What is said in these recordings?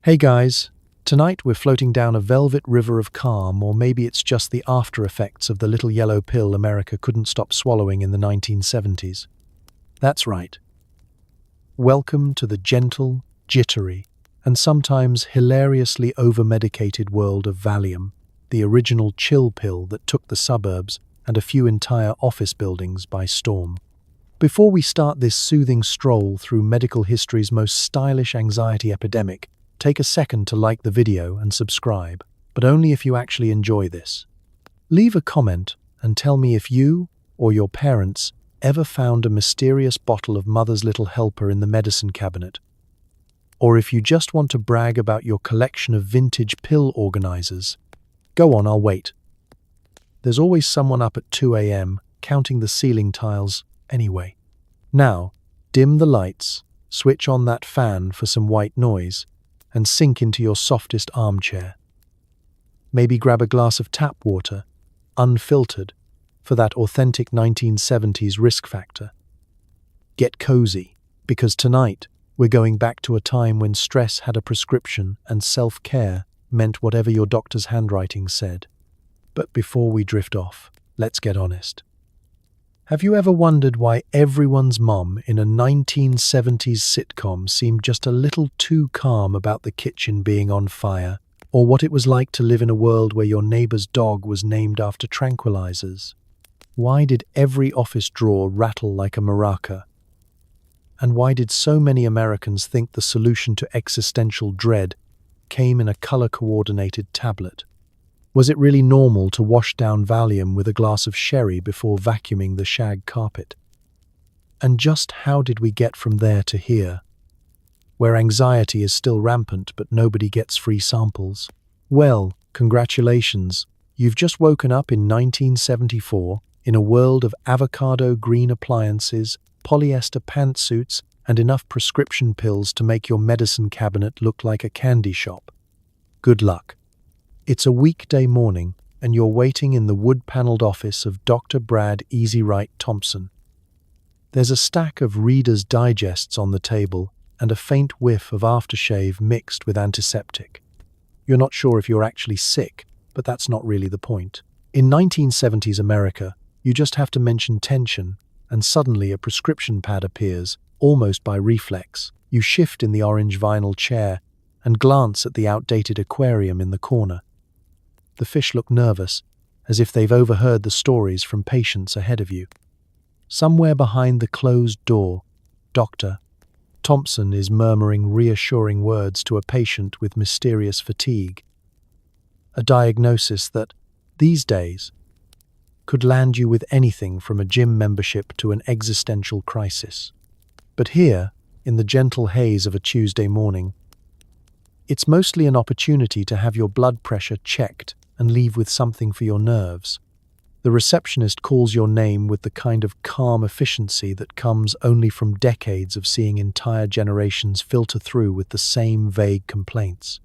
Hey guys, tonight we're floating down a velvet river of calm, or maybe it's just the after effects of the little yellow pill America couldn't stop swallowing in the 1970s. That's right. Welcome to the gentle, jittery, and sometimes hilariously over-medicated world of Valium, the original chill pill that took the suburbs and a few entire office buildings by storm. Before we start this soothing stroll through medical history's most stylish anxiety epidemic, take a second to like the video and subscribe, but only if you actually enjoy this. Leave a comment and tell me if you or your parents ever found a mysterious bottle of Mother's Little Helper in the medicine cabinet, or if you just want to brag about your collection of vintage pill organizers. Go on, I'll wait. There's always someone up at 2 a.m. counting the ceiling tiles anyway. Now, dim the lights, switch on that fan for some white noise, and sink into your softest armchair. Maybe grab a glass of tap water, unfiltered, for that authentic 1970s risk factor. Get cozy, because tonight we're going back to a time when stress had a prescription and self-care meant whatever your doctor's handwriting said. But before we drift off, let's get honest. Have you ever wondered why everyone's mom in a 1970s sitcom seemed just a little too calm about the kitchen being on fire, or what it was like to live in a world where your neighbor's dog was named after tranquilizers? Why did every office drawer rattle like a maraca? And why did so many Americans think the solution to existential dread came in a color-coordinated tablet? Was it really normal to wash down Valium with a glass of sherry before vacuuming the shag carpet? And just how did we get from there to here, where anxiety is still rampant but nobody gets free samples? Well, congratulations, you've just woken up in 1974 in a world of avocado green appliances, polyester pantsuits, and enough prescription pills to make your medicine cabinet look like a candy shop. Good luck. It's a weekday morning, and you're waiting in the wood-paneled office of Dr. Brad Easy Right Thompson. There's a stack of Reader's Digests on the table and a faint whiff of aftershave mixed with antiseptic. You're not sure if you're actually sick, but that's not really the point. In 1970s America, you just have to mention tension, and suddenly a prescription pad appears, almost by reflex. You shift in the orange vinyl chair and glance at the outdated aquarium in the corner. The fish look nervous, as if they've overheard the stories from patients ahead of you. Somewhere behind the closed door, Dr. Thompson is murmuring reassuring words to a patient with mysterious fatigue. A diagnosis that, these days, could land you with anything from a gym membership to an existential crisis. But here, in the gentle haze of a Tuesday morning, it's mostly an opportunity to have your blood pressure checked and leave with something for your nerves. The receptionist calls your name with the kind of calm efficiency that comes only from decades of seeing entire generations filter through with the same vague complaints.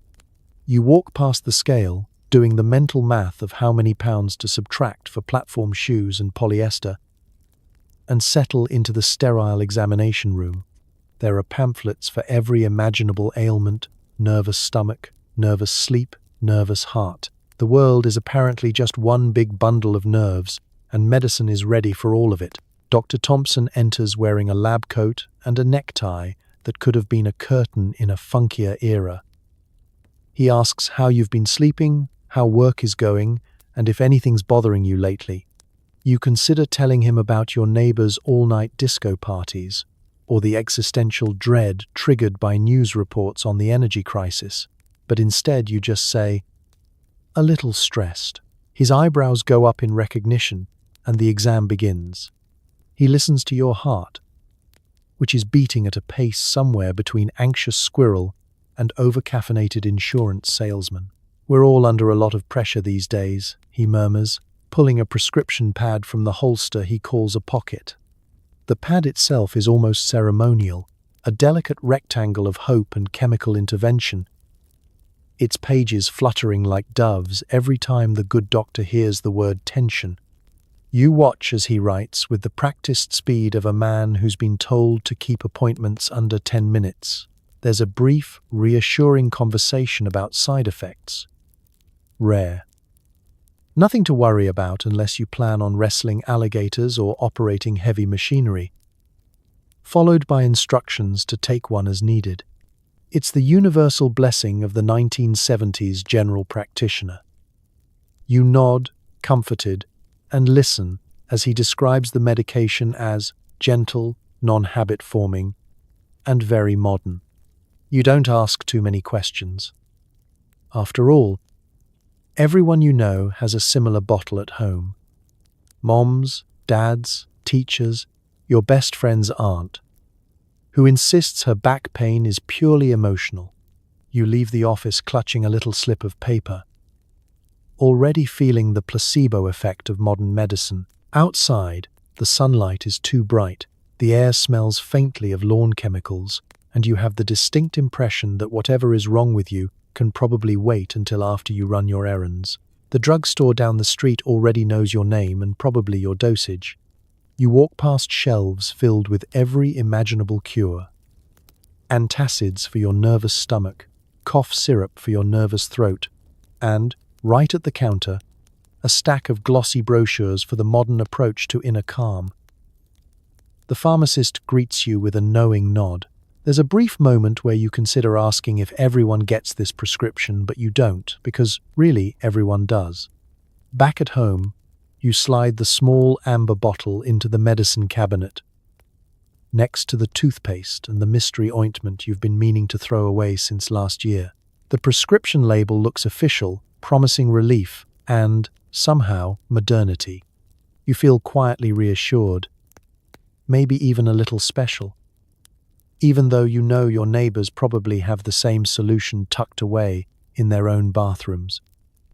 You walk past the scale, doing the mental math of how many pounds to subtract for platform shoes and polyester, and settle into the sterile examination room. There are pamphlets for every imaginable ailment: nervous stomach, nervous sleep, nervous heart. The world is apparently just one big bundle of nerves, and medicine is ready for all of it. Dr. Thompson enters wearing a lab coat and a necktie that could have been a curtain in a funkier era. He asks how you've been sleeping, how work is going, and if anything's bothering you lately. You consider telling him about your neighbor's all-night disco parties, or the existential dread triggered by news reports on the energy crisis, but instead you just say, "A little stressed." His eyebrows go up in recognition, and the exam begins. He listens to your heart, which is beating at a pace somewhere between anxious squirrel and over-caffeinated insurance salesman. "We're all under a lot of pressure these days," he murmurs, pulling a prescription pad from the holster he calls a pocket. The pad itself is almost ceremonial, a delicate rectangle of hope and chemical intervention, its pages fluttering like doves every time the good doctor hears the word tension. You watch as he writes with the practiced speed of a man who's been told to keep appointments under 10 minutes. There's a brief, reassuring conversation about side effects. Rare. Nothing to worry about unless you plan on wrestling alligators or operating heavy machinery. Followed by instructions to take one as needed. It's the universal blessing of the 1970s general practitioner. You nod, comforted, and listen as he describes the medication as gentle, non-habit-forming, and very modern. You don't ask too many questions. After all, everyone you know has a similar bottle at home. Moms, dads, teachers, your best friend's aunt, who insists her back pain is purely emotional. You leave the office clutching a little slip of paper, already feeling the placebo effect of modern medicine. Outside, the sunlight is too bright, the air smells faintly of lawn chemicals, and you have the distinct impression that whatever is wrong with you can probably wait until after you run your errands. The drugstore down the street already knows your name and probably your dosage. You walk past shelves filled with every imaginable cure. Antacids for your nervous stomach, cough syrup for your nervous throat, and, right at the counter, a stack of glossy brochures for the modern approach to inner calm. The pharmacist greets you with a knowing nod. There's a brief moment where you consider asking if everyone gets this prescription, but you don't, because really everyone does. Back at home, you slide the small amber bottle into the medicine cabinet, next to the toothpaste and the mystery ointment you've been meaning to throw away since last year. The prescription label looks official, promising relief and, somehow, modernity. You feel quietly reassured, maybe even a little special, even though you know your neighbors probably have the same solution tucked away in their own bathrooms.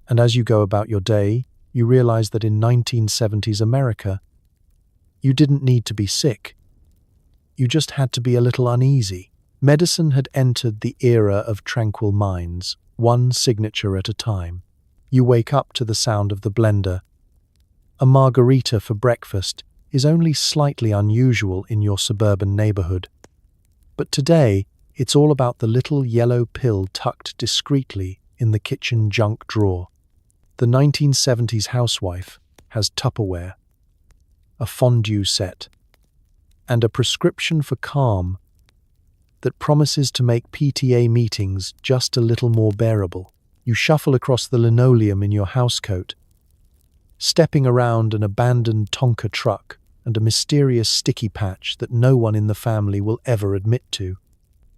And as you go about your day, you realize that in 1970s America, you didn't need to be sick. You just had to be a little uneasy. Medicine had entered the era of tranquil minds, one signature at a time. You wake up to the sound of the blender. A margarita for breakfast is only slightly unusual in your suburban neighborhood. But today, it's all about the little yellow pill tucked discreetly in the kitchen junk drawer. The 1970s housewife has Tupperware, a fondue set, and a prescription for calm that promises to make PTA meetings just a little more bearable. You shuffle across the linoleum in your housecoat, stepping around an abandoned Tonka truck and a mysterious sticky patch that no one in the family will ever admit to.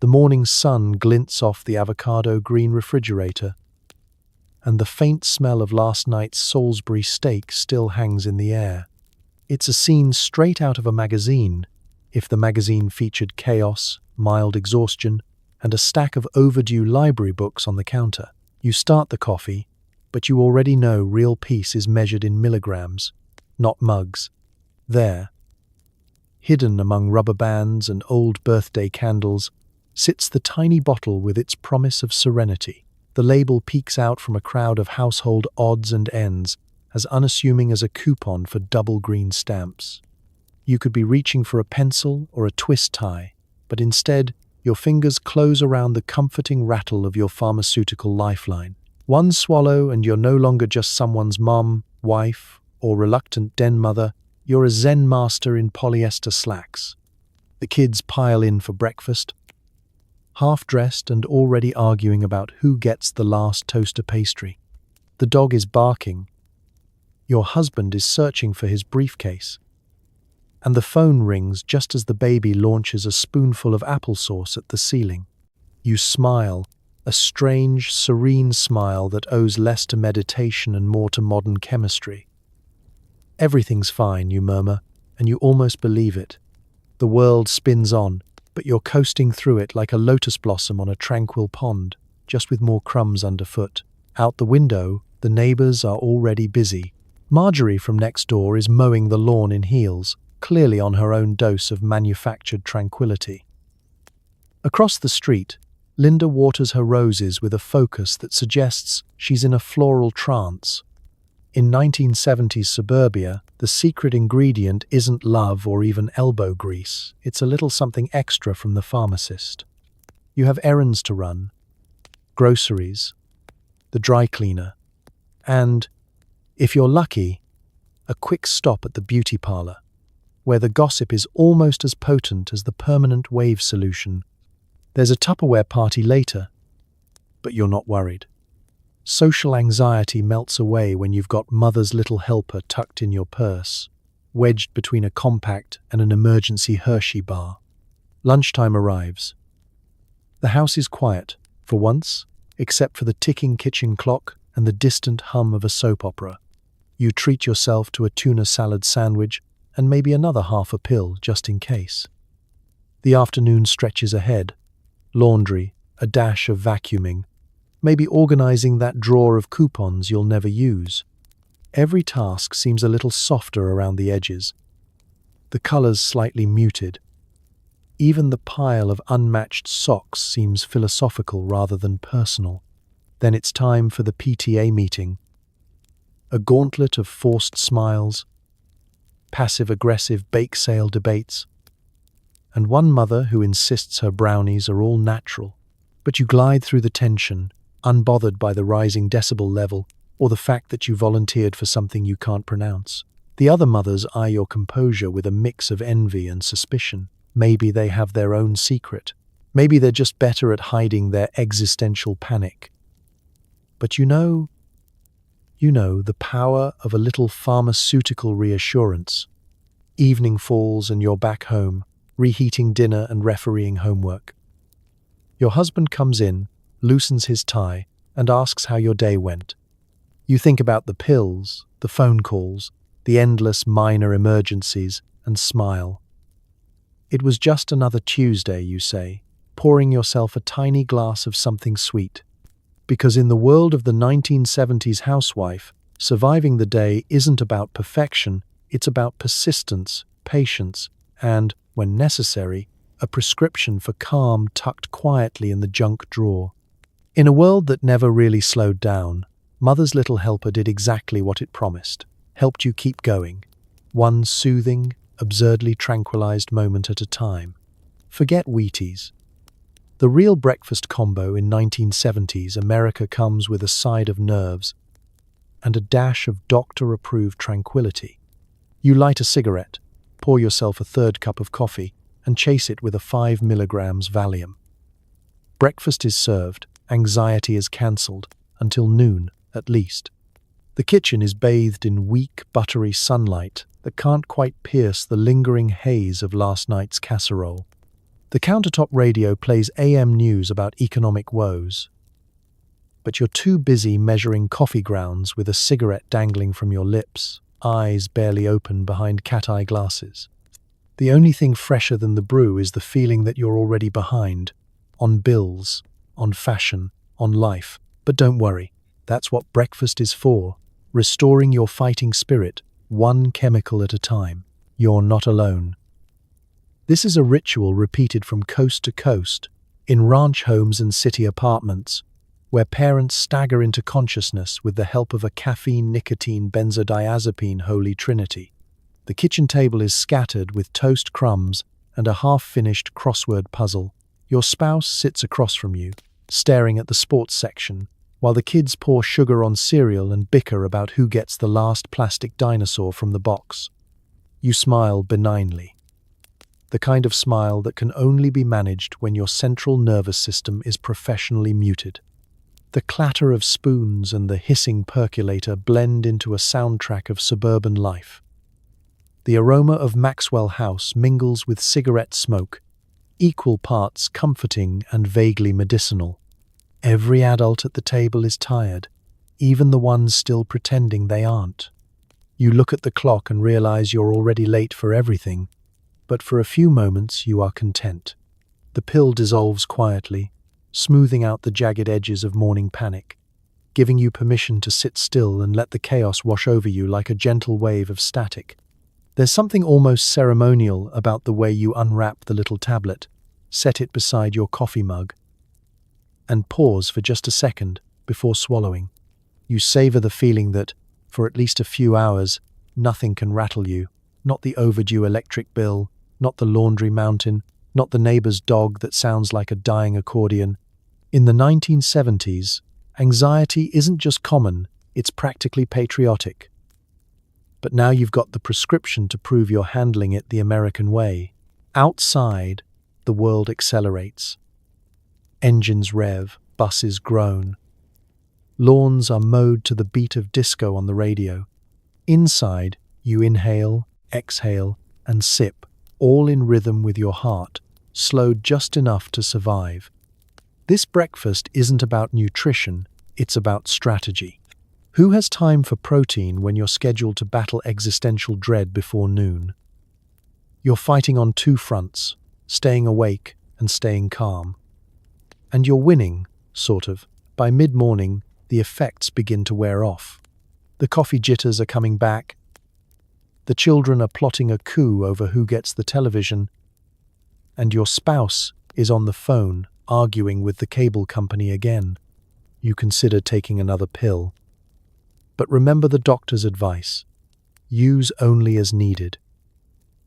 The morning sun glints off the avocado green refrigerator, and the faint smell of last night's Salisbury steak still hangs in the air. It's a scene straight out of a magazine, if the magazine featured chaos, mild exhaustion, and a stack of overdue library books on the counter. You start the coffee, but you already know real peace is measured in milligrams, not mugs. There, hidden among rubber bands and old birthday candles, sits the tiny bottle with its promise of serenity. The label peeks out from a crowd of household odds and ends, as unassuming as a coupon for double green stamps. You could be reaching for a pencil or a twist tie, but instead, your fingers close around the comforting rattle of your pharmaceutical lifeline. One swallow and you're no longer just someone's mom, wife, or reluctant den mother. You're a Zen master in polyester slacks. The kids pile in for breakfast, half-dressed and already arguing about who gets the last toaster pastry. The dog is barking. Your husband is searching for his briefcase. And the phone rings just as the baby launches a spoonful of applesauce at the ceiling. You smile, a strange, serene smile that owes less to meditation and more to modern chemistry. Everything's fine, you murmur, and you almost believe it. The world spins on, but you're coasting through it like a lotus blossom on a tranquil pond, just with more crumbs underfoot. Out the window, the neighbors are already busy. Marjorie from next door is mowing the lawn in heels, clearly on her own dose of manufactured tranquility. Across the street, Linda waters her roses with a focus that suggests she's in a floral trance. In 1970s suburbia, the secret ingredient isn't love or even elbow grease. It's a little something extra from the pharmacist. You have errands to run, groceries, the dry cleaner, and, if you're lucky, a quick stop at the beauty parlor, where the gossip is almost as potent as the permanent wave solution. There's a Tupperware party later, but you're not worried. Social anxiety melts away when you've got mother's little helper tucked in your purse, wedged between a compact and an emergency Hershey bar. Lunchtime arrives. The house is quiet, for once, except for the ticking kitchen clock and the distant hum of a soap opera. You treat yourself to a tuna salad sandwich and maybe another half a pill just in case. The afternoon stretches ahead. Laundry, a dash of vacuuming, maybe organizing that drawer of coupons you'll never use. Every task seems a little softer around the edges. The colors slightly muted. Even the pile of unmatched socks seems philosophical rather than personal. Then it's time for the PTA meeting. A gauntlet of forced smiles, passive-aggressive bake sale debates, and one mother who insists her brownies are all natural. But you glide through the tension, unbothered by the rising decibel level or the fact that you volunteered for something you can't pronounce. The other mothers eye your composure with a mix of envy and suspicion. Maybe they have their own secret. Maybe they're just better at hiding their existential panic. But you know the power of a little pharmaceutical reassurance. Evening falls and you're back home, reheating dinner and refereeing homework. Your husband comes in, loosens his tie, and asks how your day went. You think about the pills, the phone calls, the endless minor emergencies, and smile. It was just another Tuesday, you say, pouring yourself a tiny glass of something sweet. Because in the world of the 1970s housewife, surviving the day isn't about perfection, it's about persistence, patience, and, when necessary, a prescription for calm tucked quietly in the junk drawer. In a world that never really slowed down, Mother's Little Helper did exactly what it promised, helped you keep going, one soothing, absurdly tranquilized moment at a time. Forget Wheaties. The real breakfast combo in 1970s America comes with a side of nerves and a dash of doctor-approved tranquility. You light a cigarette, pour yourself a third cup of coffee, and chase it with a 5 milligrams Valium. Breakfast is served, anxiety is cancelled, until noon, at least. The kitchen is bathed in weak, buttery sunlight that can't quite pierce the lingering haze of last night's casserole. The countertop radio plays AM news about economic woes. But you're too busy measuring coffee grounds with a cigarette dangling from your lips, eyes barely open behind cat-eye glasses. The only thing fresher than the brew is the feeling that you're already behind, on bills, on fashion, on life. But don't worry, that's what breakfast is for, restoring your fighting spirit, one chemical at a time. You're not alone. This is a ritual repeated from coast to coast, in ranch homes and city apartments, where parents stagger into consciousness with the help of a caffeine-nicotine benzodiazepine holy trinity. The kitchen table is scattered with toast crumbs and a half-finished crossword puzzle. Your spouse sits across from you, staring at the sports section, while the kids pour sugar on cereal and bicker about who gets the last plastic dinosaur from the box. You smile benignly. The kind of smile that can only be managed when your central nervous system is professionally muted. The clatter of spoons and the hissing percolator blend into a soundtrack of suburban life. The aroma of Maxwell House mingles with cigarette smoke, equal parts comforting and vaguely medicinal. Every adult at the table is tired, even the ones still pretending they aren't. You look at the clock and realize you're already late for everything, but for a few moments you are content. The pill dissolves quietly, smoothing out the jagged edges of morning panic, giving you permission to sit still and let the chaos wash over you like a gentle wave of static. There's something almost ceremonial about the way you unwrap the little tablet, set it beside your coffee mug, and pause for just a second before swallowing. You savor the feeling that, for at least a few hours, nothing can rattle you, not the overdue electric bill, not the laundry mountain, not the neighbor's dog that sounds like a dying accordion. In the 1970s, anxiety isn't just common, it's practically patriotic. But now you've got the prescription to prove you're handling it the American way. Outside, the world accelerates. Engines rev, buses groan. Lawns are mowed to the beat of disco on the radio. Inside, you inhale, exhale, and sip, all in rhythm with your heart, slowed just enough to survive. This breakfast isn't about nutrition, it's about strategy. Who has time for protein when you're scheduled to battle existential dread before noon? You're fighting on two fronts, staying awake and staying calm. And you're winning, sort of. By mid-morning, the effects begin to wear off. The coffee jitters are coming back. The children are plotting a coup over who gets the television. And your spouse is on the phone, arguing with the cable company again. You consider taking another pill. But remember the doctor's advice. Use only as needed.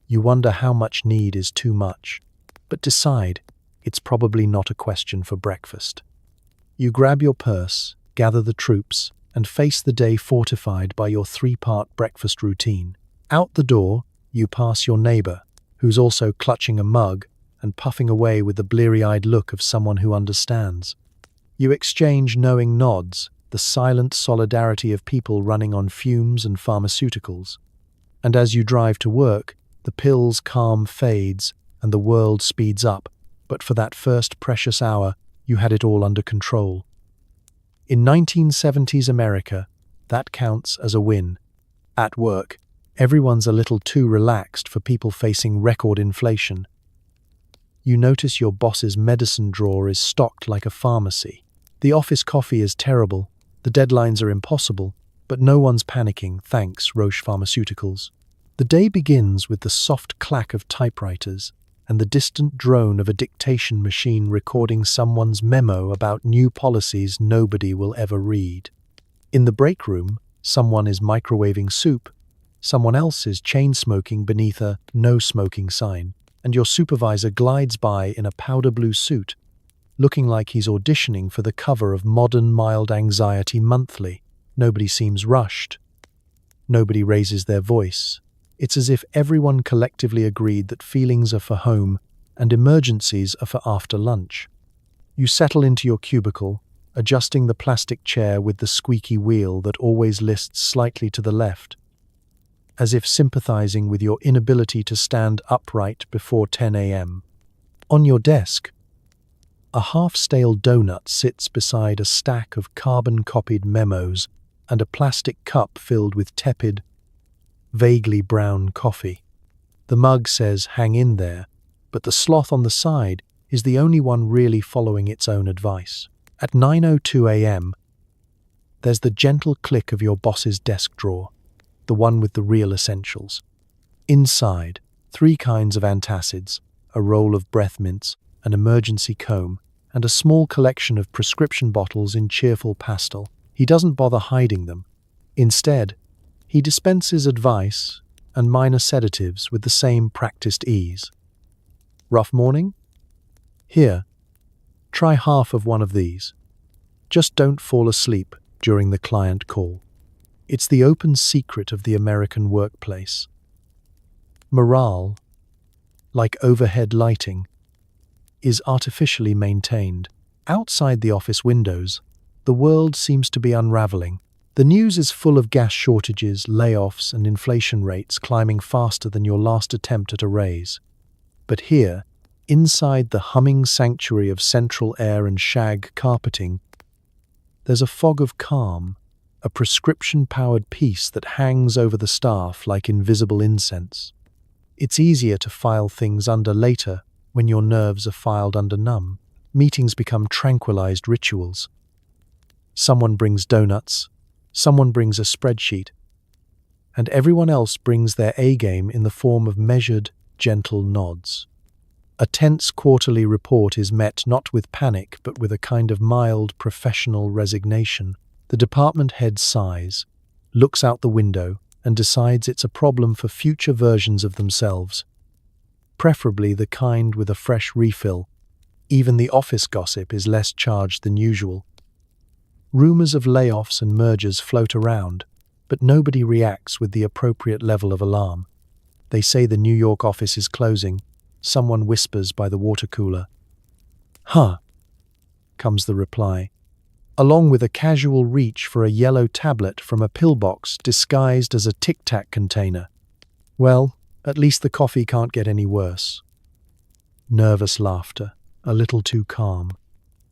You wonder how much need is too much, but decide it's probably not a question for breakfast. You grab your purse, gather the troops, and face the day fortified by your 3-part breakfast routine. Out the door, you pass your neighbor, who's also clutching a mug and puffing away with the bleary-eyed look of someone who understands. You exchange knowing nods, the silent solidarity of people running on fumes and pharmaceuticals. And as you drive to work, the pill's calm fades and the world speeds up, but for that first precious hour, you had it all under control. In 1970s America, that counts as a win. At work, everyone's a little too relaxed for people facing record inflation. You notice your boss's medicine drawer is stocked like a pharmacy. The office coffee is terrible, the deadlines are impossible, but no one's panicking, thanks Roche Pharmaceuticals. The day begins with the soft clack of typewriters and the distant drone of a dictation machine recording someone's memo about new policies nobody will ever read. In the break room, someone is microwaving soup, someone else is chain-smoking beneath a no-smoking sign, and your supervisor glides by in a powder blue suit, looking like he's auditioning for the cover of Modern Mild Anxiety Monthly. Nobody seems rushed. Nobody raises their voice. It's as if everyone collectively agreed that feelings are for home and emergencies are for after lunch. You settle into your cubicle, adjusting the plastic chair with the squeaky wheel that always lists slightly to the left, as if sympathizing with your inability to stand upright before 10 a.m. On your desk, a half-stale donut sits beside a stack of carbon-copied memos and a plastic cup filled with tepid, vaguely brown coffee. The mug says, "Hang in there," but the sloth on the side is the only one really following its own advice. At 9:02 a.m., there's the gentle click of your boss's desk drawer, the one with the real essentials. Inside, 3 kinds of antacids, a roll of breath mints, an emergency comb, and a small collection of prescription bottles in cheerful pastel. He doesn't bother hiding them. Instead, he dispenses advice and minor sedatives with the same practiced ease. Rough morning? Here, try half of one of these. Just don't fall asleep during the client call. It's the open secret of the American workplace. Morale, like overhead lighting, is artificially maintained. Outside the office windows, the world seems to be unraveling. The news is full of gas shortages, layoffs, and inflation rates climbing faster than your last attempt at a raise. But here, inside the humming sanctuary of central air and shag carpeting, there's a fog of calm, a prescription-powered peace that hangs over the staff like invisible incense. It's easier to file things under later when your nerves are filed under numb. Meetings become tranquilized rituals. Someone brings donuts, someone brings a spreadsheet, and everyone else brings their A-game in the form of measured, gentle nods. A tense quarterly report is met not with panic but with a kind of mild, professional resignation. The department head sighs, looks out the window, and decides it's a problem for future versions of themselves. preferably the kind with a fresh refill. Even the office gossip is less charged than usual. Rumors of layoffs and mergers float around, but nobody reacts with the appropriate level of alarm. They say the New York office is closing. Someone whispers by the water cooler. "Huh," comes the reply, along with a casual reach for a yellow tablet from a pillbox disguised as a Tic Tac container. Well, at least the coffee can't get any worse. Nervous laughter, a little too calm.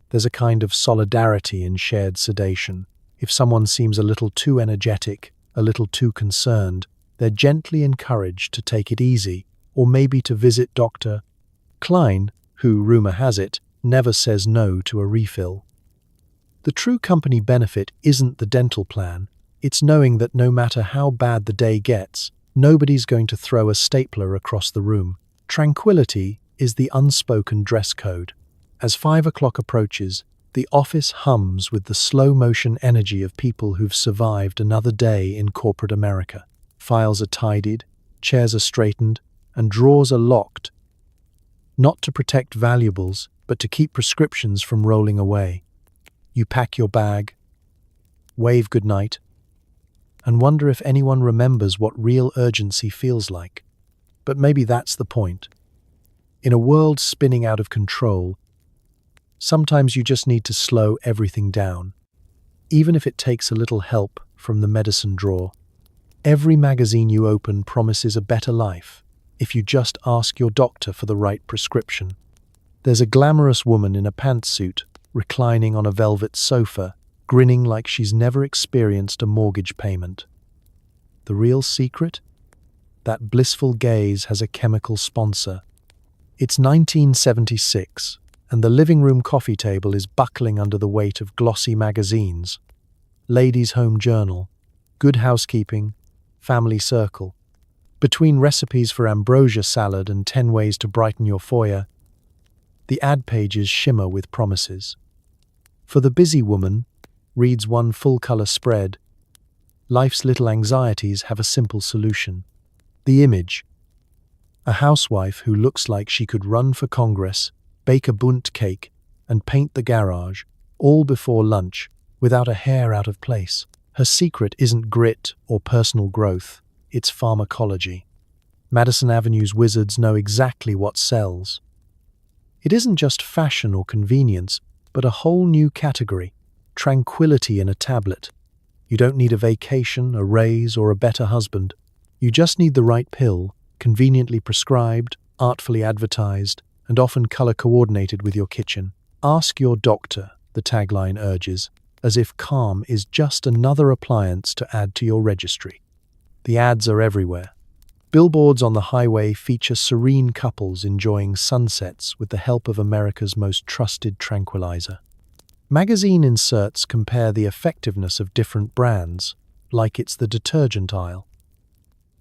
There's a kind of solidarity in shared sedation. If someone seems a little too energetic, a little too concerned, they're gently encouraged to take it easy, or maybe to visit Dr. Klein, who, rumor has it, never says no to a refill. The true company benefit isn't the dental plan, it's knowing that no matter how bad the day gets, nobody's going to throw a stapler across the room. Tranquility is the unspoken dress code. As 5 o'clock approaches, the office hums with the slow-motion energy of people who've survived another day in corporate America. Files are tidied, chairs are straightened, and drawers are locked, not to protect valuables, but to keep prescriptions from rolling away. You pack your bag, wave goodnight, and wonder if anyone remembers what real urgency feels like. But maybe that's the point. In a world spinning out of control, sometimes you just need to slow everything down, even if it takes a little help from the medicine drawer. Every magazine you open promises a better life if you just ask your doctor for the right prescription. There's a glamorous woman in a pantsuit reclining on a velvet sofa, grinning like she's never experienced a mortgage payment. The real secret? That blissful gaze has a chemical sponsor. It's 1976, and the living room coffee table is buckling under the weight of glossy magazines. Ladies' Home Journal, Good Housekeeping, Family Circle. Between recipes for ambrosia salad and 10 ways to brighten your foyer, the ad pages shimmer with promises. For the busy woman, reads one full-color spread. Life's little anxieties have a simple solution. The image. A housewife who looks like she could run for Congress, bake a bundt cake, and paint the garage, all before lunch, without a hair out of place. Her secret isn't grit or personal growth, it's pharmacology. Madison Avenue's wizards know exactly what sells. It isn't just fashion or convenience, but a whole new category, tranquility in a tablet. You don't need a vacation, a raise, or a better husband. You just need the right pill, conveniently prescribed, artfully advertised, and often color-coordinated with your kitchen. Ask your doctor, the tagline urges, as if calm is just another appliance to add to your registry. The ads are everywhere. Billboards on the highway feature serene couples enjoying sunsets with the help of America's most trusted tranquilizer. Magazine inserts compare the effectiveness of different brands, like it's the detergent aisle.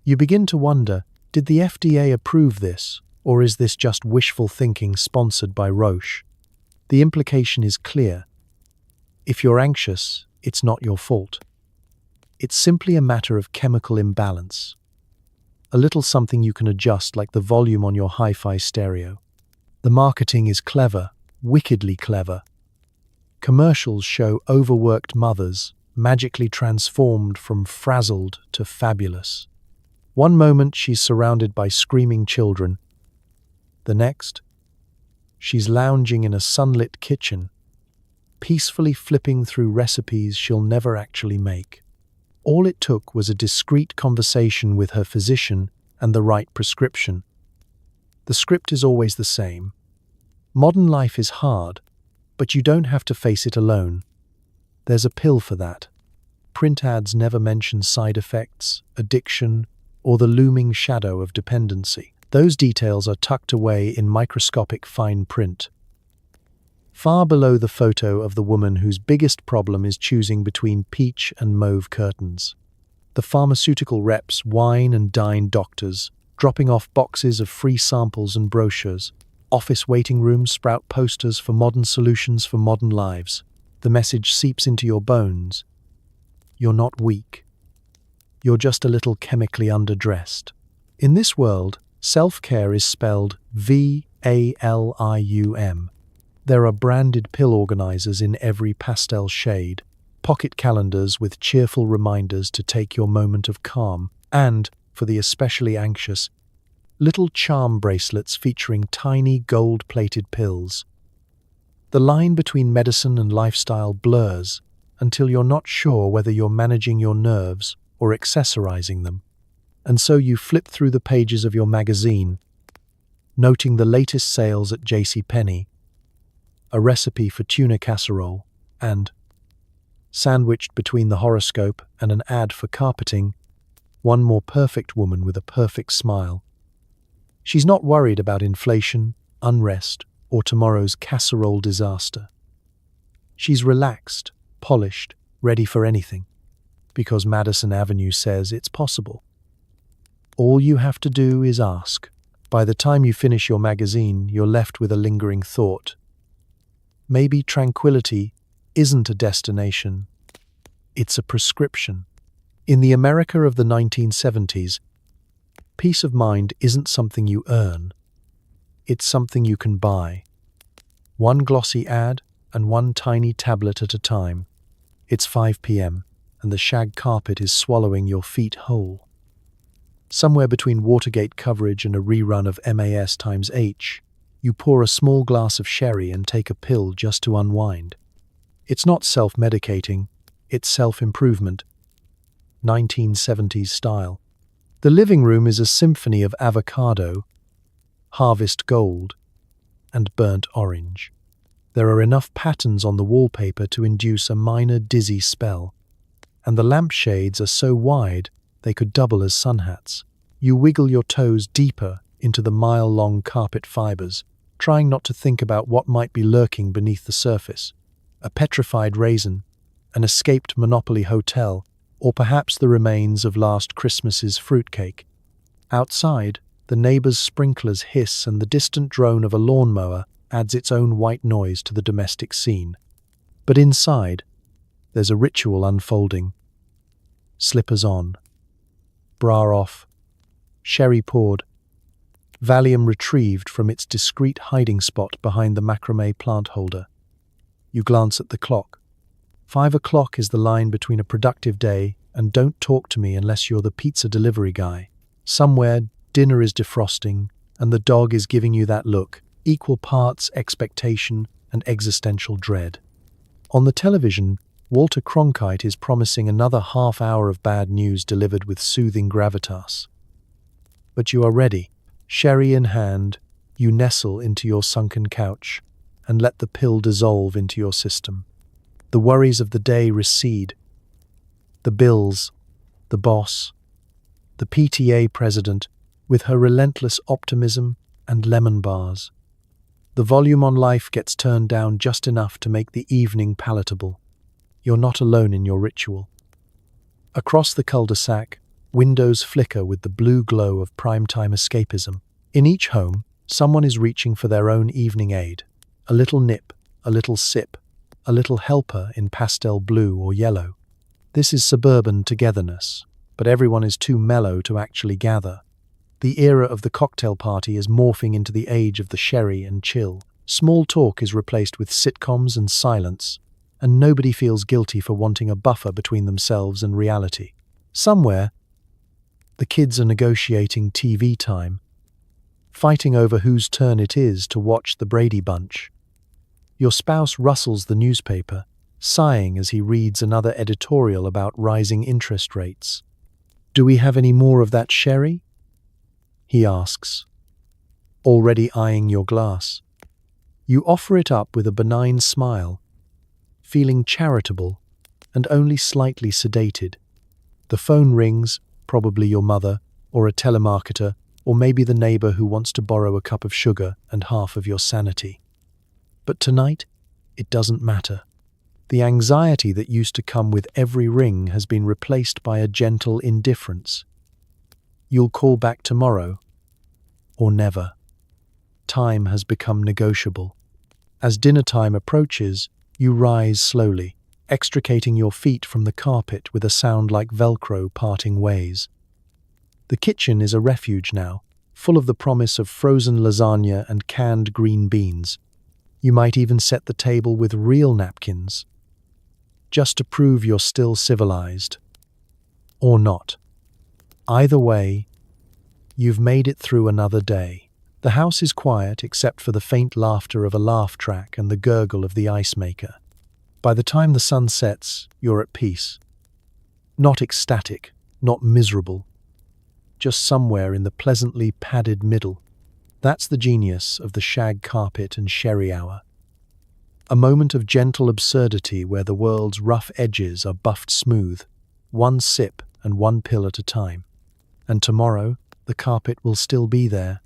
You begin to wonder, did the FDA approve this, or is this just wishful thinking sponsored by Roche? The implication is clear. If you're anxious, it's not your fault. It's simply a matter of chemical imbalance. A little something you can adjust, like the volume on your hi-fi stereo. The marketing is clever, wickedly clever. Commercials show overworked mothers, magically transformed from frazzled to fabulous. One moment she's surrounded by screaming children. The next, she's lounging in a sunlit kitchen, peacefully flipping through recipes she'll never actually make. All it took was a discreet conversation with her physician and the right prescription. The script is always the same. Modern life is hard, but you don't have to face it alone. There's a pill for that. Print ads never mention side effects, addiction, or the looming shadow of dependency. Those details are tucked away in microscopic fine print. Far below the photo of the woman whose biggest problem is choosing between peach and mauve curtains. The pharmaceutical reps wine and dine doctors, dropping off boxes of free samples and brochures. Office waiting rooms sprout posters for modern solutions for modern lives. The message seeps into your bones. You're not weak. You're just a little chemically underdressed. In this world, Self-care is spelled V-A-L-I-U-M. There are branded pill organizers in every pastel shade, pocket calendars with cheerful reminders to take your moment of calm, and, for the especially anxious, little charm bracelets featuring tiny gold-plated pills. The line between medicine and lifestyle blurs until you're not sure whether you're managing your nerves or accessorizing them. And so you flip through the pages of your magazine, noting the latest sales at JCPenney, a recipe for tuna casserole, and, sandwiched between the horoscope and an ad for carpeting, one more perfect woman with a perfect smile. She's not worried about inflation, unrest, or tomorrow's casserole disaster. She's relaxed, polished, ready for anything, because Madison Avenue says it's possible. All you have to do is ask. By the time you finish your magazine, you're left with a lingering thought. Maybe tranquility isn't a destination, it's a prescription. In the America of the 1970s, peace of mind isn't something you earn, it's something you can buy. One glossy ad and one tiny tablet at a time. It's 5 p.m. and the shag carpet is swallowing your feet whole. Somewhere between Watergate coverage and a rerun of MAS times H, you pour a small glass of sherry and take a pill just to unwind. It's not self-medicating, it's self-improvement. 1970s style. The living room is a symphony of avocado, harvest gold, and burnt orange. There are enough patterns on the wallpaper to induce a minor dizzy spell, and the lampshades are so wide they could double as sun hats. You wiggle your toes deeper into the mile-long carpet fibers, trying not to think about what might be lurking beneath the surface. A petrified raisin, an escaped Monopoly hotel, or perhaps the remains of last Christmas's fruitcake. Outside, the neighbor's sprinklers hiss and the distant drone of a lawnmower adds its own white noise to the domestic scene. But inside, there's a ritual unfolding. Slippers on, bra off, sherry poured, Valium retrieved from its discreet hiding spot behind the macrame plant holder. You glance at the clock. 5 o'clock is the line between a productive day and don't talk to me unless you're the pizza delivery guy. Somewhere, dinner is defrosting, and the dog is giving you that look, equal parts expectation and existential dread. On the television, Walter Cronkite is promising another half hour of bad news delivered with soothing gravitas. But you are ready. Sherry in hand, you nestle into your sunken couch and let the pill dissolve into your system. The worries of the day recede. The bills, the boss, the PTA president with her relentless optimism and lemon bars. The volume on life gets turned down just enough to make the evening palatable. You're not alone in your ritual. Across the cul-de-sac, windows flicker with the blue glow of primetime escapism. In each home, someone is reaching for their own evening aid. A little nip, a little sip, a little helper in pastel blue or yellow. This is suburban togetherness, but everyone is too mellow to actually gather. The era of the cocktail party is morphing into the age of the sherry and chill. Small talk is replaced with sitcoms and silence, and nobody feels guilty for wanting a buffer between themselves and reality. Somewhere, the kids are negotiating TV time, fighting over whose turn it is to watch the Brady Bunch. Your spouse rustles the newspaper, sighing as he reads another editorial about rising interest rates. "Do we have any more of that sherry?" he asks, already eyeing your glass. You offer it up with a benign smile, feeling charitable and only slightly sedated. The phone rings, probably your mother, or a telemarketer, or maybe the neighbor who wants to borrow a cup of sugar and half of your sanity. But tonight, it doesn't matter. The anxiety that used to come with every ring has been replaced by a gentle indifference. You'll call back tomorrow, or never. Time has become negotiable. As dinner time approaches, you rise slowly, extricating your feet from the carpet with a sound like Velcro parting ways. The kitchen is a refuge now, full of the promise of frozen lasagna and canned green beans. You might even set the table with real napkins, just to prove you're still civilized. Or not. Either way, you've made it through another day. The house is quiet except for the faint laughter of a laugh track and the gurgle of the ice maker. By the time the sun sets, you're at peace. Not ecstatic, not miserable, just somewhere in the pleasantly padded middle. That's the genius of the shag carpet and sherry hour. A moment of gentle absurdity where the world's rough edges are buffed smooth, one sip and one pill at a time. And tomorrow, the carpet will still be there,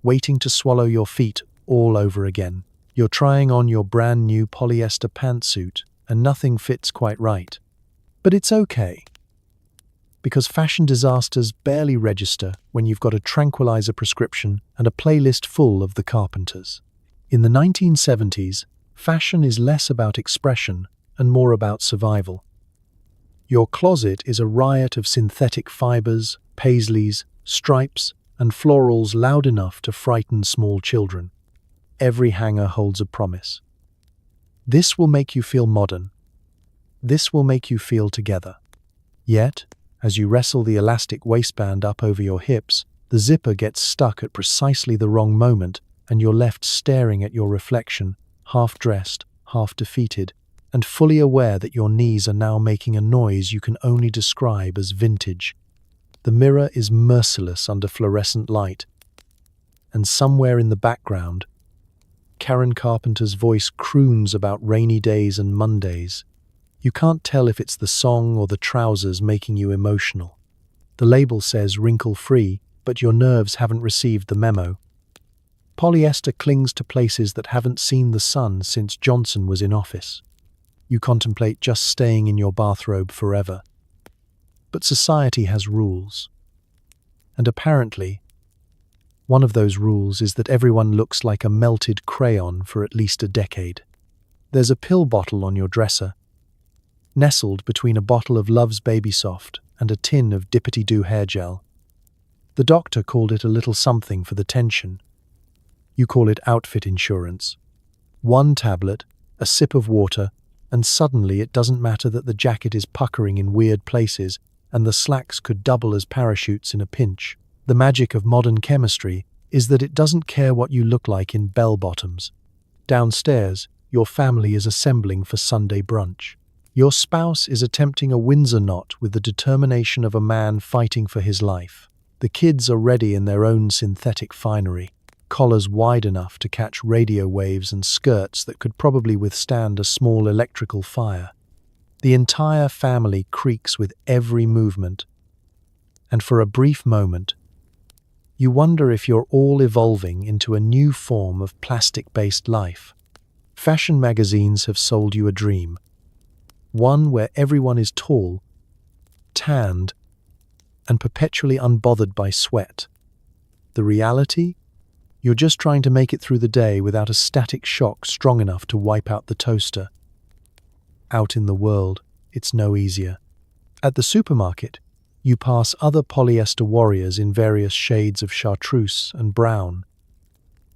waiting to swallow your feet all over again. You're trying on your brand new polyester pantsuit and nothing fits quite right. But it's okay, because fashion disasters barely register when you've got a tranquilizer prescription and a playlist full of the Carpenters. In the 1970s, fashion is less about expression and more about survival. Your closet is a riot of synthetic fibers, paisleys, stripes, and florals loud enough to frighten small children. Every hanger holds a promise. This will make you feel modern. This will make you feel together. Yet, as you wrestle the elastic waistband up over your hips, the zipper gets stuck at precisely the wrong moment, and you're left staring at your reflection, half-dressed, half-defeated, and fully aware that your knees are now making a noise you can only describe as vintage. The mirror is merciless under fluorescent light, and somewhere in the background, Karen Carpenter's voice croons about rainy days and Mondays. You can't tell if it's the song or the trousers making you emotional. The label says wrinkle-free, but your nerves haven't received the memo. Polyester clings to places that haven't seen the sun since Johnson was in office. You contemplate just staying in your bathrobe forever. But society has rules. And apparently, one of those rules is that everyone looks like a melted crayon for at least a decade. There's a pill bottle on your dresser, nestled between a bottle of Love's Baby Soft and a tin of Dippity-Doo hair gel. The doctor called it a little something for the tension. You call it outfit insurance. One tablet, a sip of water, and suddenly it doesn't matter that the jacket is puckering in weird places and the slacks could double as parachutes in a pinch. The magic of modern chemistry is that it doesn't care what you look like in bell-bottoms. Downstairs, your family is assembling for Sunday brunch. Your spouse is attempting a Windsor knot with the determination of a man fighting for his life. The kids are ready in their own synthetic finery, collars wide enough to catch radio waves and skirts that could probably withstand a small electrical fire. The entire family creaks with every movement, and for a brief moment, you wonder if you're all evolving into a new form of plastic-based life. Fashion magazines have sold you a dream, one where everyone is tall, tanned, and perpetually unbothered by sweat. The reality? You're just trying to make it through the day without a static shock strong enough to wipe out the toaster. Out in the world, it's no easier. At the supermarket, you pass other polyester warriors in various shades of chartreuse and brown.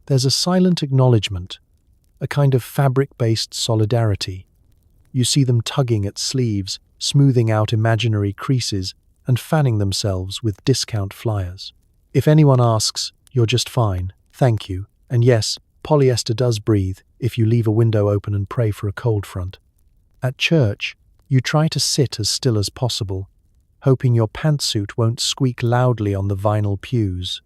There's a silent acknowledgement, a kind of fabric-based solidarity. You see them tugging at sleeves, smoothing out imaginary creases, and fanning themselves with discount flyers. If anyone asks, you're just fine, thank you, and yes, polyester does breathe if you leave a window open and pray for a cold front. At church, you try to sit as still as possible, hoping your pantsuit won't squeak loudly on the vinyl pews.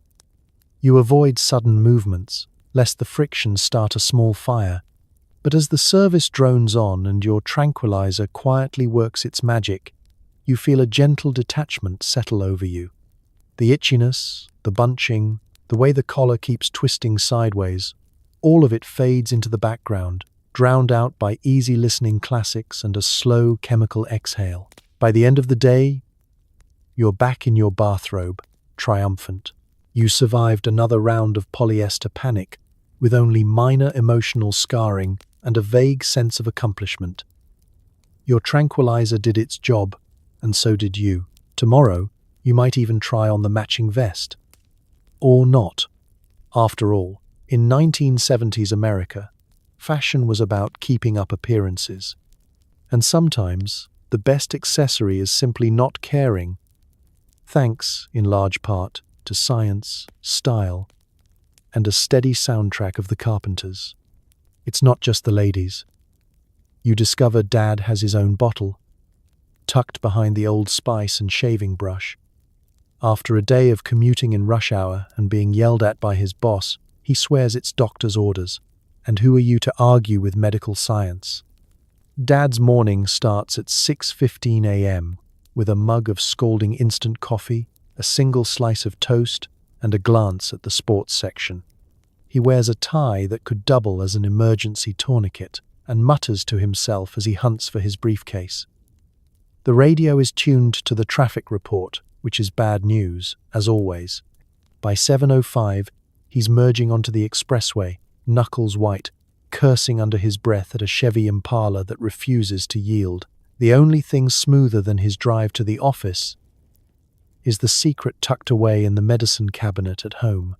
You avoid sudden movements, lest the friction start a small fire. But as the service drones on and your tranquilizer quietly works its magic, you feel a gentle detachment settle over you. The itchiness, the bunching, the way the collar keeps twisting sideways, all of it fades into the background, drowned out by easy listening classics and a slow chemical exhale. By the end of the day, you're back in your bathrobe, triumphant. You survived another round of polyester panic, with only minor emotional scarring and a vague sense of accomplishment. Your tranquilizer did its job, and so did you. Tomorrow, you might even try on the matching vest. Or not. After all, in 1970s America, fashion was about keeping up appearances. And sometimes, the best accessory is simply not caring, thanks, in large part, to science, style, and a steady soundtrack of the Carpenters. It's not just the ladies. You discover Dad has his own bottle, tucked behind the Old Spice and shaving brush. After a day of commuting in rush hour and being yelled at by his boss, he swears it's doctor's orders. And who are you to argue with medical science? Dad's morning starts at 6:15 a.m. with a mug of scalding instant coffee, a single slice of toast, and a glance at the sports section. He wears a tie that could double as an emergency tourniquet and mutters to himself as he hunts for his briefcase. The radio is tuned to the traffic report, which is bad news, as always. By 7:05, he's merging onto the expressway, knuckles white, cursing under his breath at a Chevy Impala that refuses to yield. The only thing smoother than his drive to the office is the secret tucked away in the medicine cabinet at home.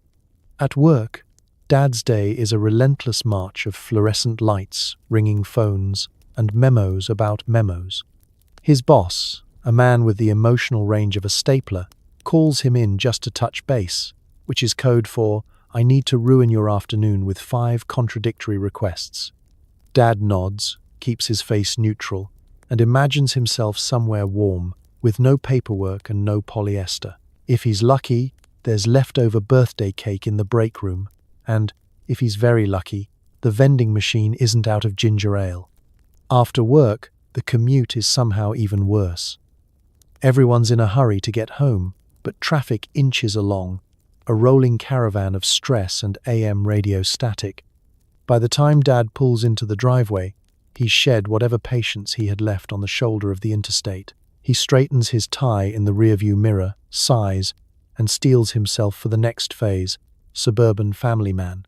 At work, Dad's day is a relentless march of fluorescent lights, ringing phones, and memos about memos. His boss, a man with the emotional range of a stapler, calls him in just to touch base, which is code for, "I need to ruin your afternoon with 5 contradictory requests." Dad nods, keeps his face neutral, and imagines himself somewhere warm, with no paperwork and no polyester. If he's lucky, there's leftover birthday cake in the break room, and, if he's very lucky, the vending machine isn't out of ginger ale. After work, the commute is somehow even worse. Everyone's in a hurry to get home, but traffic inches along, a rolling caravan of stress and AM radio static. By the time Dad pulls into the driveway, he's shed whatever patience he had left on the shoulder of the interstate. He straightens his tie in the rearview mirror, sighs, and steels himself for the next phase, suburban family man.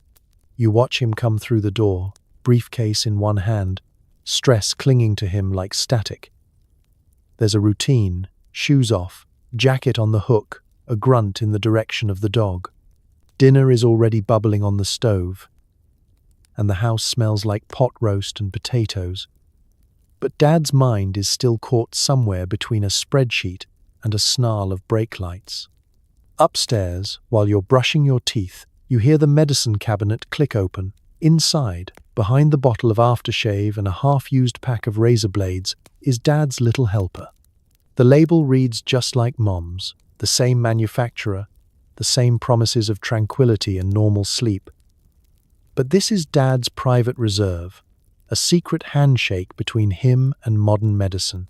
You watch him come through the door, briefcase in one hand, stress clinging to him like static. There's a routine, shoes off, jacket on the hook, a grunt in the direction of the dog. Dinner is already bubbling on the stove, and the house smells like pot roast and potatoes. But Dad's mind is still caught somewhere between a spreadsheet and a snarl of brake lights. Upstairs, while you're brushing your teeth, you hear the medicine cabinet click open. Inside, behind the bottle of aftershave and a half-used pack of razor blades, is Dad's little helper. The label reads just like Mom's, the same manufacturer, the same promises of tranquility and normal sleep. But this is Dad's private reserve, a secret handshake between him and modern medicine.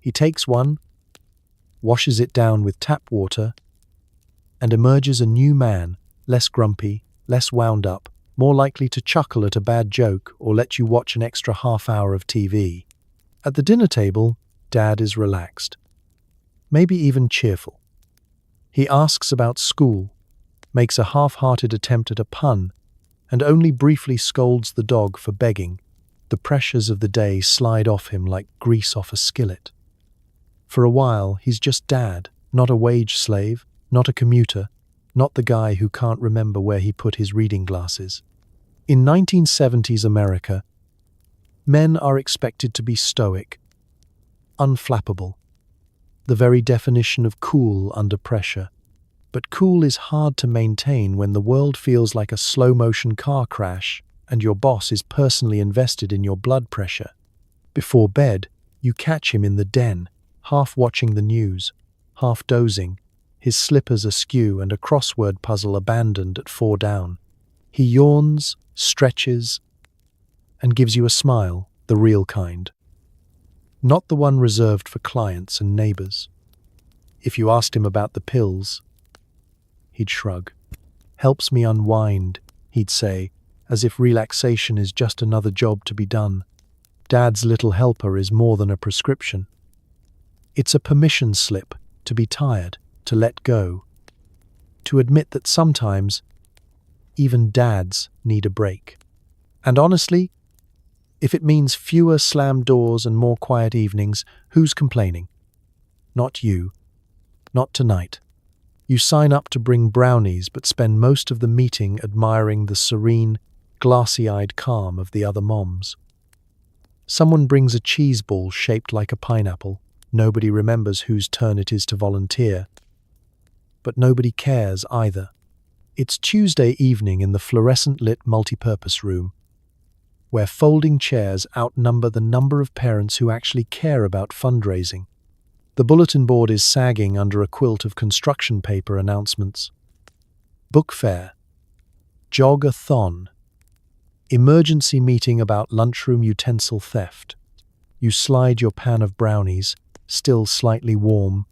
He takes one, washes it down with tap water, and emerges a new man, less grumpy, less wound up, more likely to chuckle at a bad joke or let you watch an extra half hour of TV. At the dinner table, Dad is relaxed, maybe even cheerful. He asks about school, makes a half-hearted attempt at a pun, and only briefly scolds the dog for begging. The pressures of the day slide off him like grease off a skillet. For a while, he's just Dad, not a wage slave, not a commuter, not the guy who can't remember where he put his reading glasses. In 1970s America, men are expected to be stoic, unflappable, the very definition of cool under pressure. But cool is hard to maintain when the world feels like a slow-motion car crash and your boss is personally invested in your blood pressure. Before bed, you catch him in the den, half watching the news, half dozing, his slippers askew and a crossword puzzle abandoned at 4 down. He yawns, stretches, and gives you a smile, the real kind. Not the one reserved for clients and neighbors. If you asked him about the pills, he'd shrug. "Helps me unwind," he'd say, as if relaxation is just another job to be done. Dad's little helper is more than a prescription. It's a permission slip to be tired, to let go, to admit that sometimes even dads need a break. And honestly, if it means fewer slammed doors and more quiet evenings, who's complaining? Not you. Not tonight. You sign up to bring brownies but spend most of the meeting admiring the serene, glassy-eyed calm of the other moms. Someone brings a cheese ball shaped like a pineapple. Nobody remembers whose turn it is to volunteer. But nobody cares either. It's Tuesday evening in the fluorescent-lit multipurpose room, where folding chairs outnumber the number of parents who actually care about fundraising. The bulletin board is sagging under a quilt of construction paper announcements. Book fair. Jog-a-thon. Emergency meeting about lunchroom utensil theft. You slide your pan of brownies, still slightly warm,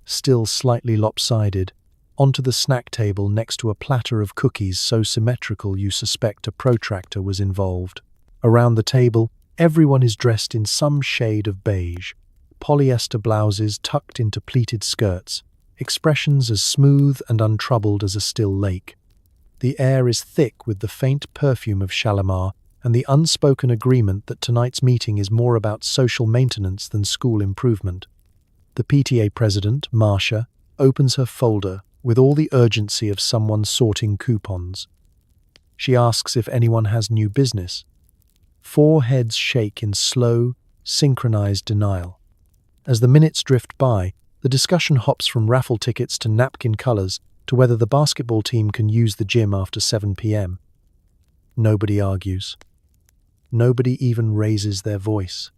still slightly lopsided, onto the snack table next to a platter of cookies so symmetrical you suspect a protractor was involved. Around the table, everyone is dressed in some shade of beige, polyester blouses tucked into pleated skirts, expressions as smooth and untroubled as a still lake. The air is thick with the faint perfume of Shalimar and the unspoken agreement that tonight's meeting is more about social maintenance than school improvement. The PTA president, Marcia, opens her folder with all the urgency of someone sorting coupons. She asks if anyone has new business. 4 heads shake in slow, synchronized denial. As the minutes drift by, the discussion hops from raffle tickets to napkin colors to whether the basketball team can use the gym after 7 p.m. Nobody argues. Nobody even raises their voice.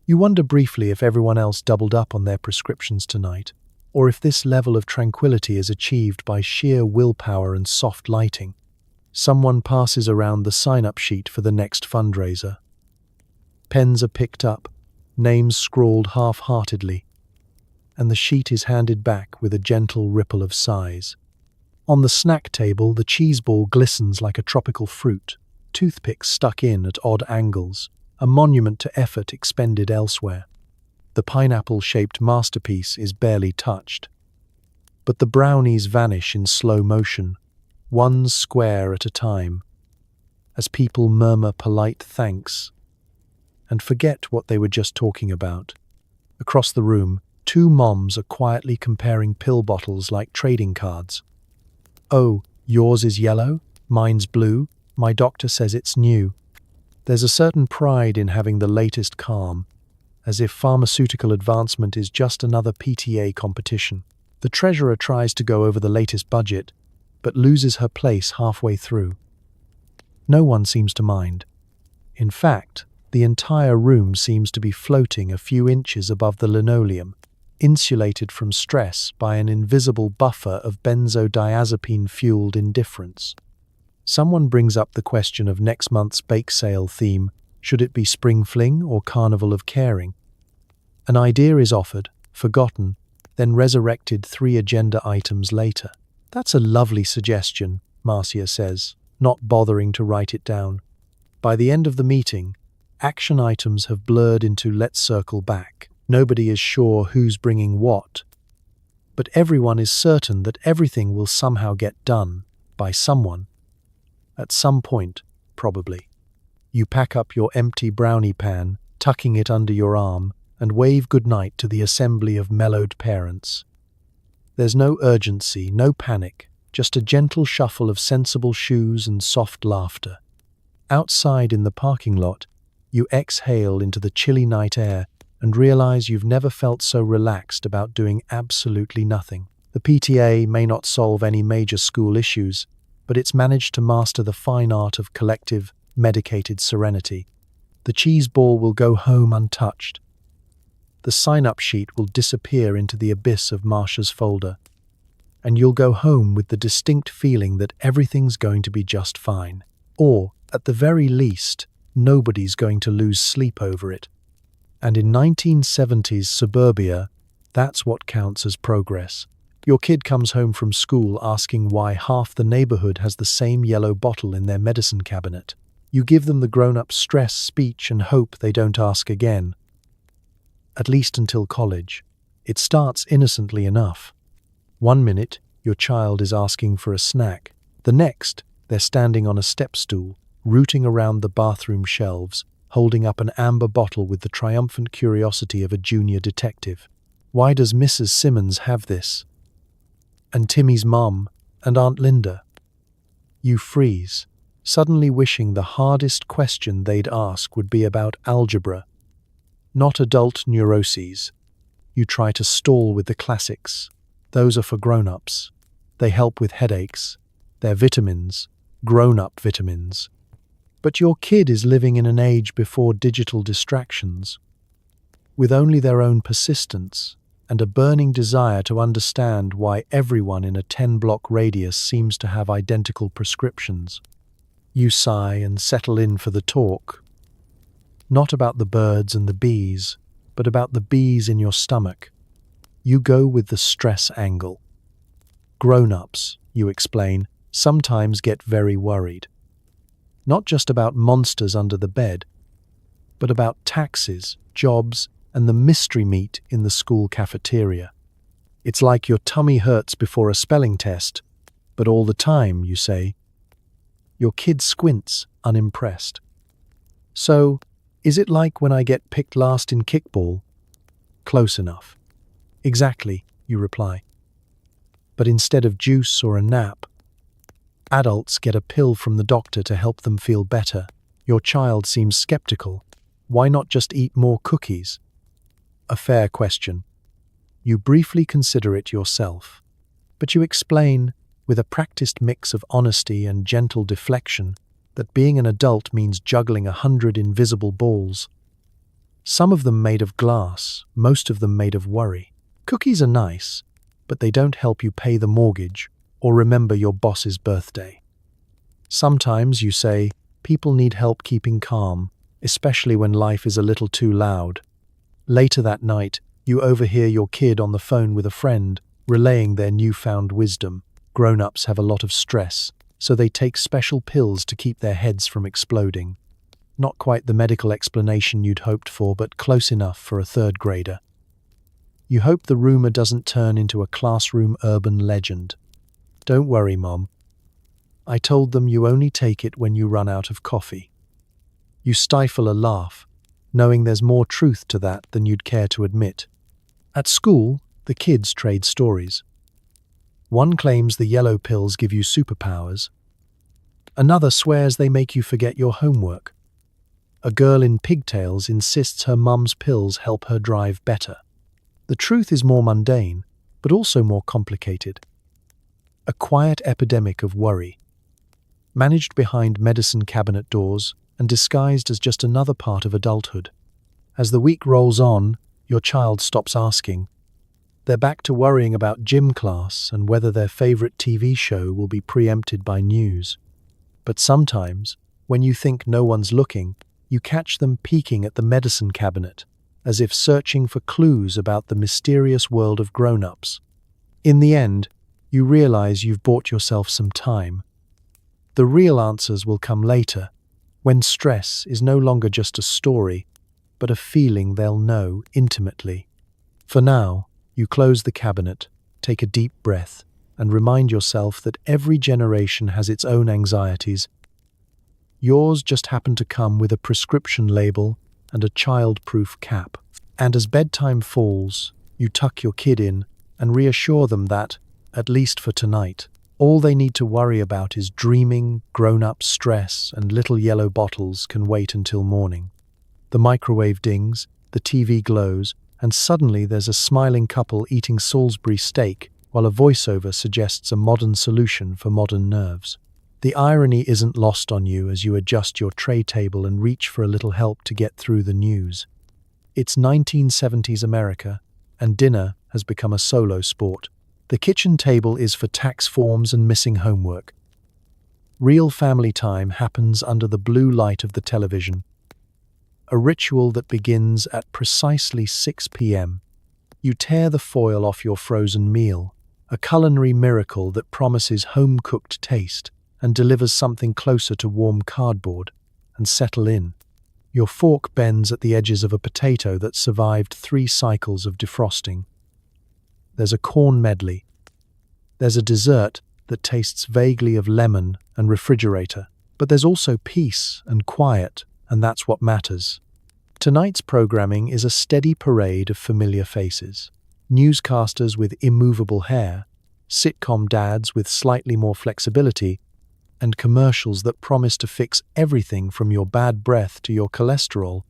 You wonder briefly if everyone else doubled up on their prescriptions tonight, or if this level of tranquility is achieved by sheer willpower and soft lighting. Someone passes around the sign-up sheet for the next fundraiser. Pens are picked up, names scrawled half-heartedly, and the sheet is handed back with a gentle ripple of sighs. On the snack table, the cheese ball glistens like a tropical fruit, toothpicks stuck in at odd angles, a monument to effort expended elsewhere. The pineapple-shaped masterpiece is barely touched. But the brownies vanish in slow motion, one square at a time, as people murmur polite thanks and forget what they were just talking about. Across the room, 2 moms are quietly comparing pill bottles like trading cards. Oh, yours is yellow, mine's blue, my doctor says it's new. There's a certain pride in having the latest calm, as if pharmaceutical advancement is just another PTA competition. The treasurer tries to go over the latest budget, but loses her place halfway through. No one seems to mind. In fact, the entire room seems to be floating a few inches above the linoleum, insulated from stress by an invisible buffer of benzodiazepine-fueled indifference. Someone brings up the question of next month's bake sale theme. Should it be Spring Fling or Carnival of Caring? An idea is offered, forgotten, then resurrected 3 agenda items later. That's a lovely suggestion, Marcia says, not bothering to write it down. By the end of the meeting, action items have blurred into let's circle back. Nobody is sure who's bringing what, but everyone is certain that everything will somehow get done by someone. At some point, probably. You pack up your empty brownie pan, tucking it under your arm, and wave goodnight to the assembly of mellowed parents. There's no urgency, no panic, just a gentle shuffle of sensible shoes and soft laughter. Outside in the parking lot, you exhale into the chilly night air and realize you've never felt so relaxed about doing absolutely nothing. The PTA may not solve any major school issues, but it's managed to master the fine art of collective, medicated serenity. The cheese ball will go home untouched. The sign-up sheet will disappear into the abyss of Marcia's folder, and you'll go home with the distinct feeling that everything's going to be just fine. Or, at the very least, nobody's going to lose sleep over it. And in 1970s suburbia, that's what counts as progress. Your kid comes home from school asking why half the neighborhood has the same yellow bottle in their medicine cabinet. You give them the grown-up stress speech and hope they don't ask again. At least until college. It starts innocently enough. 1 minute, your child is asking for a snack. The next, they're standing on a step stool, rooting around the bathroom shelves, holding up an amber bottle with the triumphant curiosity of a junior detective. Why does Mrs. Simmons have this? And Timmy's mum, and Aunt Linda. You freeze, suddenly wishing the hardest question they'd ask would be about algebra, not adult neuroses. You try to stall with the classics. Those are for grown-ups. They help with headaches. They're vitamins, grown-up vitamins. But your kid is living in an age before digital distractions, with only their own persistence and a burning desire to understand why everyone in a 10-block radius seems to have identical prescriptions. You sigh and settle in for the talk. Not about the birds and the bees, but about the bees in your stomach. You go with the stress angle. Grown-ups, you explain, sometimes get very worried. Not just about monsters under the bed, but about taxes, jobs, and the mystery meat in the school cafeteria. It's like your tummy hurts before a spelling test, but all the time, you say. Your kid squints, unimpressed. So, is it like when I get picked last in kickball? Close enough. Exactly, you reply. But instead of juice or a nap, adults get a pill from the doctor to help them feel better. Your child seems skeptical. Why not just eat more cookies? A fair question. You briefly consider it yourself, but you explain, with a practiced mix of honesty and gentle deflection, that being an adult means juggling 100 invisible balls. Some of them made of glass, most of them made of worry. Cookies are nice, but they don't help you pay the mortgage or remember your boss's birthday. Sometimes, you say, people need help keeping calm, especially when life is a little too loud. Later that night, you overhear your kid on the phone with a friend, relaying their newfound wisdom. Grown-ups have a lot of stress, so they take special pills to keep their heads from exploding. Not quite the medical explanation you'd hoped for, but close enough for a third grader. You hope the rumor doesn't turn into a classroom urban legend. Don't worry, Mom. I told them you only take it when you run out of coffee. You stifle a laugh, knowing there's more truth to that than you'd care to admit. At school, the kids trade stories. One claims the yellow pills give you superpowers. Another swears they make you forget your homework. A girl in pigtails insists her mum's pills help her drive better. The truth is more mundane, but also more complicated. A quiet epidemic of worry, managed behind medicine cabinet doors and disguised as just another part of adulthood. As the week rolls on, your child stops asking. They're back to worrying about gym class and whether their favorite TV show will be preempted by news. But sometimes, when you think no one's looking, you catch them peeking at the medicine cabinet, as if searching for clues about the mysterious world of grown-ups. In the end, you realize you've bought yourself some time. The real answers will come later, when stress is no longer just a story, but a feeling they'll know intimately. For now, you close the cabinet, take a deep breath, and remind yourself that every generation has its own anxieties. Yours just happened to come with a prescription label and a child-proof cap. And as bedtime falls, you tuck your kid in and reassure them that, at least for tonight, all they need to worry about is dreaming, grown-up stress, and little yellow bottles can wait until morning. The microwave dings, the TV glows, and suddenly there's a smiling couple eating Salisbury steak while a voiceover suggests a modern solution for modern nerves. The irony isn't lost on you as you adjust your tray table and reach for a little help to get through the news. It's 1970s America, and dinner has become a solo sport. The kitchen table is for tax forms and missing homework. Real family time happens under the blue light of the television, a ritual that begins at precisely 6 p.m. You tear the foil off your frozen meal, a culinary miracle that promises home-cooked taste and delivers something closer to warm cardboard, and settle in. Your fork bends at the edges of a potato that survived 3 cycles of defrosting. There's a corn medley. There's a dessert that tastes vaguely of lemon and refrigerator. But there's also peace and quiet, and that's what matters. Tonight's programming is a steady parade of familiar faces. Newscasters with immovable hair, sitcom dads with slightly more flexibility, and commercials that promise to fix everything from your bad breath to your cholesterol,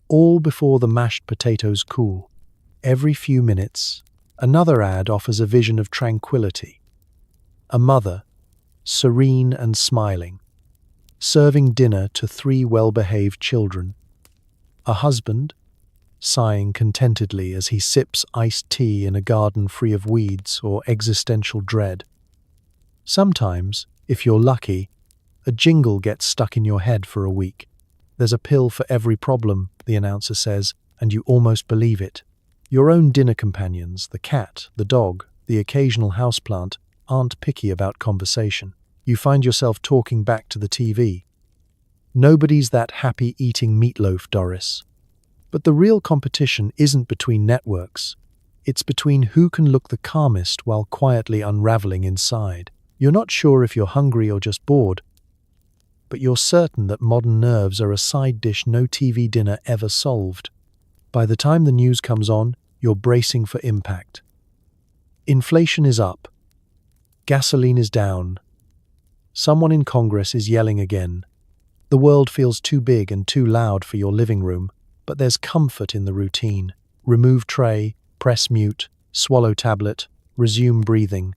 all before the mashed potatoes cool. Every few minutes, another ad offers a vision of tranquility. A mother, serene and smiling, serving dinner to 3 well-behaved children. A husband, sighing contentedly as he sips iced tea in a garden free of weeds or existential dread. Sometimes, if you're lucky, a jingle gets stuck in your head for a week. There's a pill for every problem, the announcer says, and you almost believe it. Your own dinner companions, the cat, the dog, the occasional houseplant, aren't picky about conversation. You find yourself talking back to the TV. Nobody's that happy eating meatloaf, Doris. But the real competition isn't between networks. It's between who can look the calmest while quietly unraveling inside. You're not sure if you're hungry or just bored, but you're certain that modern nerves are a side dish no TV dinner ever solved. By the time the news comes on, you're bracing for impact. Inflation is up. Gasoline is down. Someone in Congress is yelling again. The world feels too big and too loud for your living room, but there's comfort in the routine. Remove tray, press mute, swallow tablet, resume breathing.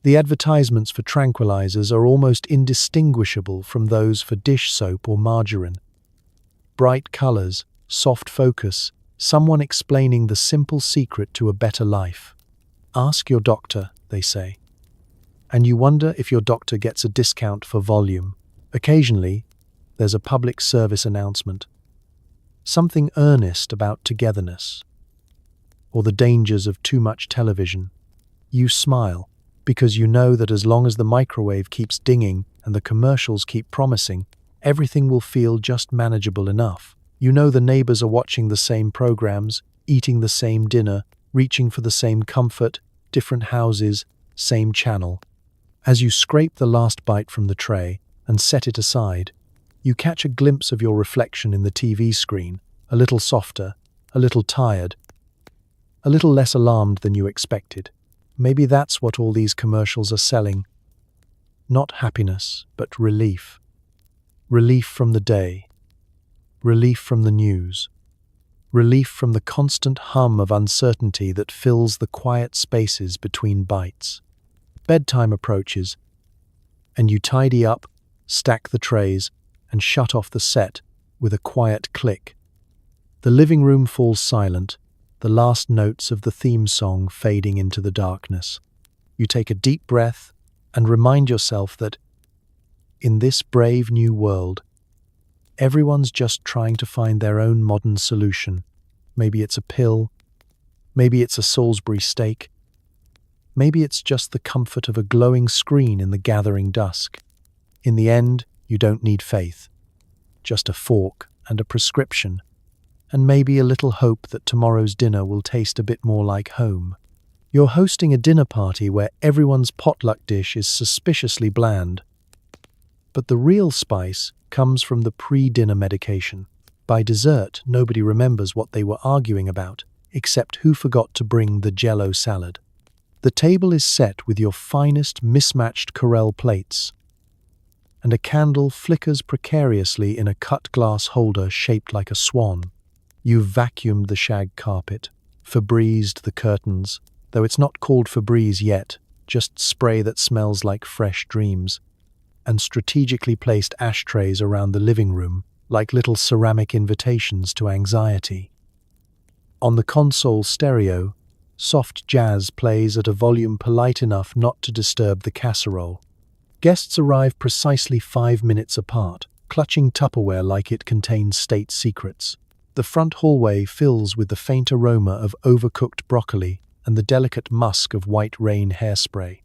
The advertisements for tranquilizers are almost indistinguishable from those for dish soap or margarine. Bright colors, soft focus, someone explaining the simple secret to a better life. Ask your doctor, they say. And you wonder if your doctor gets a discount for volume. Occasionally, there's a public service announcement. Something earnest about togetherness, or the dangers of too much television. You smile, because you know that as long as the microwave keeps dinging and the commercials keep promising, everything will feel just manageable enough. You know the neighbors are watching the same programs, eating the same dinner, reaching for the same comfort, different houses, same channel. As you scrape the last bite from the tray and set it aside, you catch a glimpse of your reflection in the TV screen, a little softer, a little tired, a little less alarmed than you expected. Maybe that's what all these commercials are selling. Not happiness, but relief. Relief from the day. Relief from the news. Relief from the constant hum of uncertainty that fills the quiet spaces between bites. Bedtime approaches, and you tidy up, stack the trays, and shut off the set with a quiet click. The living room falls silent, the last notes of the theme song fading into the darkness. You take a deep breath and remind yourself that, in this brave new world, everyone's just trying to find their own modern solution. Maybe it's a pill, maybe it's a Salisbury steak, maybe it's just the comfort of a glowing screen in the gathering dusk. In the end, you don't need faith, just a fork and a prescription, and maybe a little hope that tomorrow's dinner will taste a bit more like home. You're hosting a dinner party where everyone's potluck dish is suspiciously bland. But the real spice comes from the pre-dinner medication. By dessert, nobody remembers what they were arguing about, except who forgot to bring the Jell-O salad. The table is set with your finest mismatched Corelle plates, and a candle flickers precariously in a cut glass holder shaped like a swan. You've vacuumed the shag carpet, Febrezed the curtains, though it's not called Febreze yet, just spray that smells like fresh dreams, and strategically placed ashtrays around the living room, like little ceramic invitations to anxiety. On the console stereo, soft jazz plays at a volume polite enough not to disturb the casserole. Guests arrive precisely 5 minutes apart, clutching Tupperware like it contains state secrets. The front hallway fills with the faint aroma of overcooked broccoli and the delicate musk of White Rain hairspray.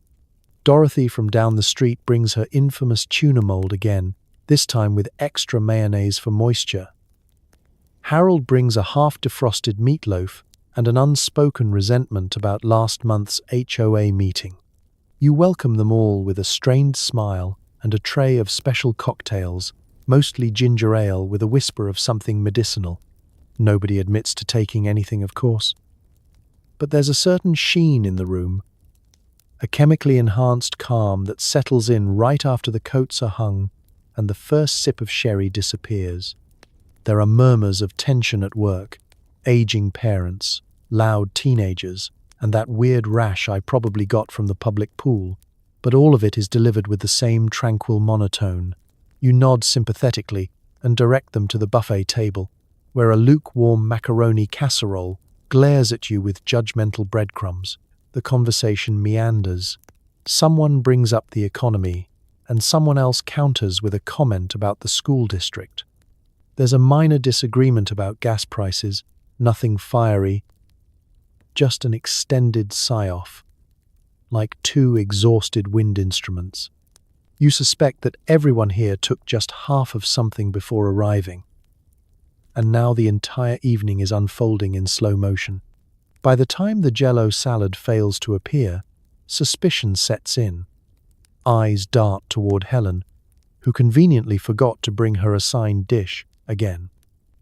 Dorothy from down the street brings her infamous tuna mold again, this time with extra mayonnaise for moisture. Harold brings a half-defrosted meatloaf and an unspoken resentment about last month's HOA meeting. You welcome them all with a strained smile and a tray of special cocktails, mostly ginger ale with a whisper of something medicinal. Nobody admits to taking anything, of course. But there's a certain sheen in the room, a chemically enhanced calm that settles in right after the coats are hung and the first sip of sherry disappears. There are murmurs of tension at work, aging parents, loud teenagers, and that weird rash I probably got from the public pool, but all of it is delivered with the same tranquil monotone. You nod sympathetically and direct them to the buffet table, where a lukewarm macaroni casserole glares at you with judgmental breadcrumbs. The conversation meanders. Someone brings up the economy, and someone else counters with a comment about the school district. There's a minor disagreement about gas prices, nothing fiery, just an extended sigh-off, like two exhausted wind instruments. You suspect that everyone here took just half of something before arriving, and now the entire evening is unfolding in slow motion. By the time the Jell-O salad fails to appear, suspicion sets in. Eyes dart toward Helen, who conveniently forgot to bring her assigned dish again.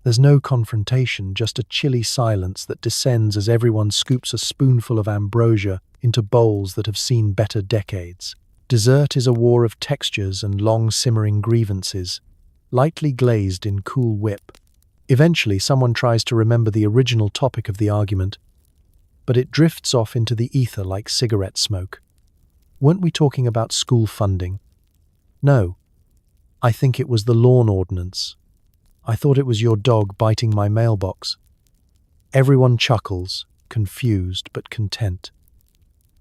There's no confrontation, just a chilly silence that descends as everyone scoops a spoonful of ambrosia into bowls that have seen better decades. Dessert is a war of textures and long-simmering grievances, lightly glazed in cool whip. Eventually, someone tries to remember the original topic of the argument, but it drifts off into the ether like cigarette smoke. Weren't we talking about school funding? No. I think it was the lawn ordinance. I thought it was your dog biting my mailbox. Everyone chuckles, confused but content.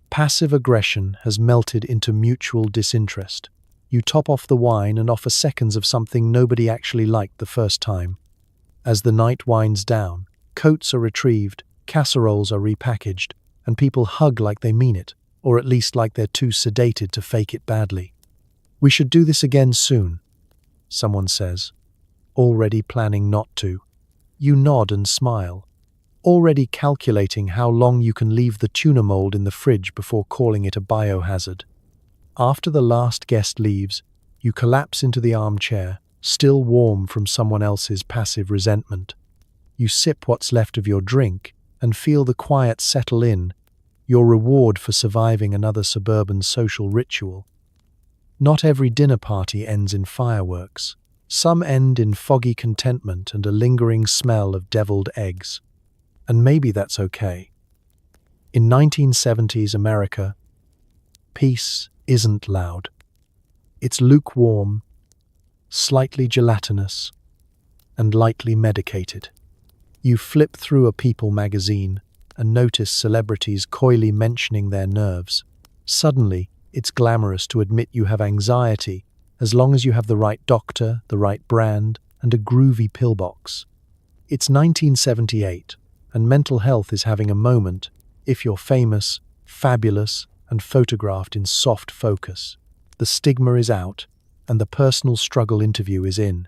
Passive aggression has melted into mutual disinterest. You top off the wine and offer seconds of something nobody actually liked the first time. As the night winds down, coats are retrieved, casseroles are repackaged, and people hug like they mean it, or at least like they're too sedated to fake it badly. We should do this again soon, someone says, already planning not to. You nod and smile, already calculating how long you can leave the tuna mold in the fridge before calling it a biohazard. After the last guest leaves, you collapse into the armchair, still warm from someone else's passive resentment. You sip what's left of your drink and feel the quiet settle in, your reward for surviving another suburban social ritual. Not every dinner party ends in fireworks. Some end in foggy contentment and a lingering smell of deviled eggs. And maybe that's okay. In 1970s America, peace isn't loud. It's lukewarm, slightly gelatinous, and lightly medicated. You flip through a People magazine and notice celebrities coyly mentioning their nerves. Suddenly, it's glamorous to admit you have anxiety as long as you have the right doctor, the right brand, and a groovy pillbox. It's 1978, and mental health is having a moment if you're famous, fabulous, and photographed in soft focus. The stigma is out, and the personal struggle interview is in.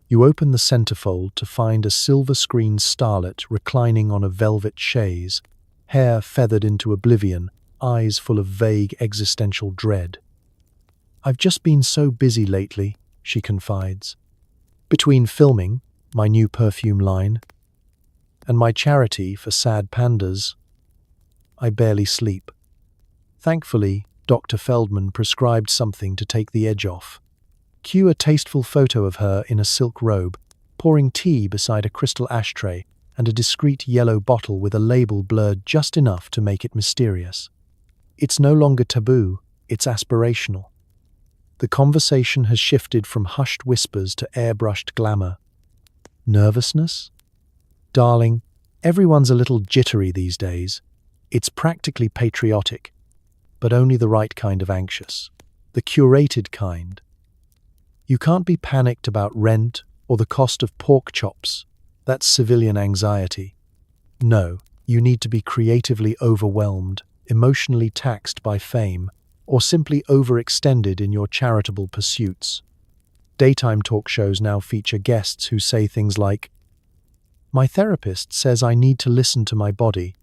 You open the centerfold to find a silver-screened starlet reclining on a velvet chaise, hair feathered into oblivion, eyes full of vague existential dread. "I've just been so busy lately," she confides. "Between filming, my new perfume line, and my charity for sad pandas, I barely sleep. Thankfully, Dr. Feldman prescribed something to take the edge off. Cue a tasteful photo of her in a silk robe, pouring tea beside a crystal ashtray and a discreet yellow bottle with a label blurred just enough to make it mysterious. It's no longer taboo, it's aspirational. The conversation has shifted from hushed whispers to airbrushed glamour. Nervousness? Darling, everyone's a little jittery these days. It's practically patriotic, but only the right kind of anxious. The curated kind. You can't be panicked about rent or the cost of pork chops. That's civilian anxiety. No, you need to be creatively overwhelmed, emotionally taxed by fame, or simply overextended in your charitable pursuits. Daytime talk shows now feature guests who say things like, "My therapist says I need to listen to my body,"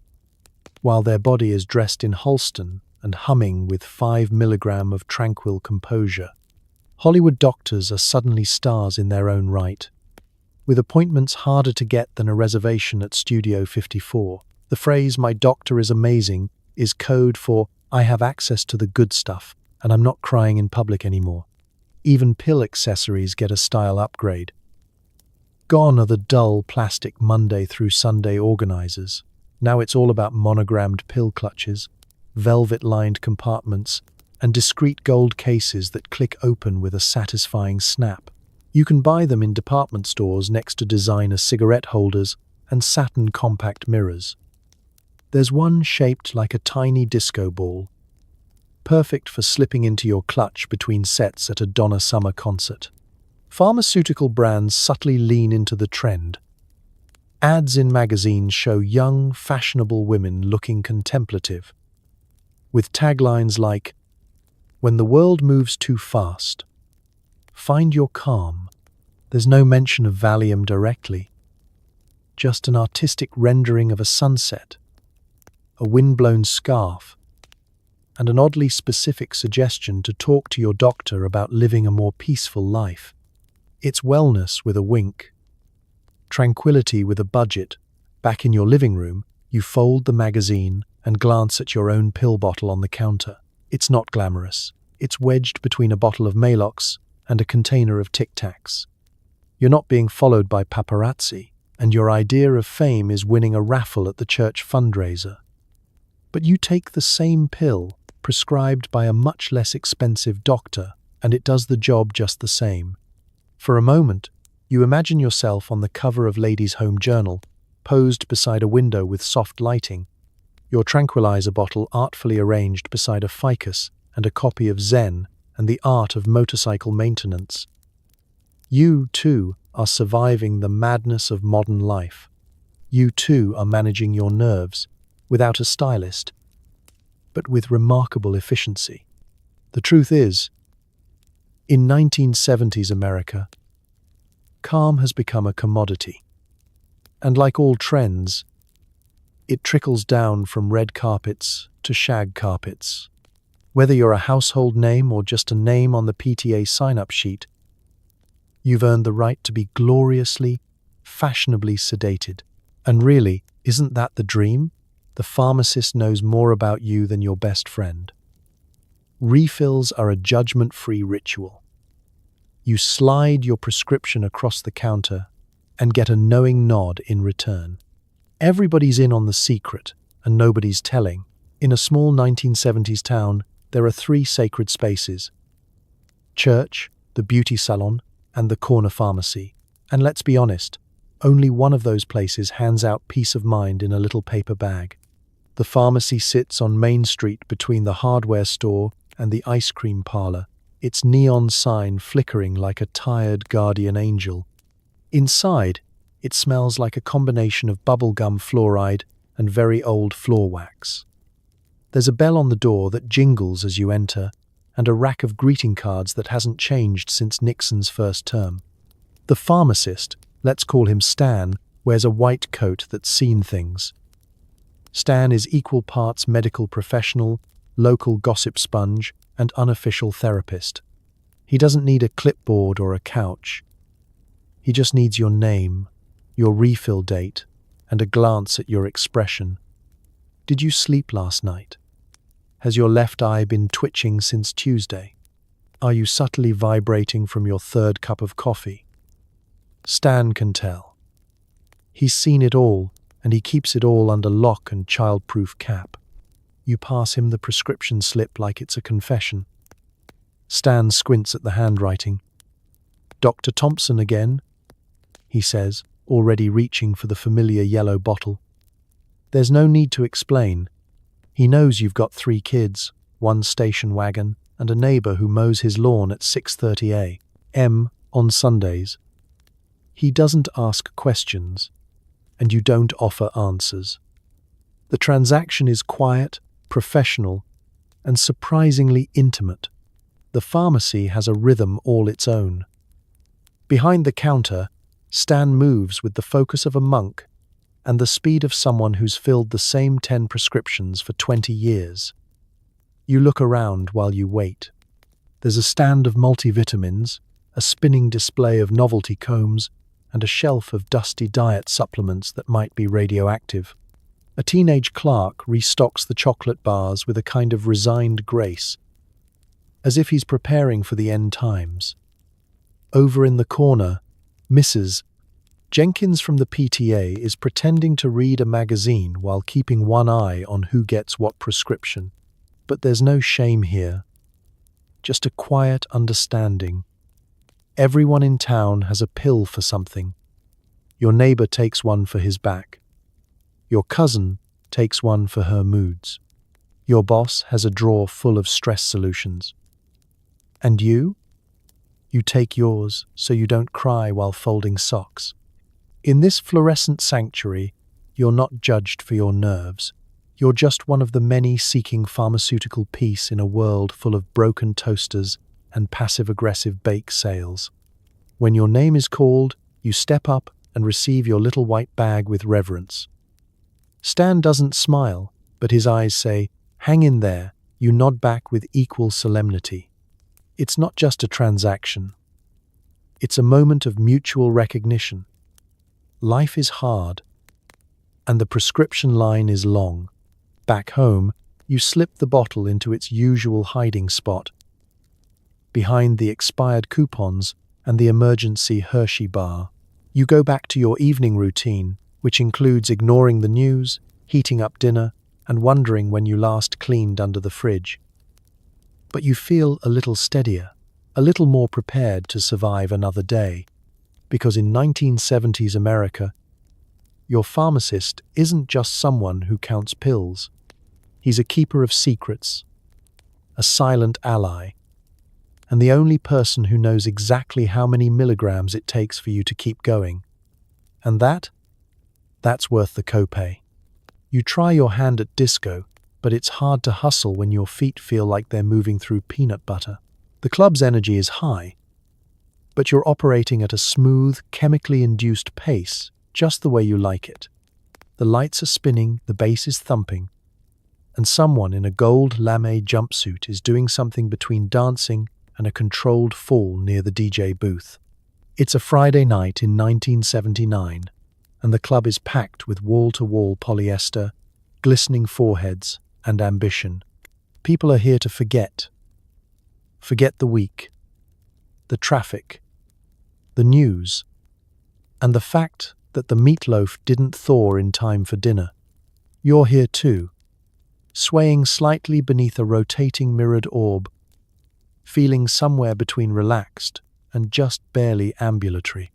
while their body is dressed in Halston and humming with 5 milligrams of tranquil composure. Hollywood doctors are suddenly stars in their own right. With appointments harder to get than a reservation at Studio 54, the phrase "my doctor is amazing" is code for I have access to the good stuff, and I'm not crying in public anymore. Even pill accessories get a style upgrade. Gone are the dull plastic Monday through Sunday organizers. Now it's all about monogrammed pill clutches, velvet-lined compartments, and discreet gold cases that click open with a satisfying snap. You can buy them in department stores next to designer cigarette holders and satin compact mirrors. There's one shaped like a tiny disco ball, perfect for slipping into your clutch between sets at a Donna Summer concert. Pharmaceutical brands subtly lean into the trend. Ads in magazines show young, fashionable women looking contemplative, with taglines like, "When the world moves too fast, find your calm." There's no mention of Valium directly, just an artistic rendering of a sunset, a windblown scarf, and an oddly specific suggestion to talk to your doctor about living a more peaceful life. It's wellness with a wink, tranquility with a budget. Back in your living room, you fold the magazine and glance at your own pill bottle on the counter. It's not glamorous. It's wedged between a bottle of Maalox and a container of Tic Tacs. You're not being followed by paparazzi, and your idea of fame is winning a raffle at the church fundraiser. But you take the same pill, prescribed by a much less expensive doctor, and it does the job just the same. For a moment, you imagine yourself on the cover of Ladies' Home Journal, posed beside a window with soft lighting, your tranquilizer bottle artfully arranged beside a ficus and a copy of Zen and the Art of Motorcycle Maintenance. You, too, are surviving the madness of modern life. You, too, are managing your nerves, without a stylist, but with remarkable efficiency. The truth is, in 1970s America, calm has become a commodity. And like all trends, it trickles down from red carpets to shag carpets. Whether you're a household name or just a name on the PTA sign-up sheet, you've earned the right to be gloriously, fashionably sedated. And really, isn't that the dream? The pharmacist knows more about you than your best friend. Refills are a judgment-free ritual. You slide your prescription across the counter and get a knowing nod in return. Everybody's in on the secret, and nobody's telling. In a small 1970s town, there are 3 sacred spaces: church, the beauty salon, and the corner pharmacy. And let's be honest, only one of those places hands out peace of mind in a little paper bag. The pharmacy sits on Main Street between the hardware store and the ice cream parlor, its neon sign flickering like a tired guardian angel. Inside, it smells like a combination of bubblegum fluoride and very old floor wax. There's a bell on the door that jingles as you enter, and a rack of greeting cards that hasn't changed since Nixon's first term. The pharmacist, let's call him Stan, wears a white coat that's seen things. Stan is equal parts medical professional, local gossip sponge, and unofficial therapist. He doesn't need a clipboard or a couch. He just needs your name, your refill date, and a glance at your expression. Did you sleep last night? Has your left eye been twitching since Tuesday? Are you subtly vibrating from your 3rd cup of coffee? Stan can tell. He's seen it all, and he keeps it all under lock and child-proof cap. You pass him the prescription slip like it's a confession. Stan squints at the handwriting. "Dr. Thompson again," he says, already reaching for the familiar yellow bottle. There's no need to explain. He knows you've got 3 kids, 1 station wagon, and a neighbor who mows his lawn at 6:30 a.m. on Sundays. He doesn't ask questions, and you don't offer answers. The transaction is quiet, professional, and surprisingly intimate. The pharmacy has a rhythm all its own. Behind the counter, Stan moves with the focus of a monk and the speed of someone who's filled the same 10 prescriptions for 20 years. You look around while you wait. There's a stand of multivitamins, a spinning display of novelty combs, and a shelf of dusty diet supplements that might be radioactive. A teenage clerk restocks the chocolate bars with a kind of resigned grace, as if he's preparing for the end times. Over in the corner, Mrs. Jenkins from the PTA is pretending to read a magazine while keeping one eye on who gets what prescription. But there's no shame here, just a quiet understanding. Everyone in town has a pill for something. Your neighbor takes one for his back. Your cousin takes one for her moods. Your boss has a drawer full of stress solutions. And you? You take yours so you don't cry while folding socks. In this fluorescent sanctuary, you're not judged for your nerves. You're just one of the many seeking pharmaceutical peace in a world full of broken toasters and passive-aggressive bake sales. When your name is called, you step up and receive your little white bag with reverence. Stan doesn't smile, but his eyes say, "Hang in there." You nod back with equal solemnity. It's not just a transaction. It's a moment of mutual recognition. Life is hard, and the prescription line is long. Back home, you slip the bottle into its usual hiding spot, behind the expired coupons and the emergency Hershey bar. You go back to your evening routine, which includes ignoring the news, heating up dinner, and wondering when you last cleaned under the fridge. But you feel a little steadier, a little more prepared to survive another day, because in 1970s America, your pharmacist isn't just someone who counts pills. He's a keeper of secrets, a silent ally, and the only person who knows exactly how many milligrams it takes for you to keep going. And that's worth the copay. You try your hand at disco, but it's hard to hustle when your feet feel like they're moving through peanut butter. The club's energy is high, but you're operating at a smooth, chemically induced pace, just the way you like it. The lights are spinning, the bass is thumping, and someone in a gold lame jumpsuit is doing something between dancing and a controlled fall near the DJ booth. It's a Friday night in 1979, and the club is packed with wall-to-wall polyester, glistening foreheads, and ambition. People are here to forget the week, the traffic, the news, and the fact that the meatloaf didn't thaw in time for dinner. You're here too, swaying slightly beneath a rotating mirrored orb, feeling somewhere between relaxed and just barely ambulatory.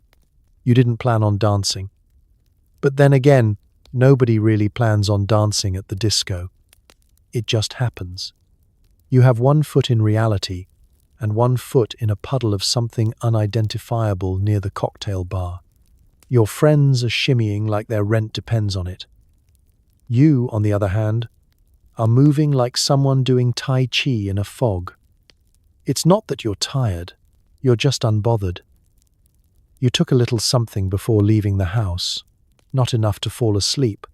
You didn't plan on dancing. But then again, nobody really plans on dancing at the disco. It just happens. You have one foot in reality and one foot in a puddle of something unidentifiable near the cocktail bar. Your friends are shimmying like their rent depends on it. You, on the other hand, are moving like someone doing Tai Chi in a fog. It's not that you're tired, you're just unbothered. You took a little something before leaving the house, not enough to fall asleep,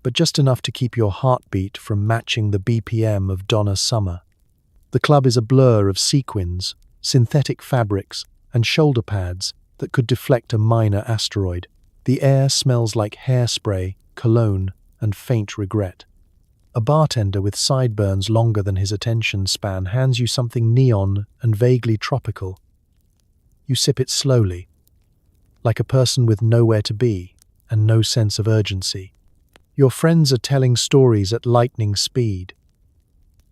but just enough to keep your heartbeat from matching the BPM of Donna Summer. The club is a blur of sequins, synthetic fabrics, and shoulder pads that could deflect a minor asteroid. The air smells like hairspray, cologne, and faint regret. A bartender with sideburns longer than his attention span hands you something neon and vaguely tropical. You sip it slowly, like a person with nowhere to be and no sense of urgency. Your friends are telling stories at lightning speed.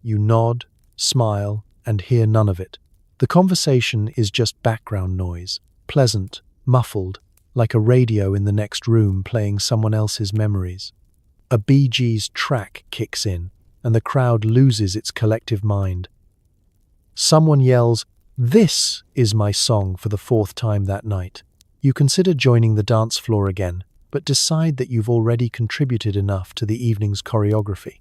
You nod, smile, and hear none of it. The conversation is just background noise, pleasant, muffled, like a radio in the next room playing someone else's memories. A Bee Gees track kicks in, and the crowd loses its collective mind. Someone yells, "This is my song," for the fourth time that night. You consider joining the dance floor again, but decide that you've already contributed enough to the evening's choreography.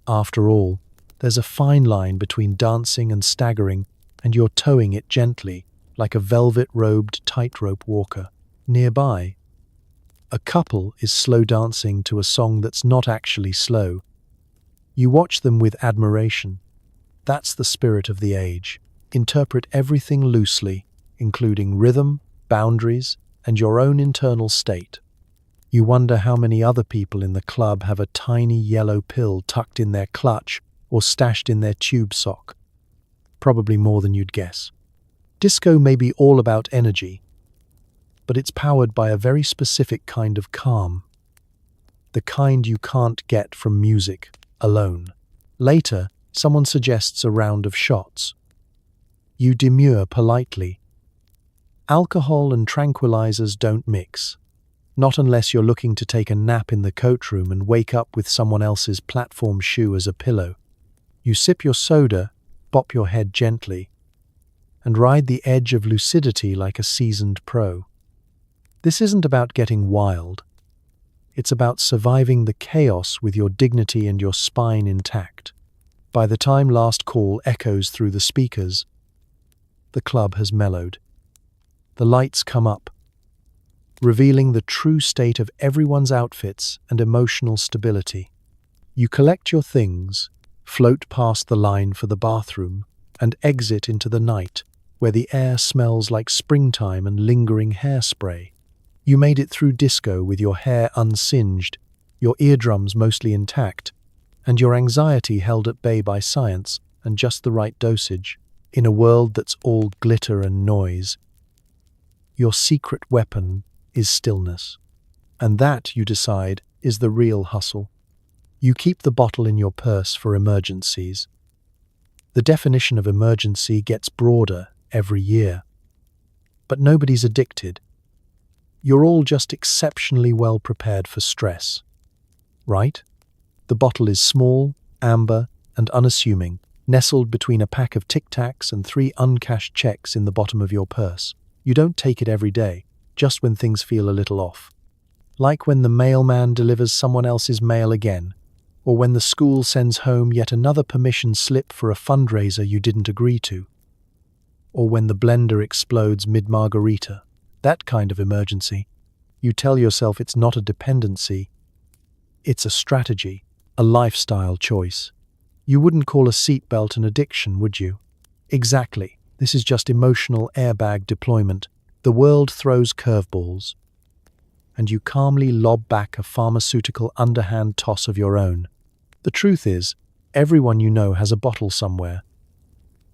After all, there's a fine line between dancing and staggering, and you're towing it gently, like a velvet-robed tightrope walker. Nearby, a couple is slow dancing to a song that's not actually slow. You watch them with admiration. That's the spirit of the age. Interpret everything loosely, including rhythm, boundaries, and your own internal state. You wonder how many other people in the club have a tiny yellow pill tucked in their clutch or stashed in their tube sock. Probably more than you'd guess. Disco may be all about energy, but it's powered by a very specific kind of calm. The kind you can't get from music alone. Later, someone suggests a round of shots. You demur politely. Alcohol and tranquilizers don't mix. Not unless you're looking to take a nap in the coach room and wake up with someone else's platform shoe as a pillow. You sip your soda, bop your head gently, and ride the edge of lucidity like a seasoned pro. This isn't about getting wild. It's about surviving the chaos with your dignity and your spine intact. By the time last call echoes through the speakers, the club has mellowed. The lights come up, revealing the true state of everyone's outfits and emotional stability. You collect your things, float past the line for the bathroom, and exit into the night, where the air smells like springtime and lingering hairspray. You made it through disco with your hair unsinged, your eardrums mostly intact, and your anxiety held at bay by science and just the right dosage. In a world that's all glitter and noise, your secret weapon is stillness. And that, you decide, is the real hustle. You keep the bottle in your purse for emergencies. The definition of emergency gets broader every year. But nobody's addicted. You're all just exceptionally well prepared for stress. Right? The bottle is small, amber, and unassuming, nestled between a pack of Tic Tacs and 3 uncashed checks in the bottom of your purse. You don't take it every day, just when things feel a little off. Like when the mailman delivers someone else's mail again, or when the school sends home yet another permission slip for a fundraiser you didn't agree to, or when the blender explodes mid-margarita. That kind of emergency. You tell yourself it's not a dependency, it's a strategy, a lifestyle choice. You wouldn't call a seatbelt an addiction, would you? Exactly. This is just emotional airbag deployment. The world throws curveballs, and you calmly lob back a pharmaceutical underhand toss of your own. The truth is, everyone you know has a bottle somewhere.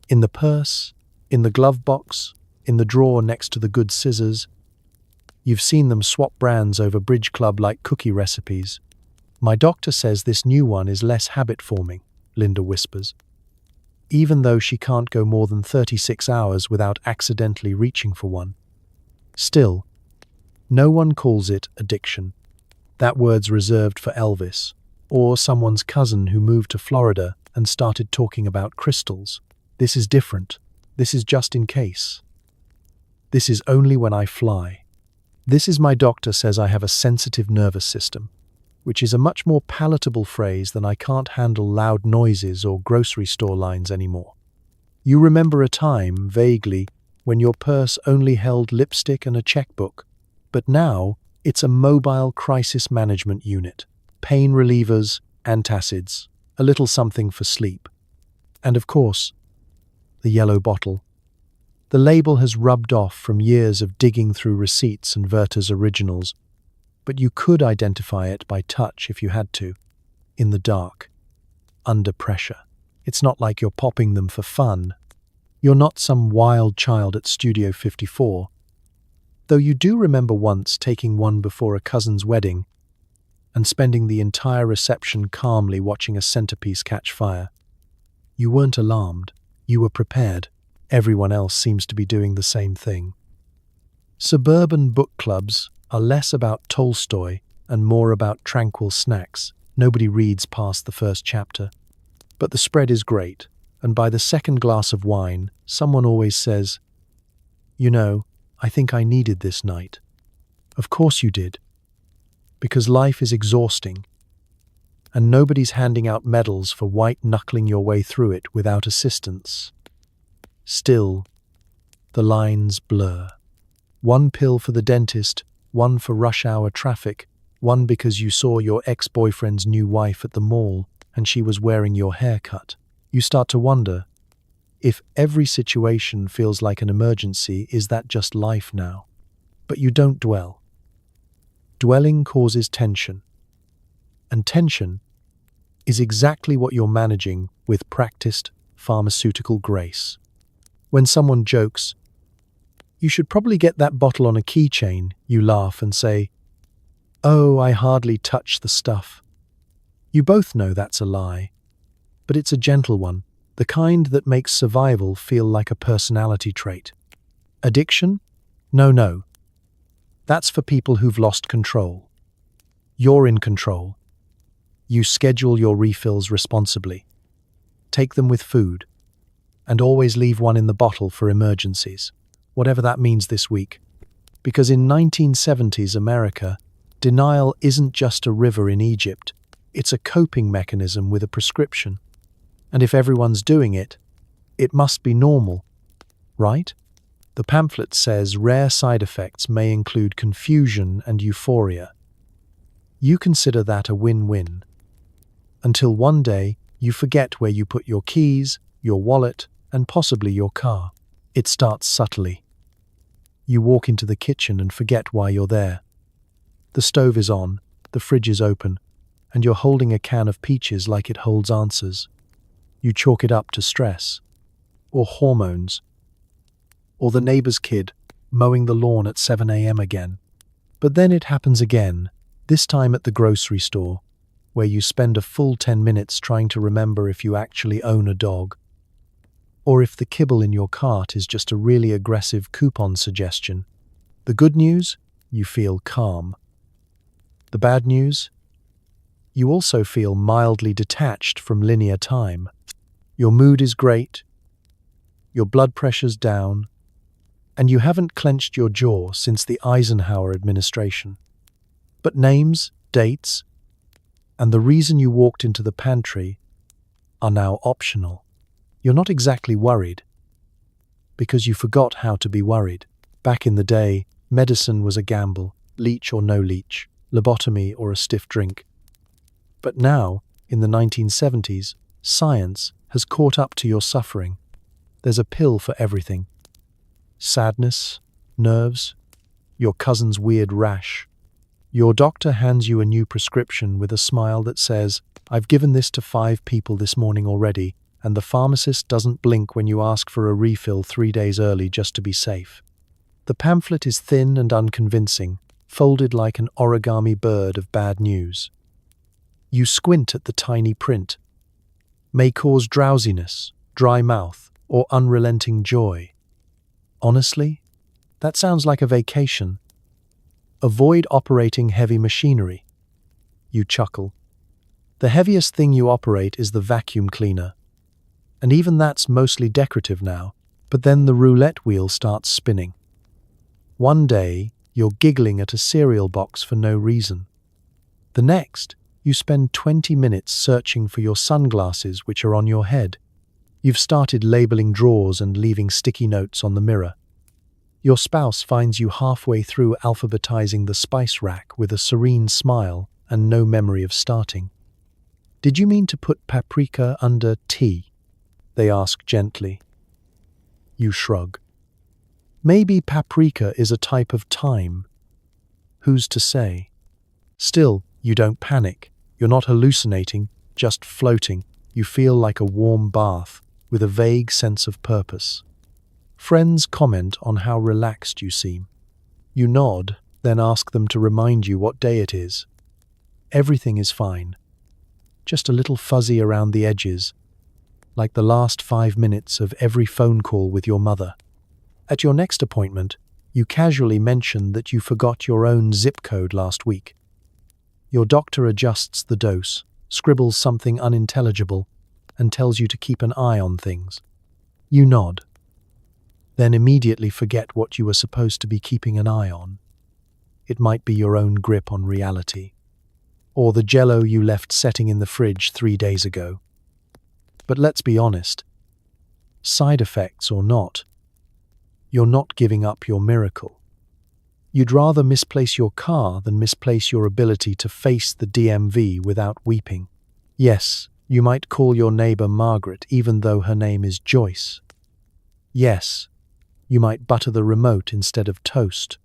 In the purse, in the glove box, in the drawer next to the good scissors. You've seen them swap brands over bridge club like cookie recipes. My doctor says this new one is less habit-forming, Linda whispers. Even though she can't go more than 36 hours without accidentally reaching for one. Still, no one calls it addiction. That word's reserved for Elvis, or someone's cousin who moved to Florida and started talking about crystals. This is different. This is just in case. This is only when I fly. This is my doctor says I have a sensitive nervous system, which is a much more palatable phrase than I can't handle loud noises or grocery store lines anymore. You remember a time, vaguely, when your purse only held lipstick and a checkbook, but now it's a mobile crisis management unit, pain relievers, antacids, a little something for sleep. And of course, the yellow bottle. The label has rubbed off from years of digging through receipts and Werther's originals, but you could identify it by touch if you had to, in the dark, under pressure. It's not like you're popping them for fun. You're not some wild child at Studio 54, though you do remember once taking one before a cousin's wedding and spending the entire reception calmly watching a centerpiece catch fire. You weren't alarmed. You were prepared. Everyone else seems to be doing the same thing. Suburban book clubs are less about Tolstoy and more about tranquil snacks. Nobody reads past the first chapter. But the spread is great, and by the second glass of wine, someone always says, "You know, I think I needed this night." Of course you did. Because life is exhausting, and nobody's handing out medals for white-knuckling your way through it without assistance. Still, the lines blur. One pill for the dentist, one for rush hour traffic, one because you saw your ex-boyfriend's new wife at the mall and she was wearing your haircut. You start to wonder, if every situation feels like an emergency, is that just life now? But you don't dwell. Dwelling causes tension, and tension is exactly what you're managing with practiced pharmaceutical grace. When someone jokes, "You should probably get that bottle on a keychain," you laugh and say, "Oh, I hardly touch the stuff." You both know that's a lie, but it's a gentle one, the kind that makes survival feel like a personality trait. Addiction? No. That's for people who've lost control. You're in control. You schedule your refills responsibly. Take them with food. And always leave one in the bottle for emergencies, whatever that means this week. Because in 1970s America, denial isn't just a river in Egypt, it's a coping mechanism with a prescription. And if everyone's doing it, it must be normal, right? The pamphlet says rare side effects may include confusion and euphoria. You consider that a win-win. Until one day, you forget where you put your keys, your wallet, and possibly your car. It starts subtly. You walk into the kitchen and forget why you're there. The stove is on, the fridge is open, and you're holding a can of peaches like it holds answers. You chalk it up to stress, or hormones, or the neighbor's kid mowing the lawn at 7 a.m. again. But then it happens again, this time at the grocery store, where you spend a full 10 minutes trying to remember if you actually own a dog, or if the kibble in your cart is just a really aggressive coupon suggestion. The good news? You feel calm. The bad news? You also feel mildly detached from linear time. Your mood is great, your blood pressure's down, and you haven't clenched your jaw since the Eisenhower administration. But names, dates, and the reason you walked into the pantry are now optional. You're not exactly worried, because you forgot how to be worried. Back in the day, medicine was a gamble, leech or no leech, lobotomy or a stiff drink. But now, in the 1970s, science has caught up to your suffering. There's a pill for everything. Sadness, nerves, your cousin's weird rash. Your doctor hands you a new prescription with a smile that says, "I've given this to 5 people this morning already," and the pharmacist doesn't blink when you ask for a refill 3 days early just to be safe. The pamphlet is thin and unconvincing, folded like an origami bird of bad news. You squint at the tiny print. May cause drowsiness, dry mouth, or unrelenting joy. Honestly, that sounds like a vacation. Avoid operating heavy machinery. You chuckle. The heaviest thing you operate is the vacuum cleaner. And even that's mostly decorative now, but then the roulette wheel starts spinning. One day, you're giggling at a cereal box for no reason. The next, you spend 20 minutes searching for your sunglasses which are on your head. You've started labeling drawers and leaving sticky notes on the mirror. Your spouse finds you halfway through alphabetizing the spice rack with a serene smile and no memory of starting. "Did you mean to put paprika under tea?" they ask gently. You shrug. Maybe paprika is a type of thyme. Who's to say? Still, you don't panic. You're not hallucinating, just floating. You feel like a warm bath, with a vague sense of purpose. Friends comment on how relaxed you seem. You nod, then ask them to remind you what day it is. Everything is fine. Just a little fuzzy around the edges, like the last 5 minutes of every phone call with your mother. At your next appointment, you casually mention that you forgot your own zip code last week. Your doctor adjusts the dose, scribbles something unintelligible, and tells you to keep an eye on things. You nod, then immediately forget what you were supposed to be keeping an eye on. It might be your own grip on reality, or the jello you left setting in the fridge 3 days ago. But let's be honest, side effects or not, you're not giving up your miracle. You'd rather misplace your car than misplace your ability to face the DMV without weeping. Yes, you might call your neighbor Margaret even though her name is Joyce. Yes, you might butter the remote instead of toast.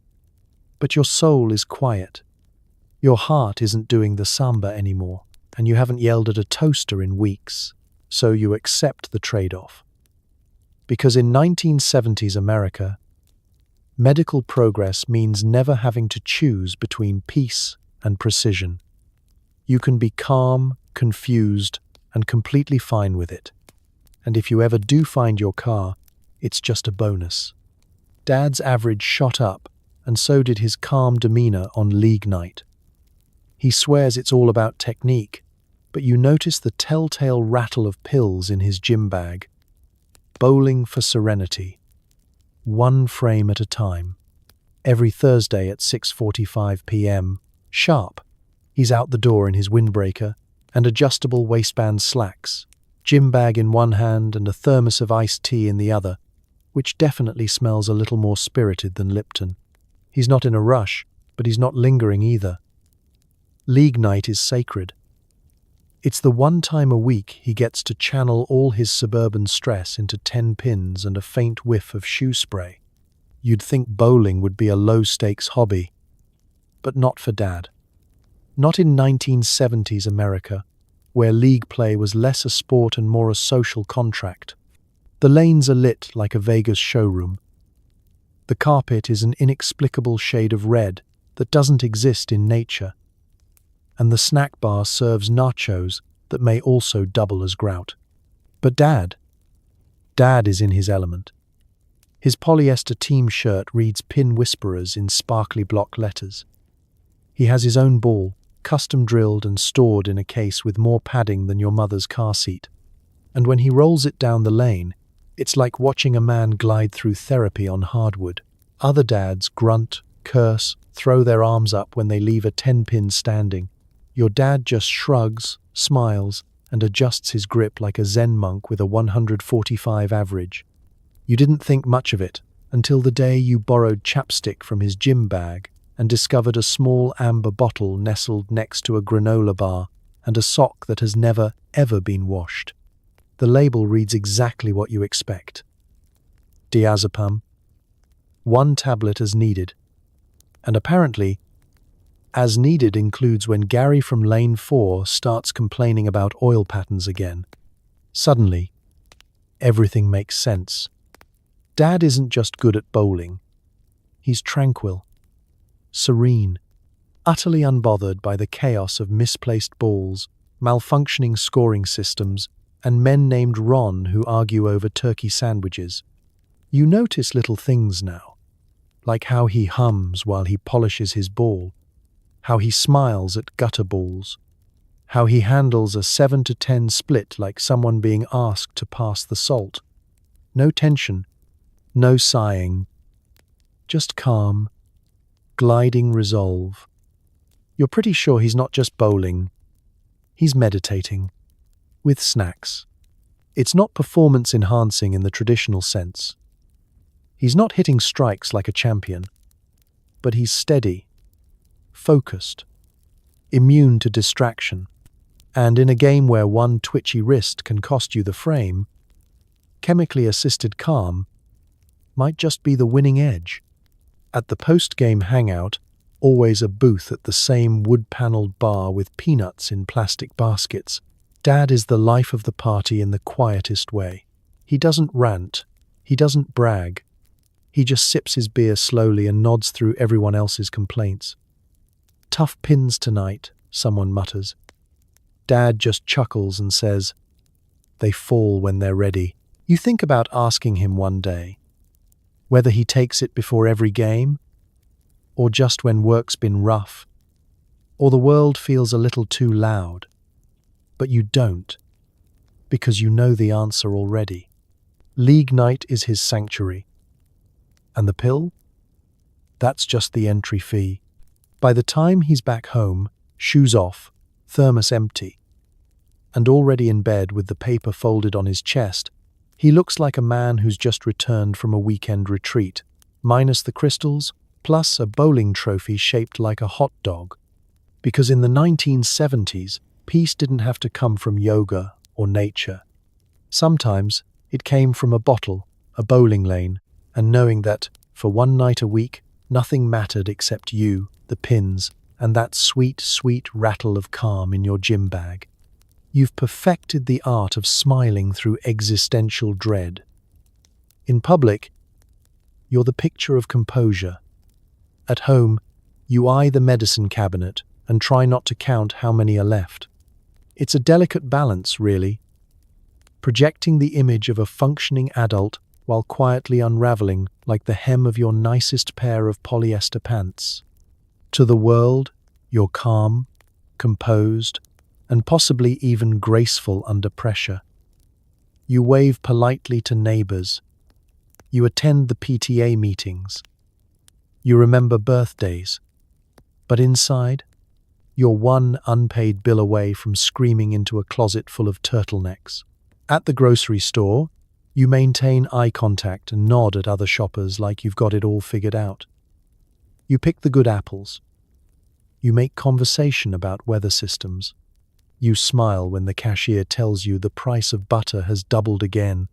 But your soul is quiet. Your heart isn't doing the samba anymore, and you haven't yelled at a toaster in weeks, so you accept the trade-off. Because in 1970s America, medical progress means never having to choose between peace and precision. You can be calm, confused, and completely fine with it. And if you ever do find your car, it's just a bonus. Dad's average shot up, and so did his calm demeanor on league night. He swears it's all about technique, but you notice the telltale rattle of pills in his gym bag. Bowling for serenity. One frame at a time. Every Thursday at 6:45 p.m. sharp. He's out the door in his windbreaker and adjustable waistband slacks, gym bag in one hand and a thermos of iced tea in the other, which definitely smells a little more spirited than Lipton. He's not in a rush, but he's not lingering either. League night is sacred. It's the one time a week he gets to channel all his suburban stress into 10 pins and a faint whiff of shoe spray. You'd think bowling would be a low-stakes hobby, but not for Dad. Not in 1970s America, where league play was less a sport and more a social contract. The lanes are lit like a Vegas showroom. The carpet is an inexplicable shade of red that doesn't exist in nature. And the snack bar serves nachos that may also double as grout. But Dad is in his element. His polyester team shirt reads Pin Whisperers in sparkly block letters. He has his own ball, custom drilled and stored in a case with more padding than your mother's car seat. And when he rolls it down the lane, it's like watching a man glide through therapy on hardwood. Other dads grunt, curse, throw their arms up when they leave a 10-pin standing. Your dad just shrugs, smiles, and adjusts his grip like a Zen monk with a 145 average. You didn't think much of it until the day you borrowed chapstick from his gym bag and discovered a small amber bottle nestled next to a granola bar and a sock that has never, ever been washed. The label reads exactly what you expect. Diazepam. 1 tablet as needed. And apparently, as needed includes when Gary from lane 4 starts complaining about oil patterns again. Suddenly, everything makes sense. Dad isn't just good at bowling. He's tranquil, serene, utterly unbothered by the chaos of misplaced balls, malfunctioning scoring systems, and men named Ron who argue over turkey sandwiches. You notice little things now, like how he hums while he polishes his ball, how he smiles at gutter balls, how he handles a 7-10 split like someone being asked to pass the salt. No tension, no sighing, just calm, gliding resolve. You're pretty sure he's not just bowling, he's meditating, with snacks. It's not performance-enhancing in the traditional sense. He's not hitting strikes like a champion, but he's steady, focused, immune to distraction, and in a game where one twitchy wrist can cost you the frame, chemically assisted calm might just be the winning edge. At the post-game hangout, always a booth at the same wood-paneled bar with peanuts in plastic baskets, Dad is the life of the party in the quietest way. He doesn't rant, he doesn't brag, he just sips his beer slowly and nods through everyone else's complaints. Tough pins tonight, someone mutters. Dad just chuckles and says, they fall when they're ready. You think about asking him one day, whether he takes it before every game, or just when work's been rough, or the world feels a little too loud. But you don't, because you know the answer already. League night is his sanctuary. And the pill? That's just the entry fee. By the time he's back home, shoes off, thermos empty, and already in bed with the paper folded on his chest, he looks like a man who's just returned from a weekend retreat, minus the crystals, plus a bowling trophy shaped like a hot dog. Because in the 1970s, peace didn't have to come from yoga or nature. Sometimes it came from a bottle, a bowling lane, and knowing that, for one night a week, nothing mattered except you, the pins, and that sweet, sweet rattle of calm in your gym bag. You've perfected the art of smiling through existential dread. In public, you're the picture of composure. At home, you eye the medicine cabinet and try not to count how many are left. It's a delicate balance, really, projecting the image of a functioning adult while quietly unraveling like the hem of your nicest pair of polyester pants. To the world, you're calm, composed, and possibly even graceful under pressure. You wave politely to neighbors. You attend the PTA meetings. You remember birthdays. But inside, you're one unpaid bill away from screaming into a closet full of turtlenecks. At the grocery store, you maintain eye contact and nod at other shoppers like you've got it all figured out. You pick the good apples. You make conversation about weather systems. You smile when the cashier tells you the price of butter has doubled again,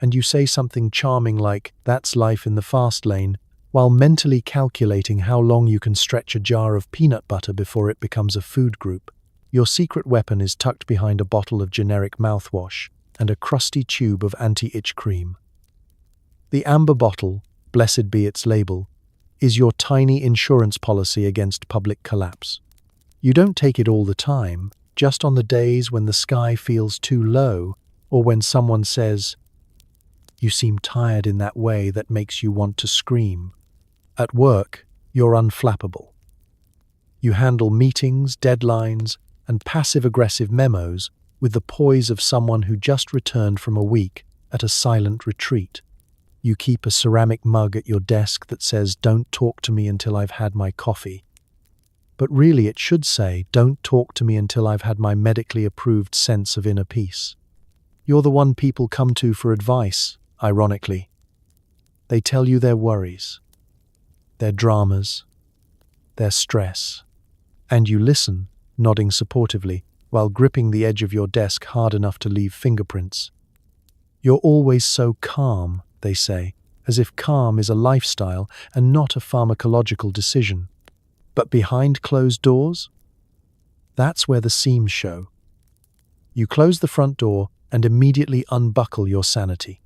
and you say something charming like, "That's life in the fast lane," while mentally calculating how long you can stretch a jar of peanut butter before it becomes a food group. Your secret weapon is tucked behind a bottle of generic mouthwash and a crusty tube of anti-itch cream. The amber bottle, blessed be its label, is your tiny insurance policy against public collapse. You don't take it all the time, just on the days when the sky feels too low or when someone says, "You seem tired in that way that makes you want to scream." At work, you're unflappable. You handle meetings, deadlines, and passive-aggressive memos with the poise of someone who just returned from a week at a silent retreat. You keep a ceramic mug at your desk that says, "Don't talk to me until I've had my coffee." But really it should say, "Don't talk to me until I've had my medically approved sense of inner peace." You're the one people come to for advice, ironically. They tell you their worries, their dramas, their stress, and you listen, nodding supportively, while gripping the edge of your desk hard enough to leave fingerprints. You're always so calm, they say, as if calm is a lifestyle and not a pharmacological decision. But behind closed doors? That's where the seams show. You close the front door and immediately unbuckle your sanity.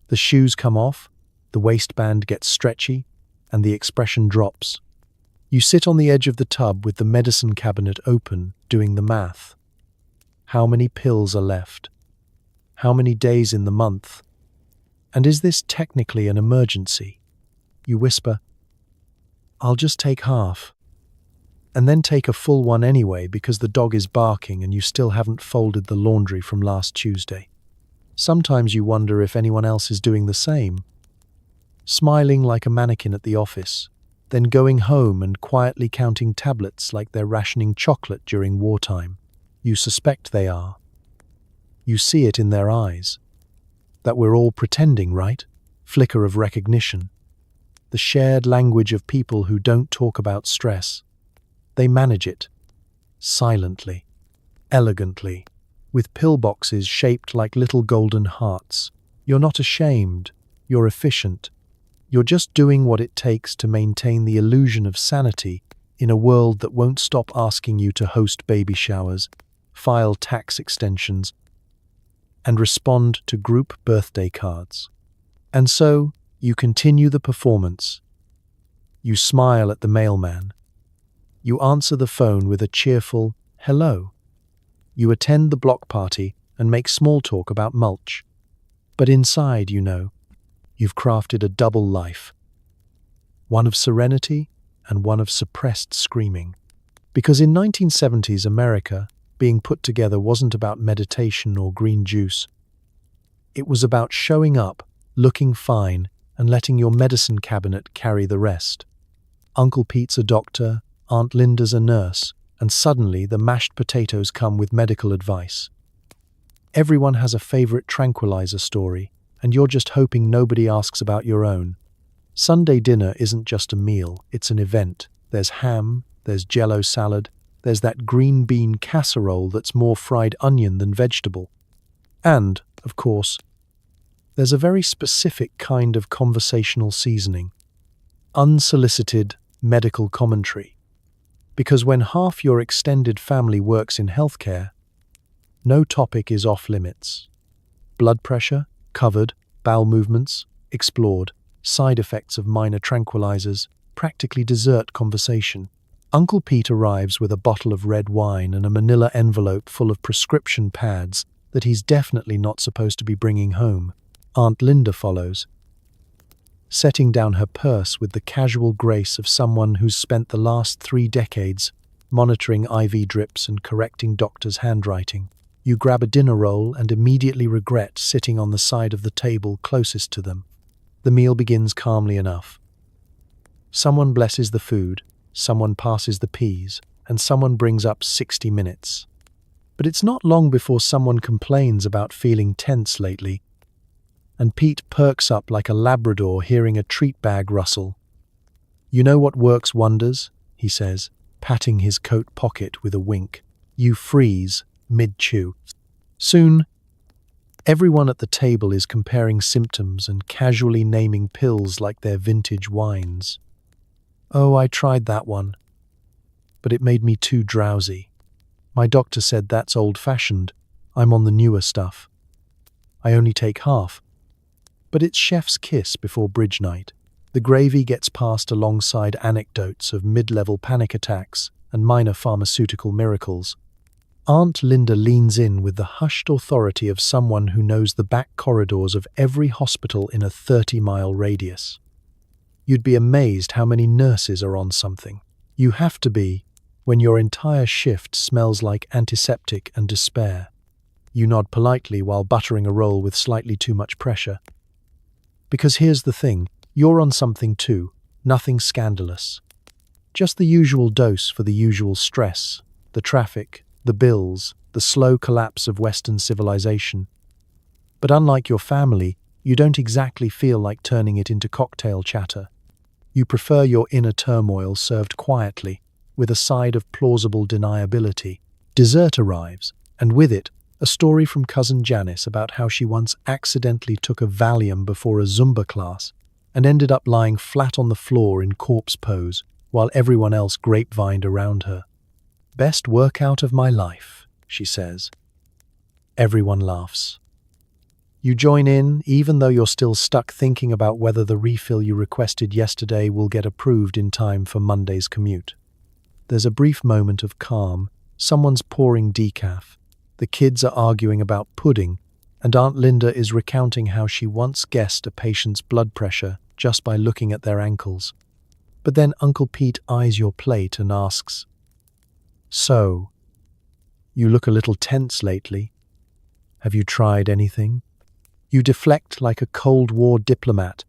The shoes come off, the waistband gets stretchy, and the expression drops. You sit on the edge of the tub with the medicine cabinet open, doing the math. How many pills are left? How many days in the month? And is this technically an emergency? You whisper, "I'll just take half." And then take a full one anyway because the dog is barking and you still haven't folded the laundry from last Tuesday. Sometimes you wonder if anyone else is doing the same. Smiling like a mannequin at the office, then going home and quietly counting tablets like they're rationing chocolate during wartime. You suspect they are. You see it in their eyes. That we're all pretending, right? Flicker of recognition. The shared language of people who don't talk about stress. They manage it. Silently. Elegantly. With pillboxes shaped like little golden hearts. You're not ashamed. You're efficient. You're just doing what it takes to maintain the illusion of sanity in a world that won't stop asking you to host baby showers, file tax extensions, and respond to group birthday cards. And so, you continue the performance. You smile at the mailman. You answer the phone with a cheerful hello. You attend the block party and make small talk about mulch. But inside, you know, you've crafted a double life. One of serenity and one of suppressed screaming. Because in 1970s America, being put together wasn't about meditation or green juice. It was about showing up, looking fine, and letting your medicine cabinet carry the rest. Uncle Pete's a doctor, Aunt Linda's a nurse, and suddenly the mashed potatoes come with medical advice. Everyone has a favorite tranquilizer story, and you're just hoping nobody asks about your own. Sunday dinner isn't just a meal, it's an event. There's ham, there's Jell-O salad, there's that green bean casserole that's more fried onion than vegetable. And, of course, there's a very specific kind of conversational seasoning. Unsolicited medical commentary. Because when half your extended family works in healthcare, no topic is off limits. Blood pressure, covered, bowel movements, explored, side effects of minor tranquilizers, practically dessert conversation. Uncle Pete arrives with a bottle of red wine and a manila envelope full of prescription pads that he's definitely not supposed to be bringing home. Aunt Linda follows, setting down her purse with the casual grace of someone who's spent the last 3 decades monitoring IV drips and correcting doctors' handwriting. You grab a dinner roll and immediately regret sitting on the side of the table closest to them. The meal begins calmly enough. Someone blesses the food, someone passes the peas, and someone brings up 60 minutes. But it's not long before someone complains about feeling tense lately, and Pete perks up like a Labrador hearing a treat bag rustle. "You know what works wonders?" he says, patting his coat pocket with a wink. You freeze mid-chew. Soon, everyone at the table is comparing symptoms and casually naming pills like they're vintage wines. "Oh, I tried that one, but it made me too drowsy. My doctor said that's old-fashioned. I'm on the newer stuff. I only take half." But it's chef's kiss before bridge night. The gravy gets passed alongside anecdotes of mid-level panic attacks and minor pharmaceutical miracles. Aunt Linda leans in with the hushed authority of someone who knows the back corridors of every hospital in a 30-mile radius. You'd be amazed how many nurses are on something. You have to be, when your entire shift smells like antiseptic and despair. You nod politely while buttering a roll with slightly too much pressure. Because here's the thing, you're on something too, nothing scandalous. Just the usual dose for the usual stress, the traffic, the bills, the slow collapse of Western civilization. But unlike your family, you don't exactly feel like turning it into cocktail chatter. You prefer your inner turmoil served quietly, with a side of plausible deniability. Dessert arrives, and with it, a story from cousin Janice about how she once accidentally took a Valium before a Zumba class and ended up lying flat on the floor in corpse pose while everyone else grapevined around her. "Best workout of my life," she says. Everyone laughs. You join in, even though you're still stuck thinking about whether the refill you requested yesterday will get approved in time for Monday's commute. There's a brief moment of calm. Someone's pouring decaf. The kids are arguing about pudding, and Aunt Linda is recounting how she once guessed a patient's blood pressure just by looking at their ankles. But then Uncle Pete eyes your plate and asks, "So, you look a little tense lately. Have you tried anything?" You deflect like a Cold War diplomat.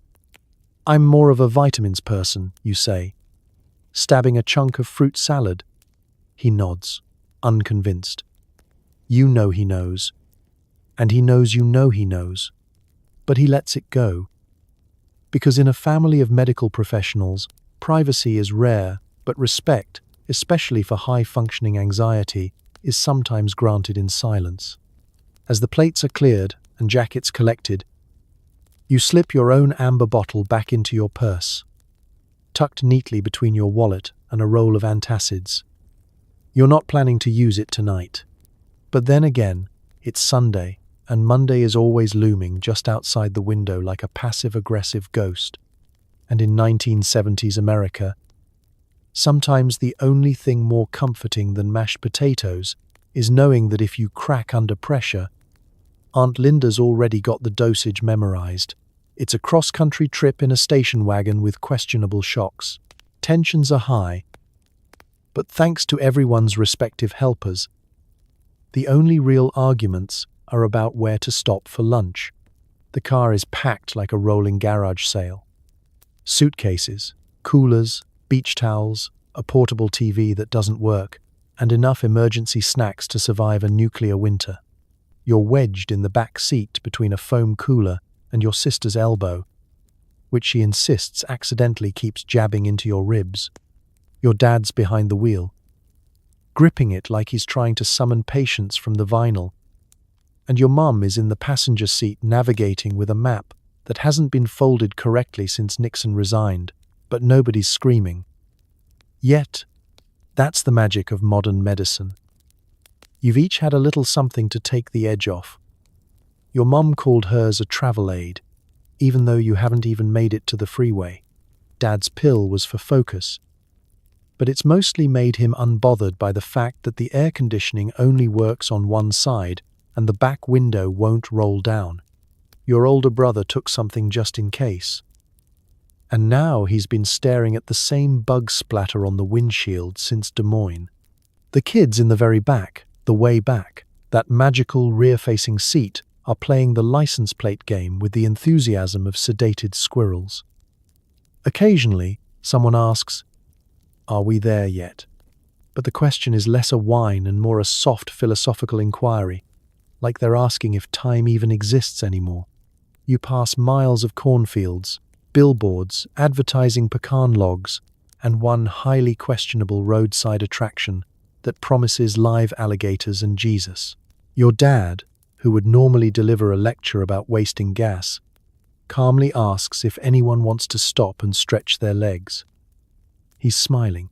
"I'm more of a vitamins person," you say, stabbing a chunk of fruit salad. He nods, unconvinced. You know he knows, and he knows you know he knows, but he lets it go. Because in a family of medical professionals, privacy is rare, but respect, especially for high-functioning anxiety, is sometimes granted in silence. As the plates are cleared and jackets collected, you slip your own amber bottle back into your purse, tucked neatly between your wallet and a roll of antacids. You're not planning to use it tonight. But then again, it's Sunday, and Monday is always looming just outside the window like a passive-aggressive ghost. And in 1970s America, sometimes the only thing more comforting than mashed potatoes is knowing that if you crack under pressure, Aunt Linda's already got the dosage memorized. It's a cross-country trip in a station wagon with questionable shocks. Tensions are high, but thanks to everyone's respective helpers, the only real arguments are about where to stop for lunch. The car is packed like a rolling garage sale. Suitcases, coolers, beach towels, a portable TV that doesn't work, and enough emergency snacks to survive a nuclear winter. You're wedged in the back seat between a foam cooler and your sister's elbow, which she insists accidentally keeps jabbing into your ribs. Your dad's behind the wheel, gripping it like he's trying to summon patience from the vinyl, and your mum is in the passenger seat navigating with a map that hasn't been folded correctly since Nixon resigned, but nobody's screaming. Yet, That's the magic of modern medicine. You've each had a little something to take the edge off. Your mum called hers a travel aid, even though you haven't even made it to the freeway. Dad's pill was for focus. But it's mostly made him unbothered by the fact that the air conditioning only works on one side and the back window won't roll down. Your older brother took something just in case. And now he's been staring at the same bug splatter on the windshield since Des Moines. The kids in the very back, the way back, that magical rear-facing seat, are playing the license plate game with the enthusiasm of sedated squirrels. Occasionally, someone asks, "Are we there yet?" But the question is less a whine and more a soft philosophical inquiry, like they're asking if time even exists anymore. You pass miles of cornfields, billboards, advertising pecan logs, and one highly questionable roadside attraction that promises live alligators and Jesus. Your dad, who would normally deliver a lecture about wasting gas, calmly asks if anyone wants to stop and stretch their legs. He's smiling.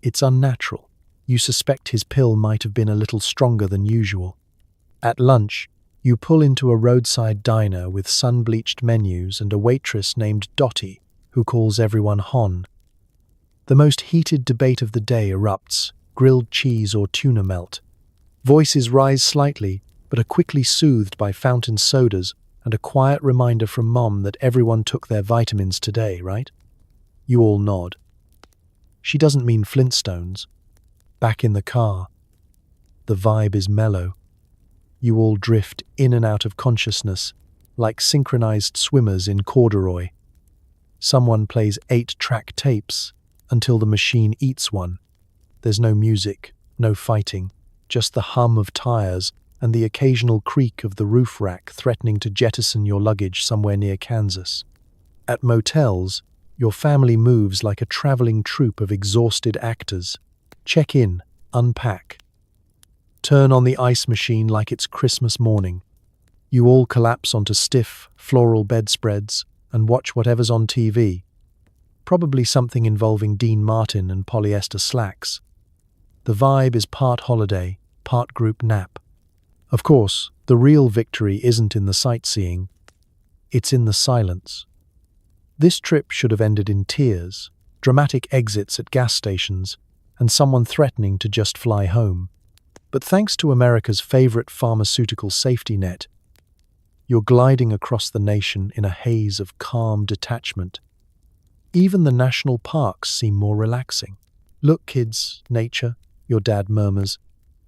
It's unnatural. You suspect his pill might have been a little stronger than usual. At lunch, you pull into a roadside diner with sun-bleached menus and a waitress named Dottie, who calls everyone Hon. The most heated debate of the day erupts: grilled cheese or tuna melt. Voices rise slightly, but are quickly soothed by fountain sodas and a quiet reminder from Mom that everyone took their vitamins today, right? You all nod. She doesn't mean Flintstones. Back in the car, the vibe is mellow. You all drift in and out of consciousness, like synchronized swimmers in corduroy. Someone plays 8-track tapes until the machine eats one. There's no music, no fighting, just the hum of tires and the occasional creak of the roof rack threatening to jettison your luggage somewhere near Kansas. At motels, your family moves like a traveling troupe of exhausted actors. Check in, unpack. Turn on the ice machine like it's Christmas morning. You all collapse onto stiff, floral bedspreads and watch whatever's on TV. Probably something involving Dean Martin and polyester slacks. The vibe is part holiday, part group nap. Of course, the real victory isn't in the sightseeing. It's in the silence. This trip should have ended in tears, dramatic exits at gas stations, and someone threatening to just fly home. But thanks to America's favorite pharmaceutical safety net, you're gliding across the nation in a haze of calm detachment. Even the national parks seem more relaxing. "Look, kids, nature," your dad murmurs,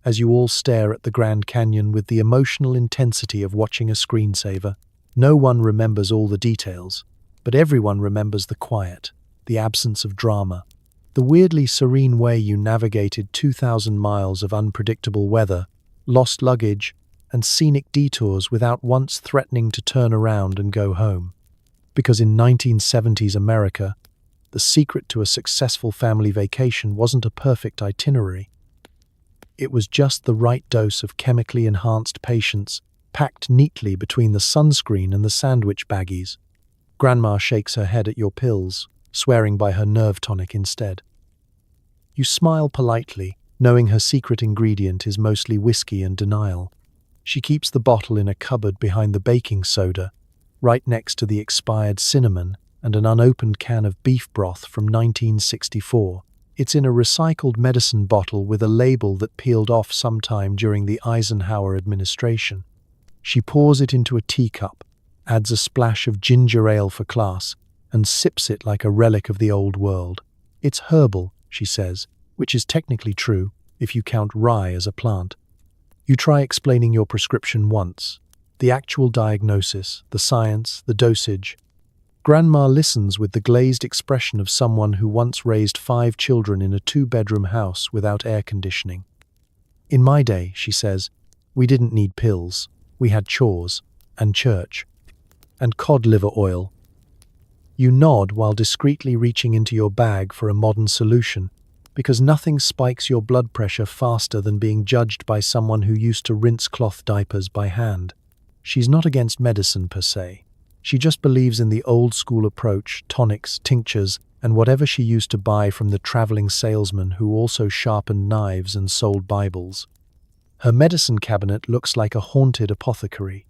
as you all stare at the Grand Canyon with the emotional intensity of watching a screensaver. No one remembers all the details, but everyone remembers the quiet, the absence of drama, the weirdly serene way you navigated 2,000 miles of unpredictable weather, lost luggage, and scenic detours without once threatening to turn around and go home. Because in 1970s America, the secret to a successful family vacation wasn't a perfect itinerary. It was just the right dose of chemically enhanced patience, packed neatly between the sunscreen and the sandwich baggies. Grandma shakes her head at your pills, swearing by her nerve tonic instead. You smile politely, knowing her secret ingredient is mostly whiskey and denial. She keeps the bottle in a cupboard behind the baking soda, right next to the expired cinnamon and an unopened can of beef broth from 1964. It's in a recycled medicine bottle with a label that peeled off sometime during the Eisenhower administration. She pours it into a teacup, adds a splash of ginger ale for class, and sips it like a relic of the old world. "It's herbal," she says, which is technically true if you count rye as a plant. You try explaining your prescription once, the actual diagnosis, the science, the dosage. Grandma listens with the glazed expression of someone who once raised 5 children in a 2-bedroom house without air conditioning. "In my day," she says, "we didn't need pills. We had chores, and church, and cod liver oil." You nod while discreetly reaching into your bag for a modern solution, because nothing spikes your blood pressure faster than being judged by someone who used to rinse cloth diapers by hand. She's not against medicine per se. She just believes in the old-school approach, tonics, tinctures, and whatever she used to buy from the traveling salesman who also sharpened knives and sold Bibles. Her medicine cabinet looks like a haunted apothecary.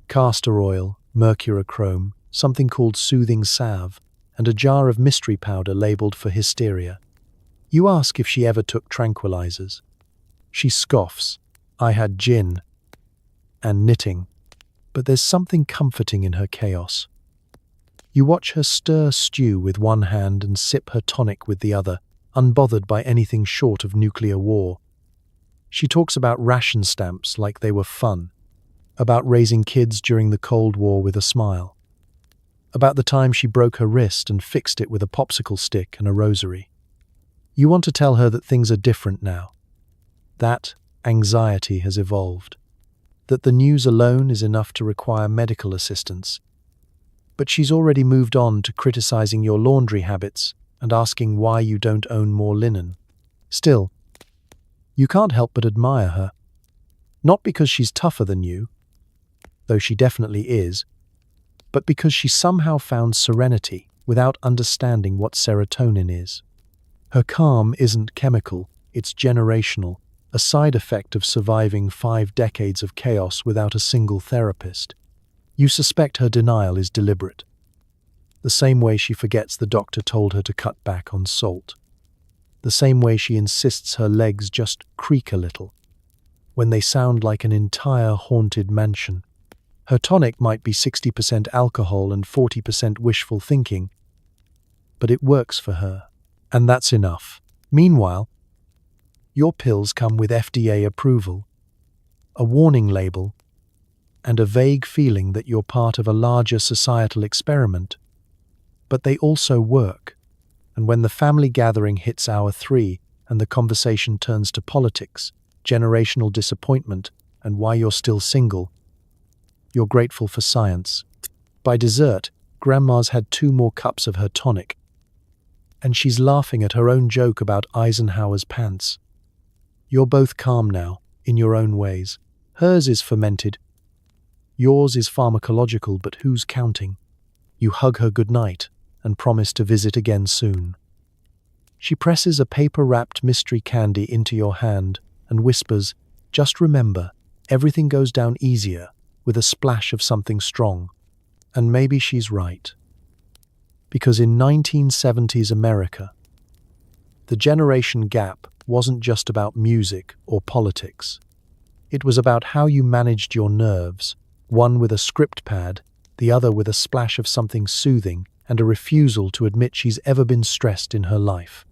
Castor oil, mercurochrome, something called soothing salve, and a jar of mystery powder labeled for hysteria. You ask if she ever took tranquilizers. She scoffs. I had gin and knitting. But there's something comforting in her chaos. You watch her stir stew with one hand and sip her tonic with the other, unbothered by anything short of nuclear war. She talks about ration stamps like they were fun, about raising kids during the Cold War with a smile, about the time she broke her wrist and fixed it with a popsicle stick and a rosary. You want to tell her that things are different now, that anxiety has evolved, that the news alone is enough to require medical assistance. But she's already moved on to criticizing your laundry habits and asking why you don't own more linen. Still, you can't help but admire her. Not because she's tougher than you, though she definitely is, but because she somehow found serenity without understanding what serotonin is. Her calm isn't chemical, it's generational, a side effect of surviving 5 decades of chaos without a single therapist. You suspect her denial is deliberate, the same way she forgets the doctor told her to cut back on salt, the same way she insists her legs just creak a little, when they sound like an entire haunted mansion. Her tonic might be 60% alcohol and 40% wishful thinking, but it works for her, and that's enough. Meanwhile, your pills come with FDA approval, a warning label, and a vague feeling that you're part of a larger societal experiment. But they also work, and when the family gathering hits hour 3 and the conversation turns to politics, generational disappointment, and why you're still single, you're grateful for science. By dessert, Grandma's had 2 more cups of her tonic, and she's laughing at her own joke about Eisenhower's pants. You're both calm now, in your own ways. Hers is fermented. Yours is pharmacological, but who's counting? You hug her goodnight and promise to visit again soon. She presses a paper-wrapped mystery candy into your hand and whispers, "Just remember, everything goes down easier with a splash of something strong." And maybe she's right. Because in 1970s America, the generation gap wasn't just about music or politics. It was about how you managed your nerves, one with a script pad, the other with a splash of something soothing and a refusal to admit she's ever been stressed in her life.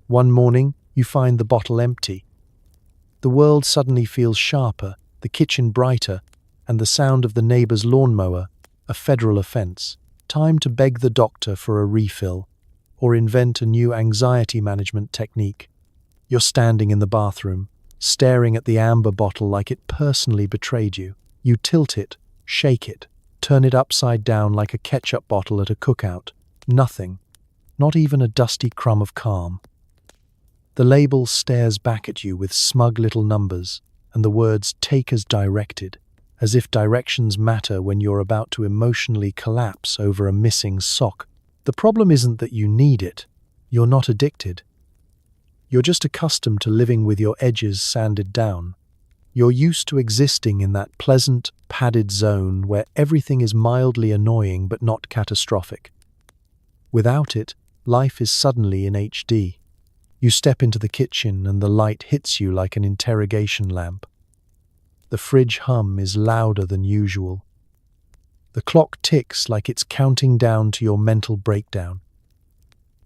One morning, you find the bottle empty. The world suddenly feels sharper, the kitchen brighter, and the sound of the neighbor's lawnmower a federal offense. Time to beg the doctor for a refill, or invent a new anxiety management technique. You're standing in the bathroom, staring at the amber bottle like it personally betrayed you. You tilt it, shake it, turn it upside down like a ketchup bottle at a cookout. Nothing. Not even a dusty crumb of calm. The label stares back at you with smug little numbers, and the words "take as directed," as if directions matter when you're about to emotionally collapse over a missing sock. The problem isn't that you need it. You're not addicted. You're just accustomed to living with your edges sanded down. You're used to existing in that pleasant, padded zone where everything is mildly annoying but not catastrophic. Without it, life is suddenly in HD. You step into the kitchen and the light hits you like an interrogation lamp. The fridge hum is louder than usual. The clock ticks like it's counting down to your mental breakdown.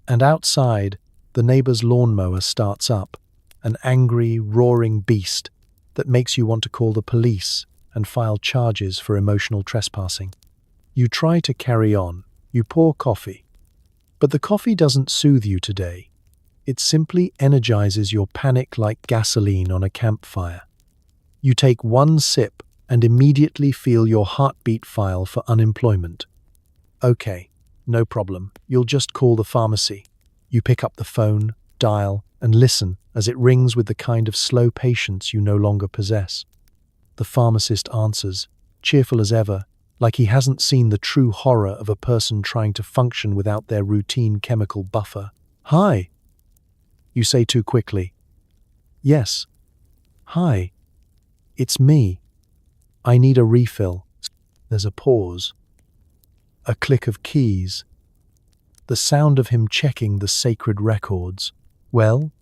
And outside, the neighbor's lawnmower starts up, an angry, roaring beast that makes you want to call the police and file charges for emotional trespassing. You try to carry on. You pour coffee. But the coffee doesn't soothe you today. It simply energizes your panic like gasoline on a campfire. You take one sip and immediately feel your heartbeat file for unemployment. Okay, no problem. You'll just call the pharmacy. You pick up the phone, dial, and listen as it rings with the kind of slow patience you no longer possess. The pharmacist answers, cheerful as ever. like he hasn't seen the true horror of a person trying to function without their routine chemical buffer. "Hi," you say too quickly. "Yes. Hi. It's me. I need a refill." There's a pause. A click of keys. The sound of him checking the sacred records. "Well,"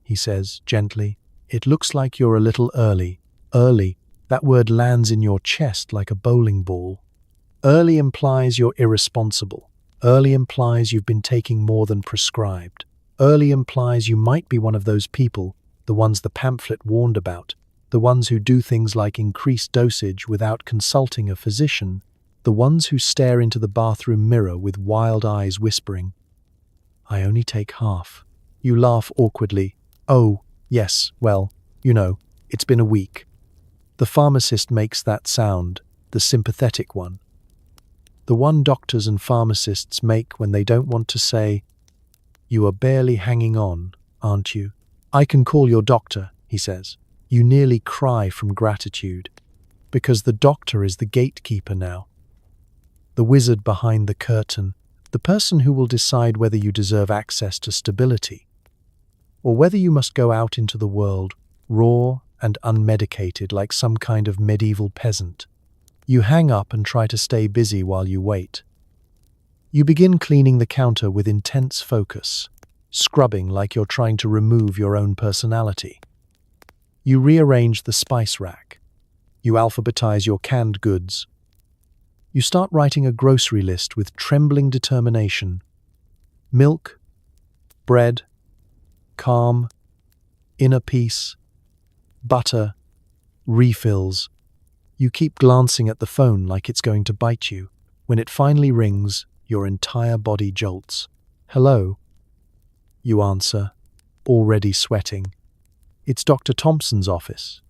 he says gently, "it looks like you're a little early." Early. That word lands in your chest like a bowling ball. Early implies you're irresponsible. Early implies you've been taking more than prescribed. Early implies you might be one of those people, the ones the pamphlet warned about, the ones who do things like increase dosage without consulting a physician, the ones who stare into the bathroom mirror with wild eyes whispering, "I only take half." You laugh awkwardly. "Oh, yes, well, it's been a week." The pharmacist makes that sound, the sympathetic one. The one doctors and pharmacists make when they don't want to say, "You are barely hanging on, aren't you?" "I can call your doctor," he says. You nearly cry from gratitude, because the doctor is the gatekeeper now. The wizard behind the curtain, the person who will decide whether you deserve access to stability, or whether you must go out into the world, raw and unmedicated like some kind of medieval peasant. You hang up and try to stay busy while you wait. You begin cleaning the counter with intense focus, scrubbing like you're trying to remove your own personality. You rearrange the spice rack. You alphabetize your canned goods. You start writing a grocery list with trembling determination. Milk, bread, calm, inner peace, butter, refills. You keep glancing at the phone like it's going to bite you. When it finally rings, your entire body jolts. "Hello," you answer, already sweating. "It's Dr. Thompson's office."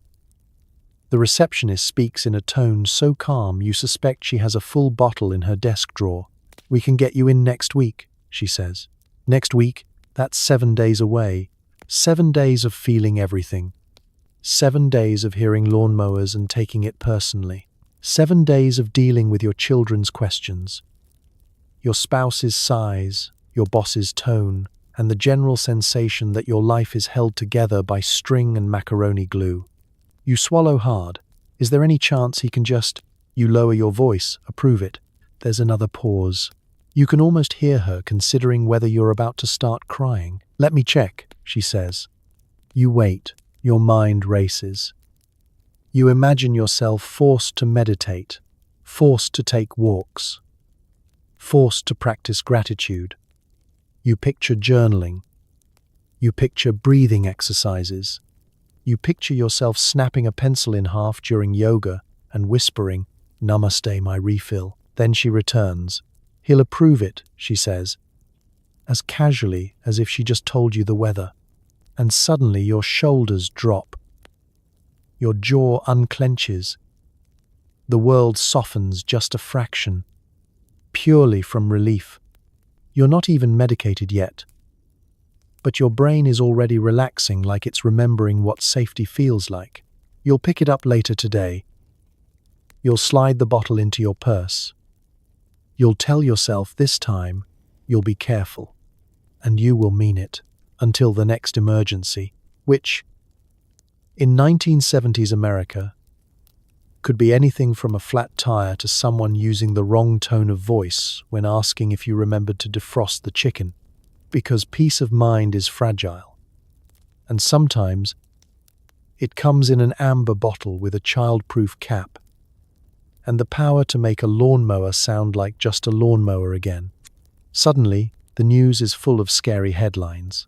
The receptionist speaks in a tone so calm you suspect she has a full bottle in her desk drawer. "We can get you in next week," she says. "Next week? That's 7 days away. 7 days of feeling everything. 7 days of hearing lawnmowers and taking it personally. 7 days of dealing with your children's questions, your spouse's sighs, your boss's tone, and the general sensation that your life is held together by string and macaroni glue." You swallow hard. Is there any chance he can just... You lower your voice, approve it. There's another pause. You can almost hear her considering whether you're about to start crying. "Let me check," she says. You wait. Your mind races. You imagine yourself forced to meditate, forced to take walks, forced to practice gratitude. You picture journaling. You picture breathing exercises. You picture yourself snapping a pencil in half during yoga and whispering, "Namaste, my refill." Then she returns. "He'll approve it," she says, as casually as if she just told you the weather. And suddenly your shoulders drop. Your jaw unclenches. The world softens just a fraction, purely from relief. You're not even medicated yet, but your brain is already relaxing like it's remembering what safety feels like. You'll pick it up later today. You'll slide the bottle into your purse. You'll tell yourself this time you'll be careful, and you will mean it. Until the next emergency, which, in 1970s America, could be anything from a flat tire to someone using the wrong tone of voice when asking if you remembered to defrost the chicken, because peace of mind is fragile. And sometimes, it comes in an amber bottle with a child-proof cap, and the power to make a lawnmower sound like just a lawnmower again. Suddenly, the news is full of scary headlines.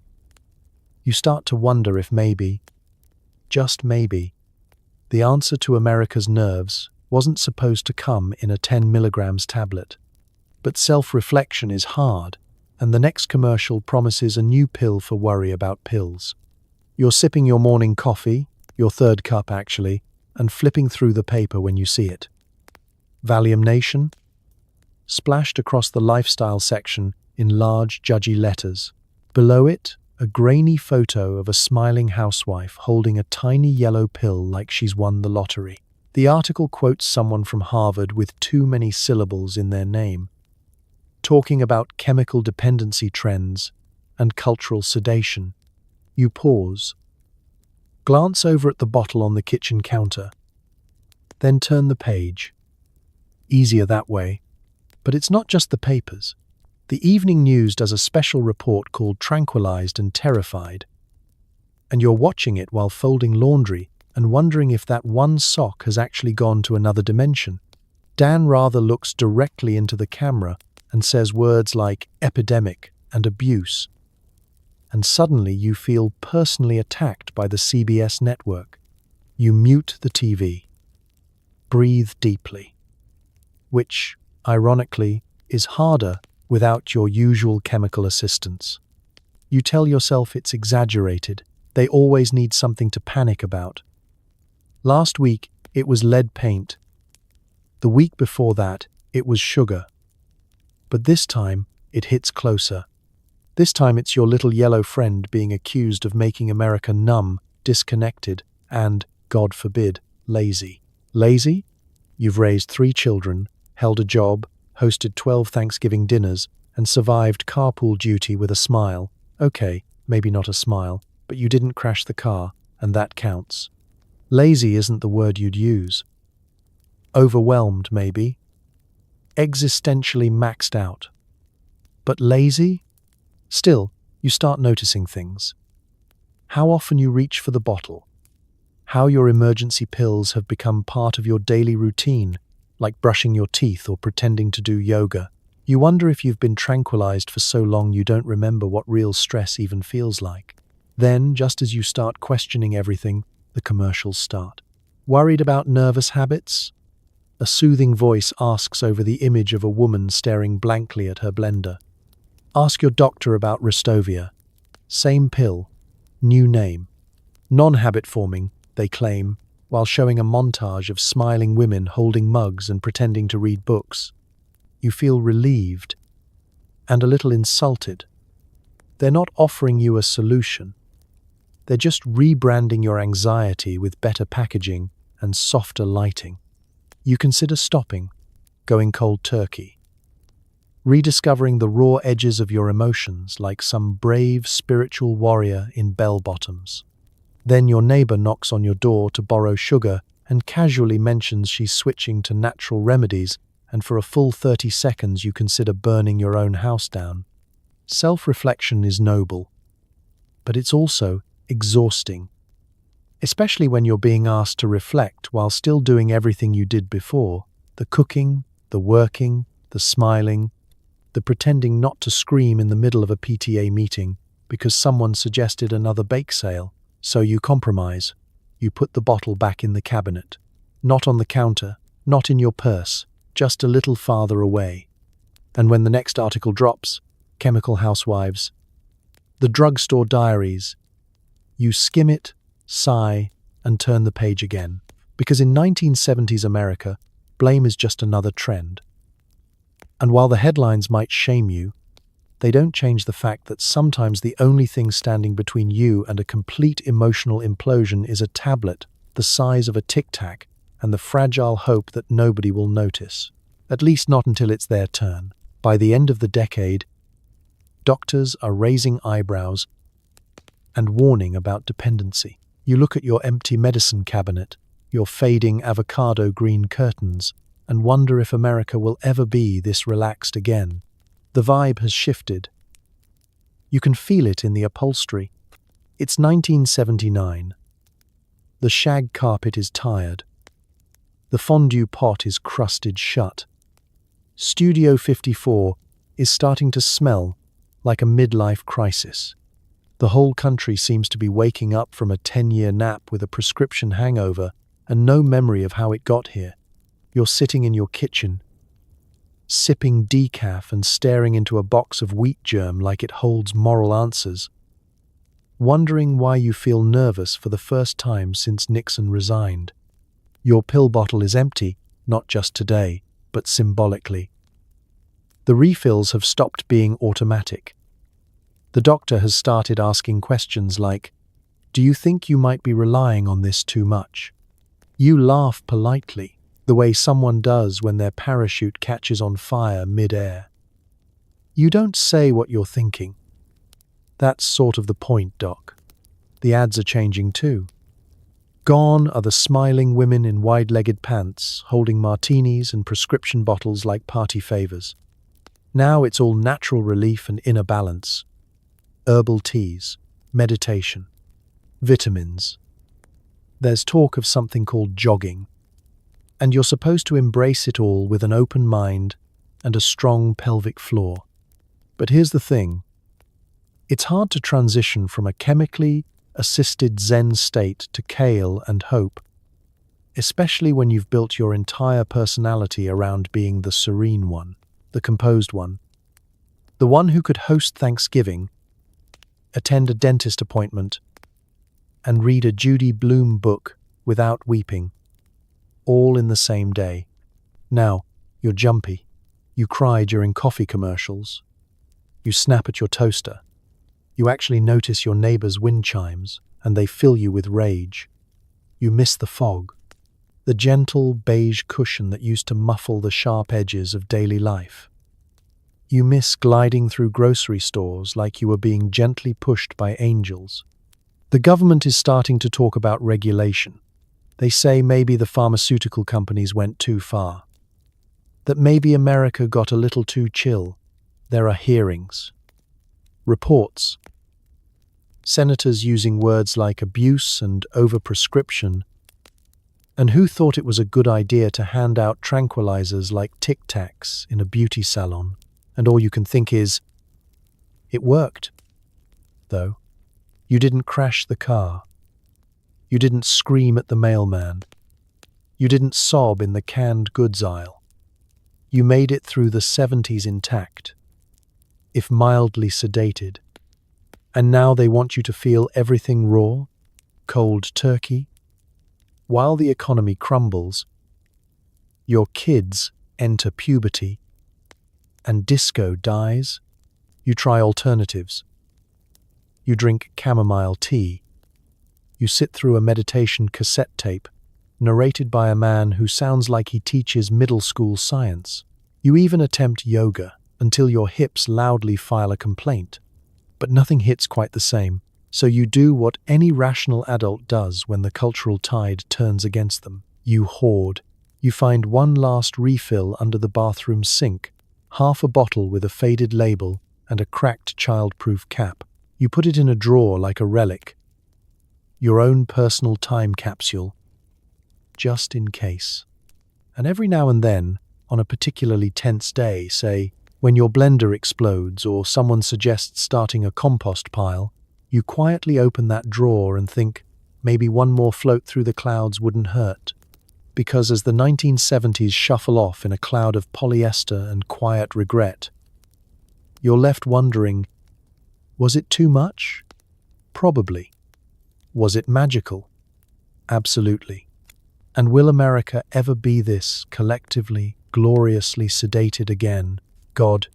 You start to wonder if maybe, just maybe, the answer to America's nerves wasn't supposed to come in a 10 milligrams tablet. But self-reflection is hard, and the next commercial promises a new pill for worry about pills. You're sipping your morning coffee, your third cup actually, and flipping through the paper when you see it. Valium Nation? Splashed across the lifestyle section in large, judgy letters. Below it, a grainy photo of a smiling housewife holding a tiny yellow pill like she's won the lottery. The article quotes someone from Harvard with too many syllables in their name, talking about chemical dependency trends and cultural sedation. You pause, glance over at the bottle on the kitchen counter, then turn the page. Easier that way. But it's not just the papers. The evening news does a special report called Tranquilized and Terrified. And you're watching it while folding laundry and wondering if that one sock has actually gone to another dimension. Dan Rather looks directly into the camera and says words like epidemic and abuse. And suddenly you feel personally attacked by the CBS network. You mute the TV. Breathe deeply. Which, ironically, is harder without your usual chemical assistance. You tell yourself it's exaggerated. They always need something to panic about. Last week, it was lead paint. The week before that, it was sugar. But this time, it hits closer. This time it's your little yellow friend being accused of making America numb, disconnected, and, God forbid, lazy. Lazy? You've raised 3 children, held a job, hosted 12 Thanksgiving dinners, and survived carpool duty with a smile. Okay, maybe not a smile, but you didn't crash the car, and that counts. Lazy isn't the word you'd use. Overwhelmed, maybe. Existentially maxed out. But lazy? Still, you start noticing things. How often you reach for the bottle. How your emergency pills have become part of your daily routine, like brushing your teeth or pretending to do yoga. You wonder if you've been tranquilized for so long you don't remember what real stress even feels like. Then, just as you start questioning everything, the commercials start. Worried about nervous habits? A soothing voice asks over the image of a woman staring blankly at her blender. Ask your doctor about Restovia. Same pill, new name. Non-habit forming, they claim, while showing a montage of smiling women holding mugs and pretending to read books. You feel relieved and a little insulted. They're not offering you a solution. They're just rebranding your anxiety with better packaging and softer lighting. You consider stopping, going cold turkey, rediscovering the raw edges of your emotions like some brave spiritual warrior in bell-bottoms. Then your neighbor knocks on your door to borrow sugar and casually mentions she's switching to natural remedies, and for a full 30 seconds you consider burning your own house down. Self-reflection is noble, but it's also exhausting, especially when you're being asked to reflect while still doing everything you did before: the cooking, the working, the smiling, the pretending not to scream in the middle of a PTA meeting because someone suggested another bake sale. So you compromise. You put the bottle back in the cabinet. Not on the counter, not in your purse, just a little farther away. And when the next article drops, Chemical Housewives, the drugstore diaries, you skim it, sigh, and turn the page again. Because in 1970s America, blame is just another trend. And while the headlines might shame you, they don't change the fact that sometimes the only thing standing between you and a complete emotional implosion is a tablet the size of a tic-tac and the fragile hope that nobody will notice. At least not until it's their turn. By the end of the decade, doctors are raising eyebrows and warning about dependency. You look at your empty medicine cabinet, your fading avocado green curtains, and wonder if America will ever be this relaxed again. The vibe has shifted. You can feel it in the upholstery. It's 1979. The shag carpet is tired. The fondue pot is crusted shut. Studio 54 is starting to smell like a midlife crisis. The whole country seems to be waking up from a 10-year nap with a prescription hangover and no memory of how it got here. You're sitting in your kitchen, sipping decaf and staring into a box of wheat germ like it holds moral answers, wondering why you feel nervous for the first time since Nixon resigned. Your pill bottle is empty, not just today, but symbolically. The refills have stopped being automatic. The doctor has started asking questions like, "Do you think you might be relying on this too much?" You laugh politely, the way someone does when their parachute catches on fire mid-air. You don't say what you're thinking. That's sort of the point, Doc. The ads are changing too. Gone are the smiling women in wide-legged pants, holding martinis and prescription bottles like party favors. Now it's all natural relief and inner balance. Herbal teas, meditation, vitamins. There's talk of something called jogging, and you're supposed to embrace it all with an open mind and a strong pelvic floor. But here's the thing. It's hard to transition from a chemically assisted Zen state to kale and hope, especially when you've built your entire personality around being the serene one, the composed one, the one who could host Thanksgiving, attend a dentist appointment, and read a Judy Blume book without weeping, all in the same day. Now, you're jumpy. You cry during coffee commercials. You snap at your toaster. You actually notice your neighbor's wind chimes, and they fill you with rage. You miss the fog, the gentle beige cushion that used to muffle the sharp edges of daily life. You miss gliding through grocery stores like you were being gently pushed by angels. The government is starting to talk about regulation. They say maybe the pharmaceutical companies went too far. That maybe America got a little too chill. There are hearings. Reports. Senators using words like abuse and overprescription. And who thought it was a good idea to hand out tranquilizers like Tic Tacs in a beauty salon? And all you can think is, it worked. Though, you didn't crash the car. You didn't scream at the mailman. You didn't sob in the canned goods aisle. You made it through the 70s intact, if mildly sedated. And now they want you to feel everything raw, cold turkey. While the economy crumbles, your kids enter puberty, and disco dies. You try alternatives. You drink chamomile tea. You sit through a meditation cassette tape, narrated by a man who sounds like he teaches middle school science. You even attempt yoga until your hips loudly file a complaint. But nothing hits quite the same, so you do what any rational adult does when the cultural tide turns against them. You hoard. You find one last refill under the bathroom sink, half a bottle with a faded label and a cracked child-proof cap. You put it in a drawer like a relic, your own personal time capsule, just in case. And every now and then, on a particularly tense day, say, when your blender explodes or someone suggests starting a compost pile, you quietly open that drawer and think, maybe one more float through the clouds wouldn't hurt. Because as the 1970s shuffle off in a cloud of polyester and quiet regret, you're left wondering, was it too much? Probably. Was it magical? Absolutely. And will America ever be this collectively, gloriously sedated again? God,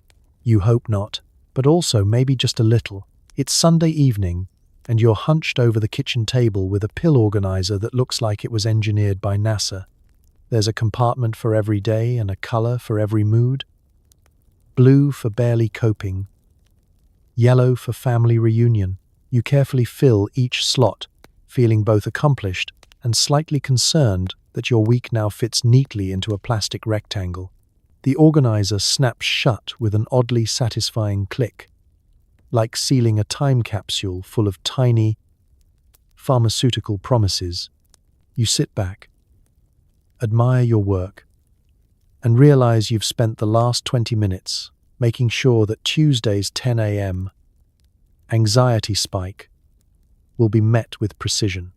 you hope not, but also maybe just a little. It's Sunday evening, and you're hunched over the kitchen table with a pill organizer that looks like it was engineered by NASA. There's a compartment for every day and a color for every mood. Blue for barely coping. Yellow for family reunion. You carefully fill each slot, feeling both accomplished and slightly concerned that your week now fits neatly into a plastic rectangle. The organizer snaps shut with an oddly satisfying click, like sealing a time capsule full of tiny, pharmaceutical promises. You sit back, admire your work, and realize you've spent the last 20 minutes making sure that Tuesday's 10 a.m. anxiety spike will be met with precision.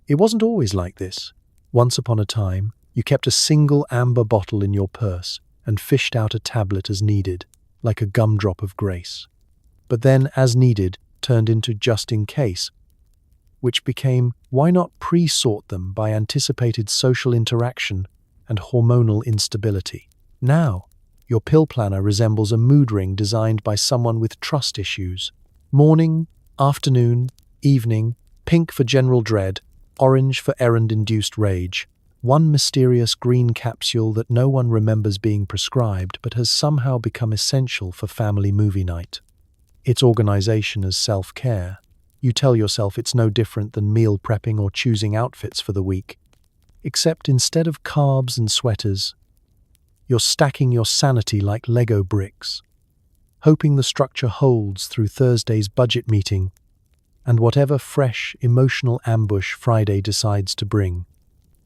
It wasn't always like this. Once upon a time, you kept a single amber bottle in your purse and fished out a tablet as needed, like a gumdrop of grace. But then, as needed, turned into just in case, which became, why not pre-sort them by anticipated social interaction and hormonal instability? Now, your pill planner resembles a mood ring designed by someone with trust issues. Morning, afternoon, evening, pink for general dread, orange for errand-induced rage, One mysterious green capsule that no one remembers being prescribed but has somehow become essential for family movie night. Its organization as self-care. You tell yourself it's no different than meal prepping or choosing outfits for the week. Except instead of carbs and sweaters, you're stacking your sanity like Lego bricks, hoping the structure holds through Thursday's budget meeting and whatever fresh, emotional ambush Friday decides to bring.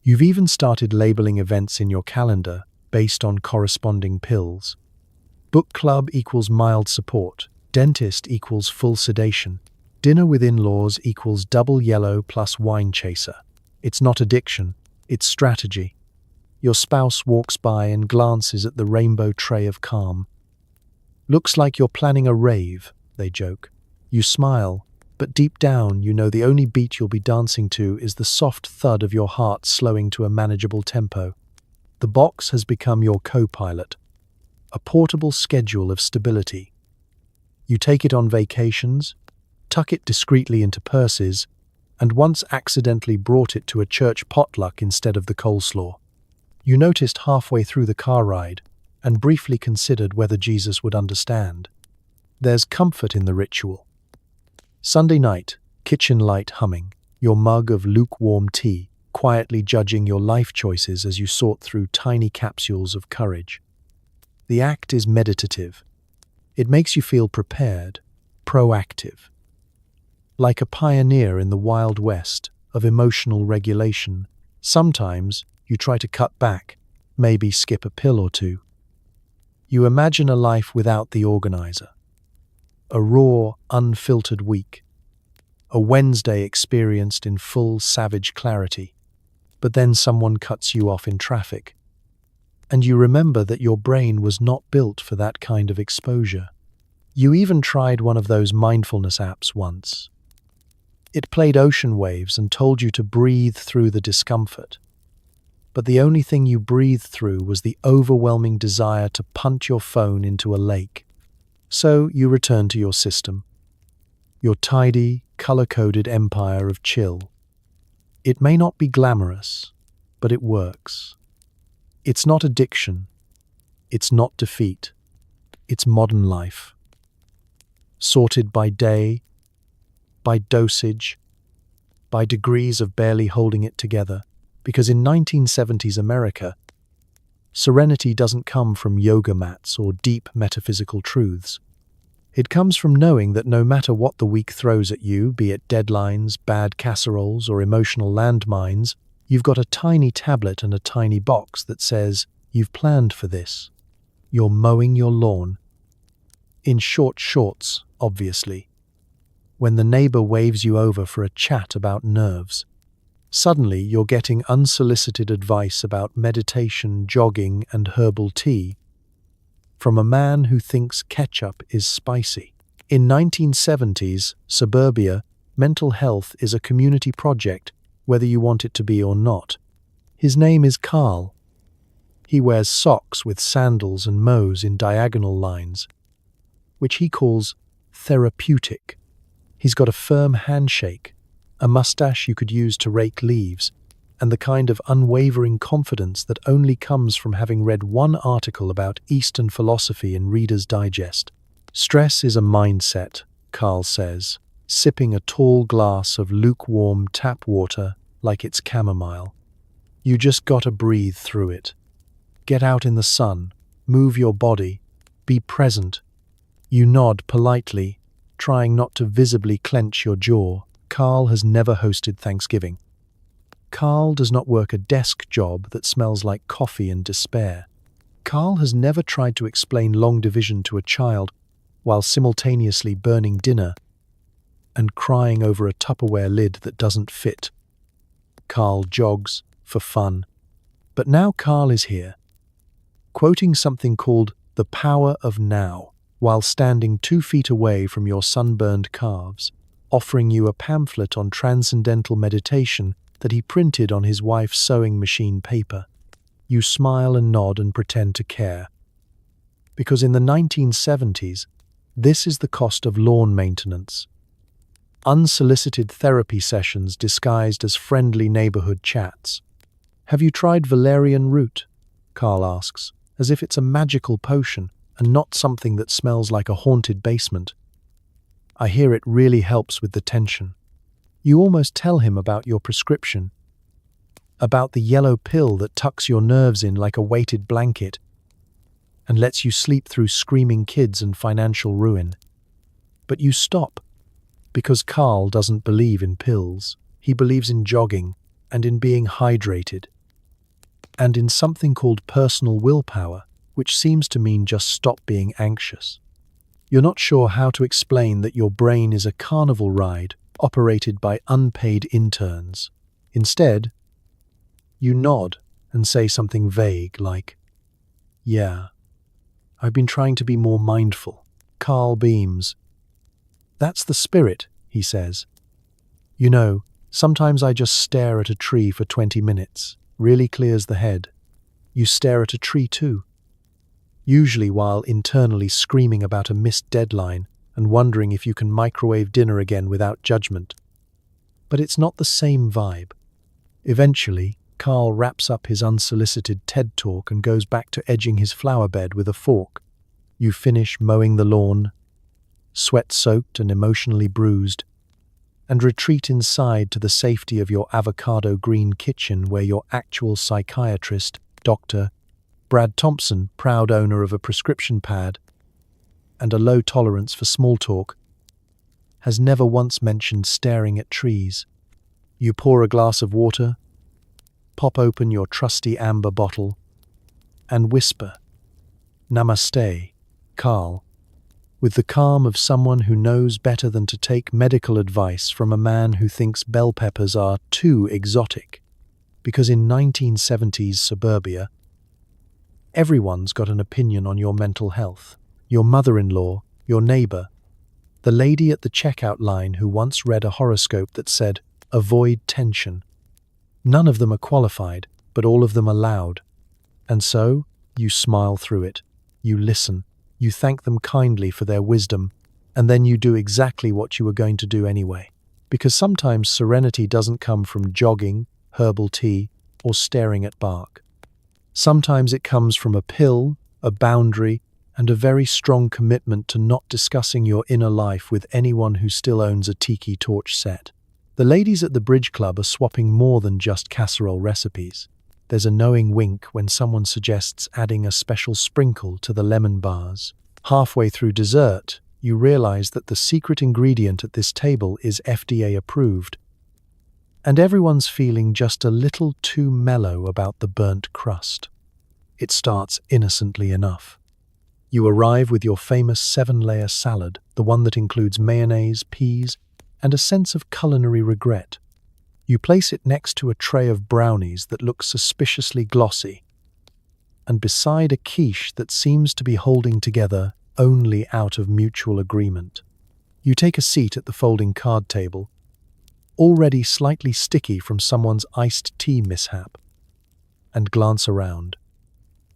You've even started labeling events in your calendar based on corresponding pills. Book club equals mild support, dentist equals full sedation, dinner with in-laws equals double yellow plus wine chaser. It's not addiction, it's strategy. Your spouse walks by and glances at the rainbow tray of calm. Looks like you're planning a rave, they joke. You smile, but deep down you know the only beat you'll be dancing to is the soft thud of your heart slowing to a manageable tempo. The box has become your co-pilot, a portable schedule of stability. You take it on vacations, tuck it discreetly into purses, and once accidentally brought it to a church potluck instead of the coleslaw. You noticed halfway through the car ride and briefly considered whether Jesus would understand. There's comfort in the ritual. Sunday night, kitchen light humming, your mug of lukewarm tea, quietly judging your life choices as you sort through tiny capsules of courage. The act is meditative. It makes you feel prepared, proactive. Like a pioneer in the Wild West of emotional regulation, sometimes you try to cut back, maybe skip a pill or two. You imagine a life without the organizer. A raw, unfiltered week. A Wednesday experienced in full savage clarity. But then someone cuts you off in traffic. And you remember that your brain was not built for that kind of exposure. You even tried one of those mindfulness apps once. It played ocean waves and told you to breathe through the discomfort. But the only thing you breathed through was the overwhelming desire to punt your phone into a lake. So you return to your system, your tidy, color-coded empire of chill. It may not be glamorous, but it works. It's not addiction. It's not defeat. It's modern life. Sorted by day, by dosage, by degrees of barely holding it together. Because in 1970s America, serenity doesn't come from yoga mats or deep metaphysical truths. It comes from knowing that no matter what the week throws at you, be it deadlines, bad casseroles, or emotional landmines, you've got a tiny tablet and a tiny box that says, you've planned for this. You're mowing your lawn. In short shorts, obviously. When the neighbor waves you over for a chat about nerves. Suddenly, you're getting unsolicited advice about meditation, jogging, and herbal tea from a man who thinks ketchup is spicy. In 1970s suburbia, mental health is a community project, whether you want it to be or not. His name is Carl. He wears socks with sandals and mows in diagonal lines, which he calls therapeutic. He's got a firm handshake, a mustache you could use to rake leaves, and the kind of unwavering confidence that only comes from having read one article about Eastern philosophy in Reader's Digest. Stress is a mindset, Carl says, sipping a tall glass of lukewarm tap water like it's chamomile. You just gotta breathe through it. Get out in the sun, move your body, be present. You nod politely, trying not to visibly clench your jaw. Carl has never hosted Thanksgiving. Carl does not work a desk job that smells like coffee and despair. Carl has never tried to explain long division to a child while simultaneously burning dinner and crying over a Tupperware lid that doesn't fit. Carl jogs for fun. But now Carl is here, quoting something called the power of now, while standing 2 feet away from your sunburned calves, offering you a pamphlet on transcendental meditation that he printed on his wife's sewing machine paper. You smile and nod and pretend to care. Because in the 1970s, this is the cost of lawn maintenance. Unsolicited therapy sessions disguised as friendly neighborhood chats. Have you tried valerian root? Carl asks, as if it's a magical potion and not something that smells like a haunted basement. I hear it really helps with the tension. You almost tell him about your prescription, about the yellow pill that tucks your nerves in like a weighted blanket and lets you sleep through screaming kids and financial ruin. But you stop, because Carl doesn't believe in pills. He believes in jogging and in being hydrated, and in something called personal willpower, which seems to mean just stop being anxious. You're not sure how to explain that your brain is a carnival ride operated by unpaid interns. Instead, you nod and say something vague like, "Yeah, I've been trying to be more mindful." Carl beams. "That's the spirit," he says. "You know, sometimes I just stare at a tree for 20 minutes. Really clears the head. You stare at a tree too. Usually while internally screaming about a missed deadline and wondering if you can microwave dinner again without judgment. But it's not the same vibe." Eventually, Carl wraps up his unsolicited TED talk and goes back to edging his flower bed with a fork. You finish mowing the lawn, sweat-soaked and emotionally bruised, and retreat inside to the safety of your avocado green kitchen where your actual psychiatrist, Dr. Brad Thompson, proud owner of a prescription pad and a low tolerance for small talk, has never once mentioned staring at trees. You pour a glass of water, pop open your trusty amber bottle, and whisper, "Namaste, Carl," with the calm of someone who knows better than to take medical advice from a man who thinks bell peppers are too exotic. Because in 1970s suburbia, everyone's got an opinion on your mental health. Your mother-in-law, your neighbor, the lady at the checkout line who once read a horoscope that said, "Avoid tension." None of them are qualified, but all of them are loud. And so, you smile through it. You listen. You thank them kindly for their wisdom, and then you do exactly what you were going to do anyway. Because sometimes serenity doesn't come from jogging, herbal tea, or staring at bark. Sometimes it comes from a pill, a boundary, and a very strong commitment to not discussing your inner life with anyone who still owns a tiki torch set. The ladies at the bridge club are swapping more than just casserole recipes. There's a knowing wink when someone suggests adding a special sprinkle to the lemon bars. Halfway through dessert, you realize that the secret ingredient at this table is FDA approved, and everyone's feeling just a little too mellow about the burnt crust. It starts innocently enough. You arrive with your famous 7-layer salad, the one that includes mayonnaise, peas, and a sense of culinary regret. You place it next to a tray of brownies that look suspiciously glossy, and beside a quiche that seems to be holding together only out of mutual agreement. You take a seat at the folding card table, already slightly sticky from someone's iced tea mishap, and glance around.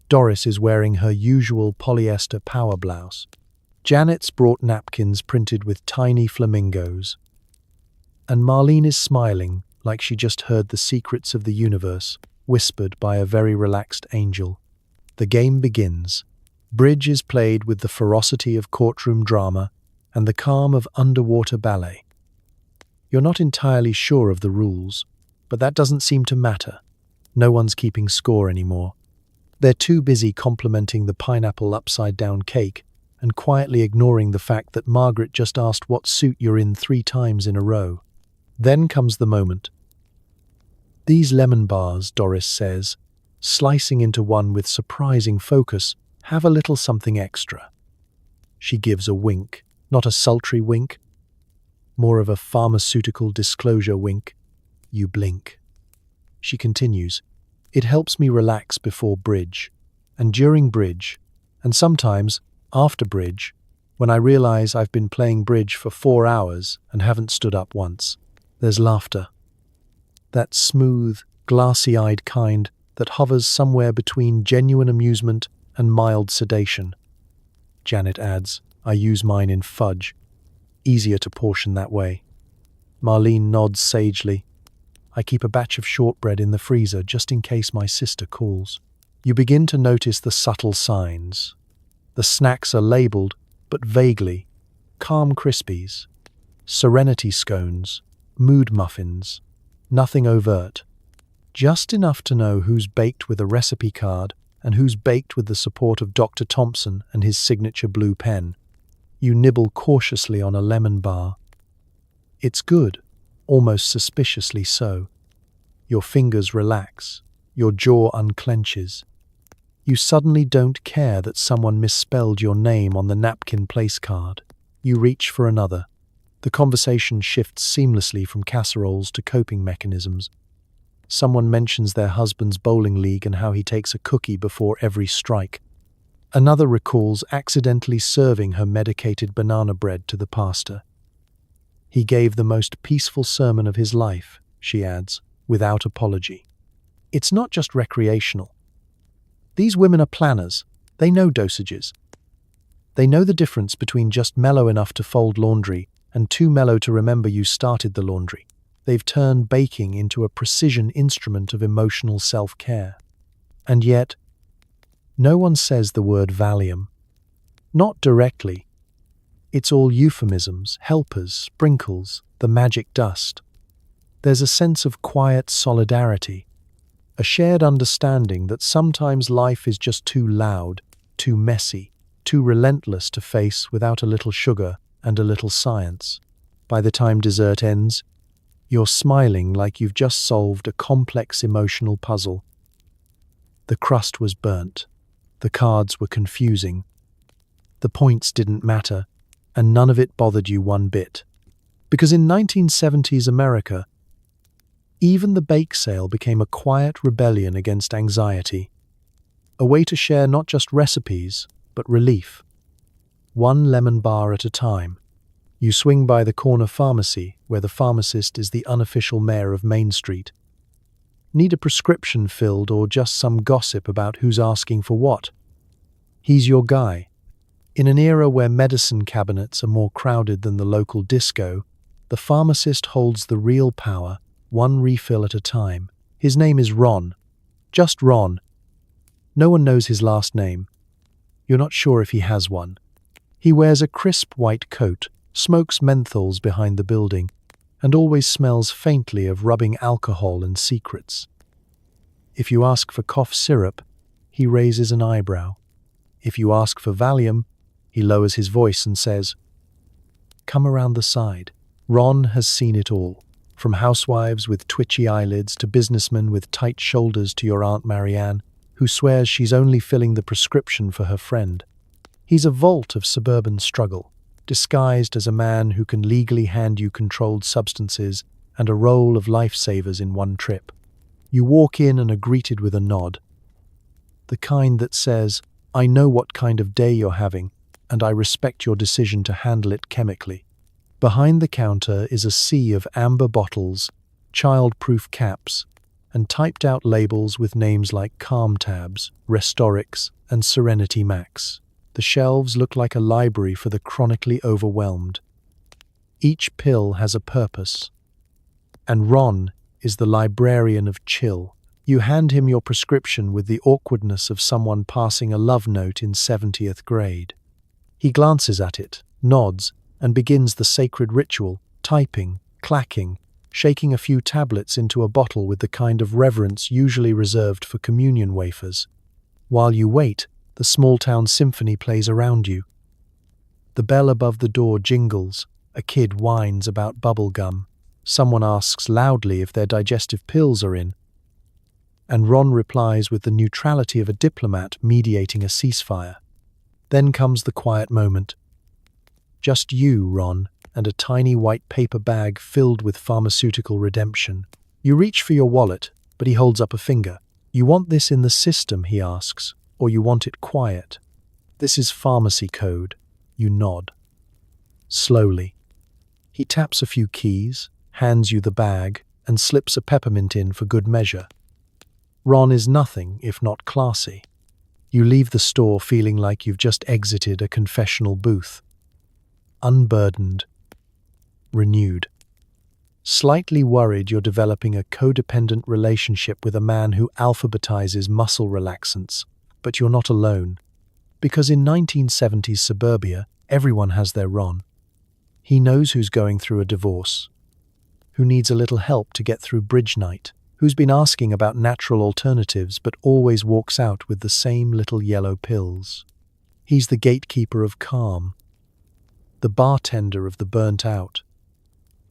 Doris is wearing her usual polyester power blouse. Janet's brought napkins printed with tiny flamingos, and Marlene is smiling like she just heard the secrets of the universe whispered by a very relaxed angel. The game begins. Bridge is played with the ferocity of courtroom drama and the calm of underwater ballet. You're not entirely sure of the rules, but that doesn't seem to matter. No one's keeping score anymore. They're too busy complimenting the pineapple upside-down cake and quietly ignoring the fact that Margaret just asked what suit you're in 3 times in a row. Then comes the moment. "These lemon bars," Doris says, slicing into one with surprising focus, "have a little something extra." She gives a wink, not a sultry wink, more of a pharmaceutical disclosure wink. You blink. She continues, "It helps me relax before bridge, and during bridge, and sometimes after bridge, when I realize I've been playing bridge for 4 hours and haven't stood up once." There's laughter. That smooth, glassy-eyed kind that hovers somewhere between genuine amusement and mild sedation. Janet adds, "I use mine in fudge. Easier to portion that way." Marlene nods sagely. I keep a batch of shortbread in the freezer just in case my sister calls. You begin to notice the subtle signs. The snacks are labeled, but vaguely. Calm Crispies, Serenity scones, mood muffins. Nothing overt. Just enough to know who's baked with a recipe card and who's baked with the support of Dr. Thompson and his signature blue pen. You nibble cautiously on a lemon bar. It's good, almost suspiciously so. Your fingers relax, your jaw unclenches. You suddenly don't care that someone misspelled your name on the napkin place card. You reach for another. The conversation shifts seamlessly from casseroles to coping mechanisms. Someone mentions their husband's bowling league and how he takes a cookie before every strike. Another recalls accidentally serving her medicated banana bread to the pastor. He gave the most peaceful sermon of his life, she adds, without apology. It's not just recreational. These women are planners. They know dosages. They know the difference between just mellow enough to fold laundry and too mellow to remember you started the laundry. They've turned baking into a precision instrument of emotional self-care. And yet, no one says the word Valium. Not directly. It's all euphemisms, helpers, sprinkles, the magic dust. There's a sense of quiet solidarity, a shared understanding that sometimes life is just too loud, too messy, too relentless to face without a little sugar and a little science. By the time dessert ends, you're smiling like you've just solved a complex emotional puzzle. The crust was burnt. The cards were confusing. The points didn't matter, and none of it bothered you one bit. Because in 1970s America, even the bake sale became a quiet rebellion against anxiety, a way to share not just recipes, but relief. One lemon bar at a time. You swing by the corner pharmacy, where the pharmacist is the unofficial mayor of Main Street. Need a prescription filled or just some gossip about who's asking for what? He's your guy. In an era where medicine cabinets are more crowded than the local disco, the pharmacist holds the real power, one refill at a time. His name is Ron. Just Ron. No one knows his last name. You're not sure if he has one. He wears a crisp white coat, smokes menthols behind the building, and always smells faintly of rubbing alcohol and secrets. If you ask for cough syrup, he raises an eyebrow. If you ask for Valium, he lowers his voice and says, "Come around the side." Ron has seen it all, from housewives with twitchy eyelids to businessmen with tight shoulders to your Aunt Marianne, who swears she's only filling the prescription for her friend. He's a vault of suburban struggle, disguised as a man who can legally hand you controlled substances and a roll of lifesavers in one trip. You walk in and are greeted with a nod. The kind that says, "I know what kind of day you're having, and I respect your decision to handle it chemically." Behind the counter is a sea of amber bottles, child-proof caps, and typed-out labels with names like Calm Tabs, Restorix, and Serenity Max. The shelves look like a library for the chronically overwhelmed. Each pill has a purpose. And Ron is the librarian of chill. You hand him your prescription with the awkwardness of someone passing a love note in 70th grade. He glances at it, nods, and begins the sacred ritual, typing, clacking, shaking a few tablets into a bottle with the kind of reverence usually reserved for communion wafers. While you wait, the small-town symphony plays around you. The bell above the door jingles, a kid whines about bubble gum, someone asks loudly if their digestive pills are in, and Ron replies with the neutrality of a diplomat mediating a ceasefire. Then comes the quiet moment. Just you, Ron, and a tiny white paper bag filled with pharmaceutical redemption. You reach for your wallet, but he holds up a finger. "You want this in the system," he asks, "or you want it quiet?" "This is pharmacy code." You nod. Slowly. He taps a few keys, hands you the bag, and slips a peppermint in for good measure. Ron is nothing if not classy. You leave the store feeling like you've just exited a confessional booth. Unburdened. Renewed. Slightly worried you're developing a codependent relationship with a man who alphabetizes muscle relaxants, but you're not alone. Because in 1970s suburbia, everyone has their Ron. He knows who's going through a divorce, who needs a little help to get through bridge night, who's been asking about natural alternatives but always walks out with the same little yellow pills. He's the gatekeeper of calm, the bartender of the burnt out,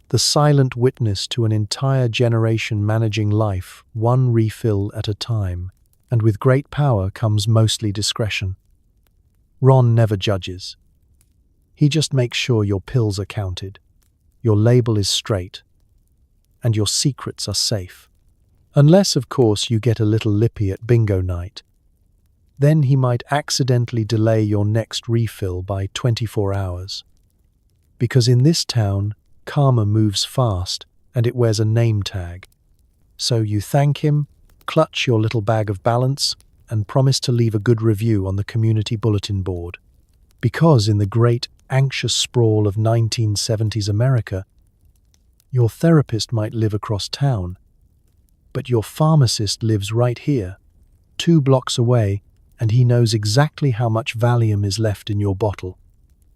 the silent witness to an entire generation managing life one refill at a time, and with great power comes mostly discretion. Ron never judges. He just makes sure your pills are counted, your label is straight, and your secrets are safe. Unless, of course, you get a little lippy at bingo night. Then he might accidentally delay your next refill by 24 hours. Because in this town, karma moves fast and it wears a name tag. So you thank him, clutch your little bag of balance, and promise to leave a good review on the community bulletin board. Because in the great, anxious sprawl of 1970s America, your therapist might live across town, but your pharmacist lives right here, 2 blocks away, and he knows exactly how much Valium is left in your bottle.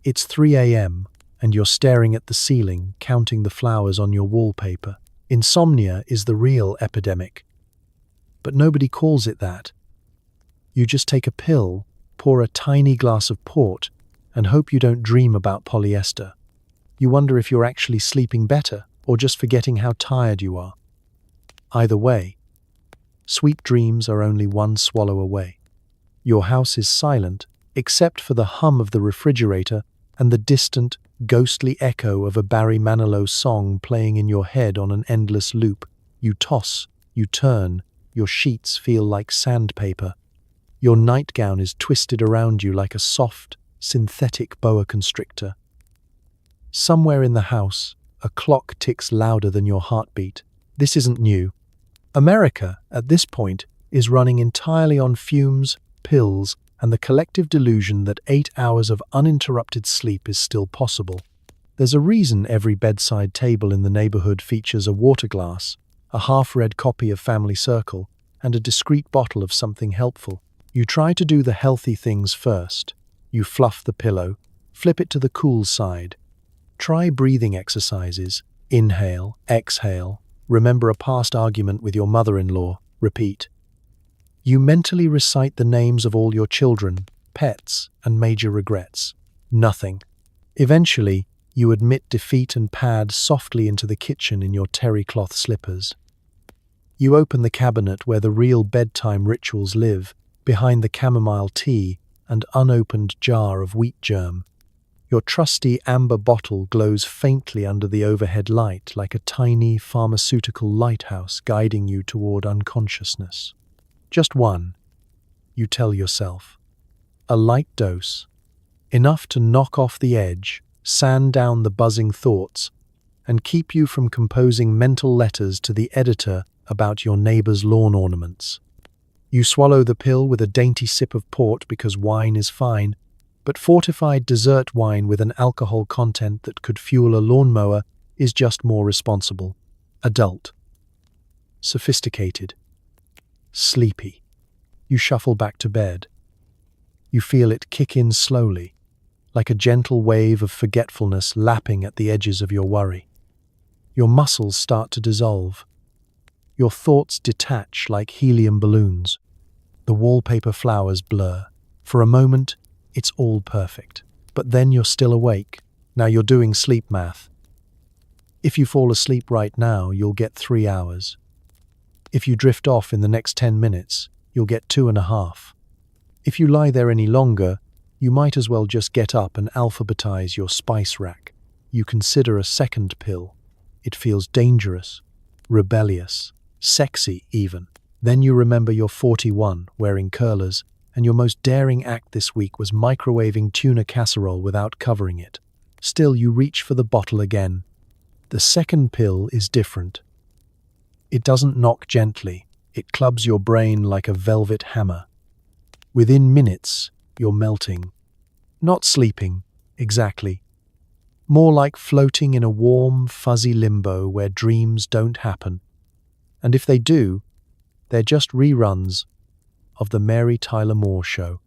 It's 3 a.m., and you're staring at the ceiling, counting the flowers on your wallpaper. Insomnia is the real epidemic. But nobody calls it that. You just take a pill, pour a tiny glass of port, and hope you don't dream about polyester. You wonder if you're actually sleeping better or just forgetting how tired you are. Either way, sweet dreams are only one swallow away. Your house is silent, except for the hum of the refrigerator and the distant, ghostly echo of a Barry Manilow song playing in your head on an endless loop. You toss, you turn, your sheets feel like sandpaper. Your nightgown is twisted around you like a soft, synthetic boa constrictor. Somewhere in the house, a clock ticks louder than your heartbeat. This isn't new. America, at this point, is running entirely on fumes, pills, and the collective delusion that 8 hours of uninterrupted sleep is still possible. There's a reason every bedside table in the neighborhood features a water glass, a half-read copy of Family Circle, and a discreet bottle of something helpful. You try to do the healthy things first. You fluff the pillow, flip it to the cool side. Try breathing exercises. Inhale, exhale. Remember a past argument with your mother-in-law. Repeat. You mentally recite the names of all your children, pets, and major regrets. Nothing. Eventually, you admit defeat and pad softly into the kitchen in your terry cloth slippers. You open the cabinet where the real bedtime rituals live, behind the chamomile tea and unopened jar of wheat germ. Your trusty amber bottle glows faintly under the overhead light like a tiny pharmaceutical lighthouse guiding you toward unconsciousness. Just one, you tell yourself. A light dose, enough to knock off the edge, sand down the buzzing thoughts, and keep you from composing mental letters to the editor about your neighbor's lawn ornaments. You swallow the pill with a dainty sip of port because wine is fine, but fortified dessert wine with an alcohol content that could fuel a lawnmower is just more responsible. Adult. Sophisticated. Sleepy. You shuffle back to bed. You feel it kick in slowly, like a gentle wave of forgetfulness lapping at the edges of your worry. Your muscles start to dissolve. Your thoughts detach like helium balloons. The wallpaper flowers blur. For a moment, it's all perfect. But then you're still awake. Now you're doing sleep math. If you fall asleep right now, you'll get 3 hours. If you drift off in the next 10 minutes, you'll get 2.5. If you lie there any longer, you might as well just get up and alphabetize your spice rack. You consider a second pill. It feels dangerous, rebellious, sexy even. Then you remember you're 41, wearing curlers, and your most daring act this week was microwaving tuna casserole without covering it. Still, you reach for the bottle again. The second pill is different. It doesn't knock gently. It clubs your brain like a velvet hammer. Within minutes, you're melting. Not sleeping, exactly. More like floating in a warm, fuzzy limbo where dreams don't happen. And if they do, they're just reruns of the Mary Tyler Moore Show.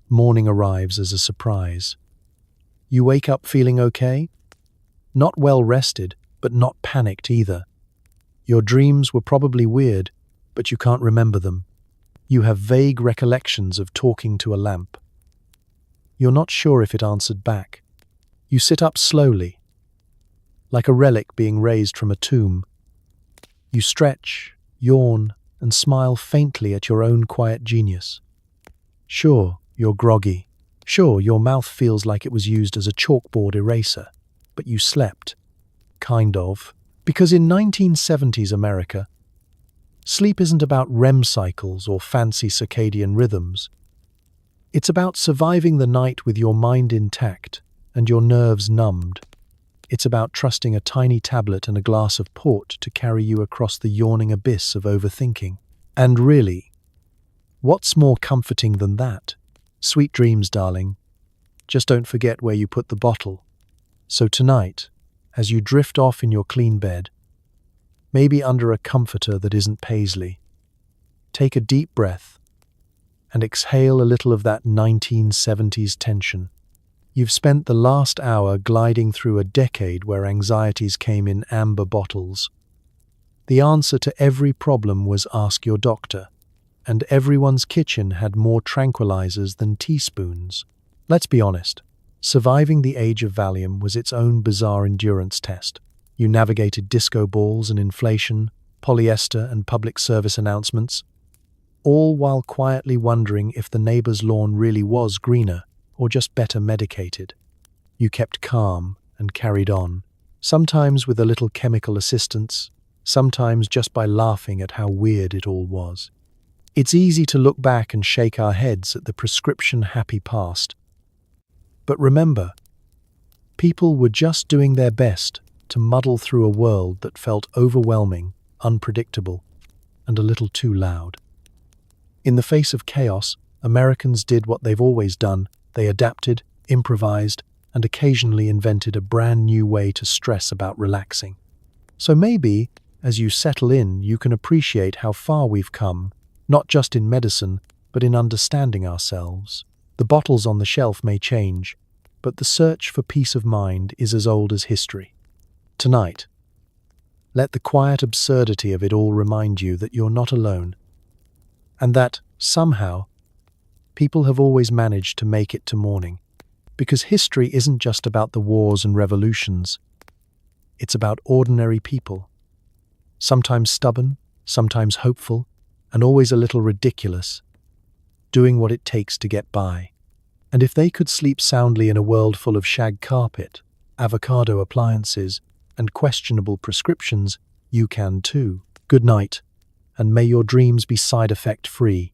Morning arrives as a surprise. You wake up feeling okay? Not well rested, but not panicked either. Your dreams were probably weird, but you can't remember them. You have vague recollections of talking to a lamp. You're not sure if it answered back. You sit up slowly, like a relic being raised from a tomb. You stretch, yawn, and smile faintly at your own quiet genius. Sure, you're groggy. Sure, your mouth feels like it was used as a chalkboard eraser. But you slept. Kind of. Because in 1970s America, sleep isn't about REM cycles or fancy circadian rhythms. It's about surviving the night with your mind intact and your nerves numbed. It's about trusting a tiny tablet and a glass of port to carry you across the yawning abyss of overthinking. And really, what's more comforting than that? Sweet dreams, darling. Just don't forget where you put the bottle. So tonight, as you drift off in your clean bed, maybe under a comforter that isn't paisley, take a deep breath and exhale a little of that 1970s tension. You've spent the last hour gliding through a decade where anxieties came in amber bottles. The answer to every problem was ask your doctor, and everyone's kitchen had more tranquilizers than teaspoons. Let's be honest, surviving the age of Valium was its own bizarre endurance test. You navigated disco balls and inflation, polyester and public service announcements, all while quietly wondering if the neighbor's lawn really was greener or just better medicated. You kept calm and carried on, sometimes with a little chemical assistance, sometimes just by laughing at how weird it all was. It's easy to look back and shake our heads at the prescription-happy past. But remember, people were just doing their best to muddle through a world that felt overwhelming, unpredictable, and a little too loud. In the face of chaos, Americans did what they've always done. They adapted, improvised, and occasionally invented a brand new way to stress about relaxing. So maybe, as you settle in, you can appreciate how far we've come, not just in medicine, but in understanding ourselves. The bottles on the shelf may change, but the search for peace of mind is as old as history. Tonight, let the quiet absurdity of it all remind you that you're not alone, and that, somehow, people have always managed to make it to morning. Because history isn't just about the wars and revolutions. It's about ordinary people. Sometimes stubborn, sometimes hopeful, and always a little ridiculous, doing what it takes to get by. And if they could sleep soundly in a world full of shag carpet, avocado appliances, and questionable prescriptions, you can too. Good night, and may your dreams be side effect free.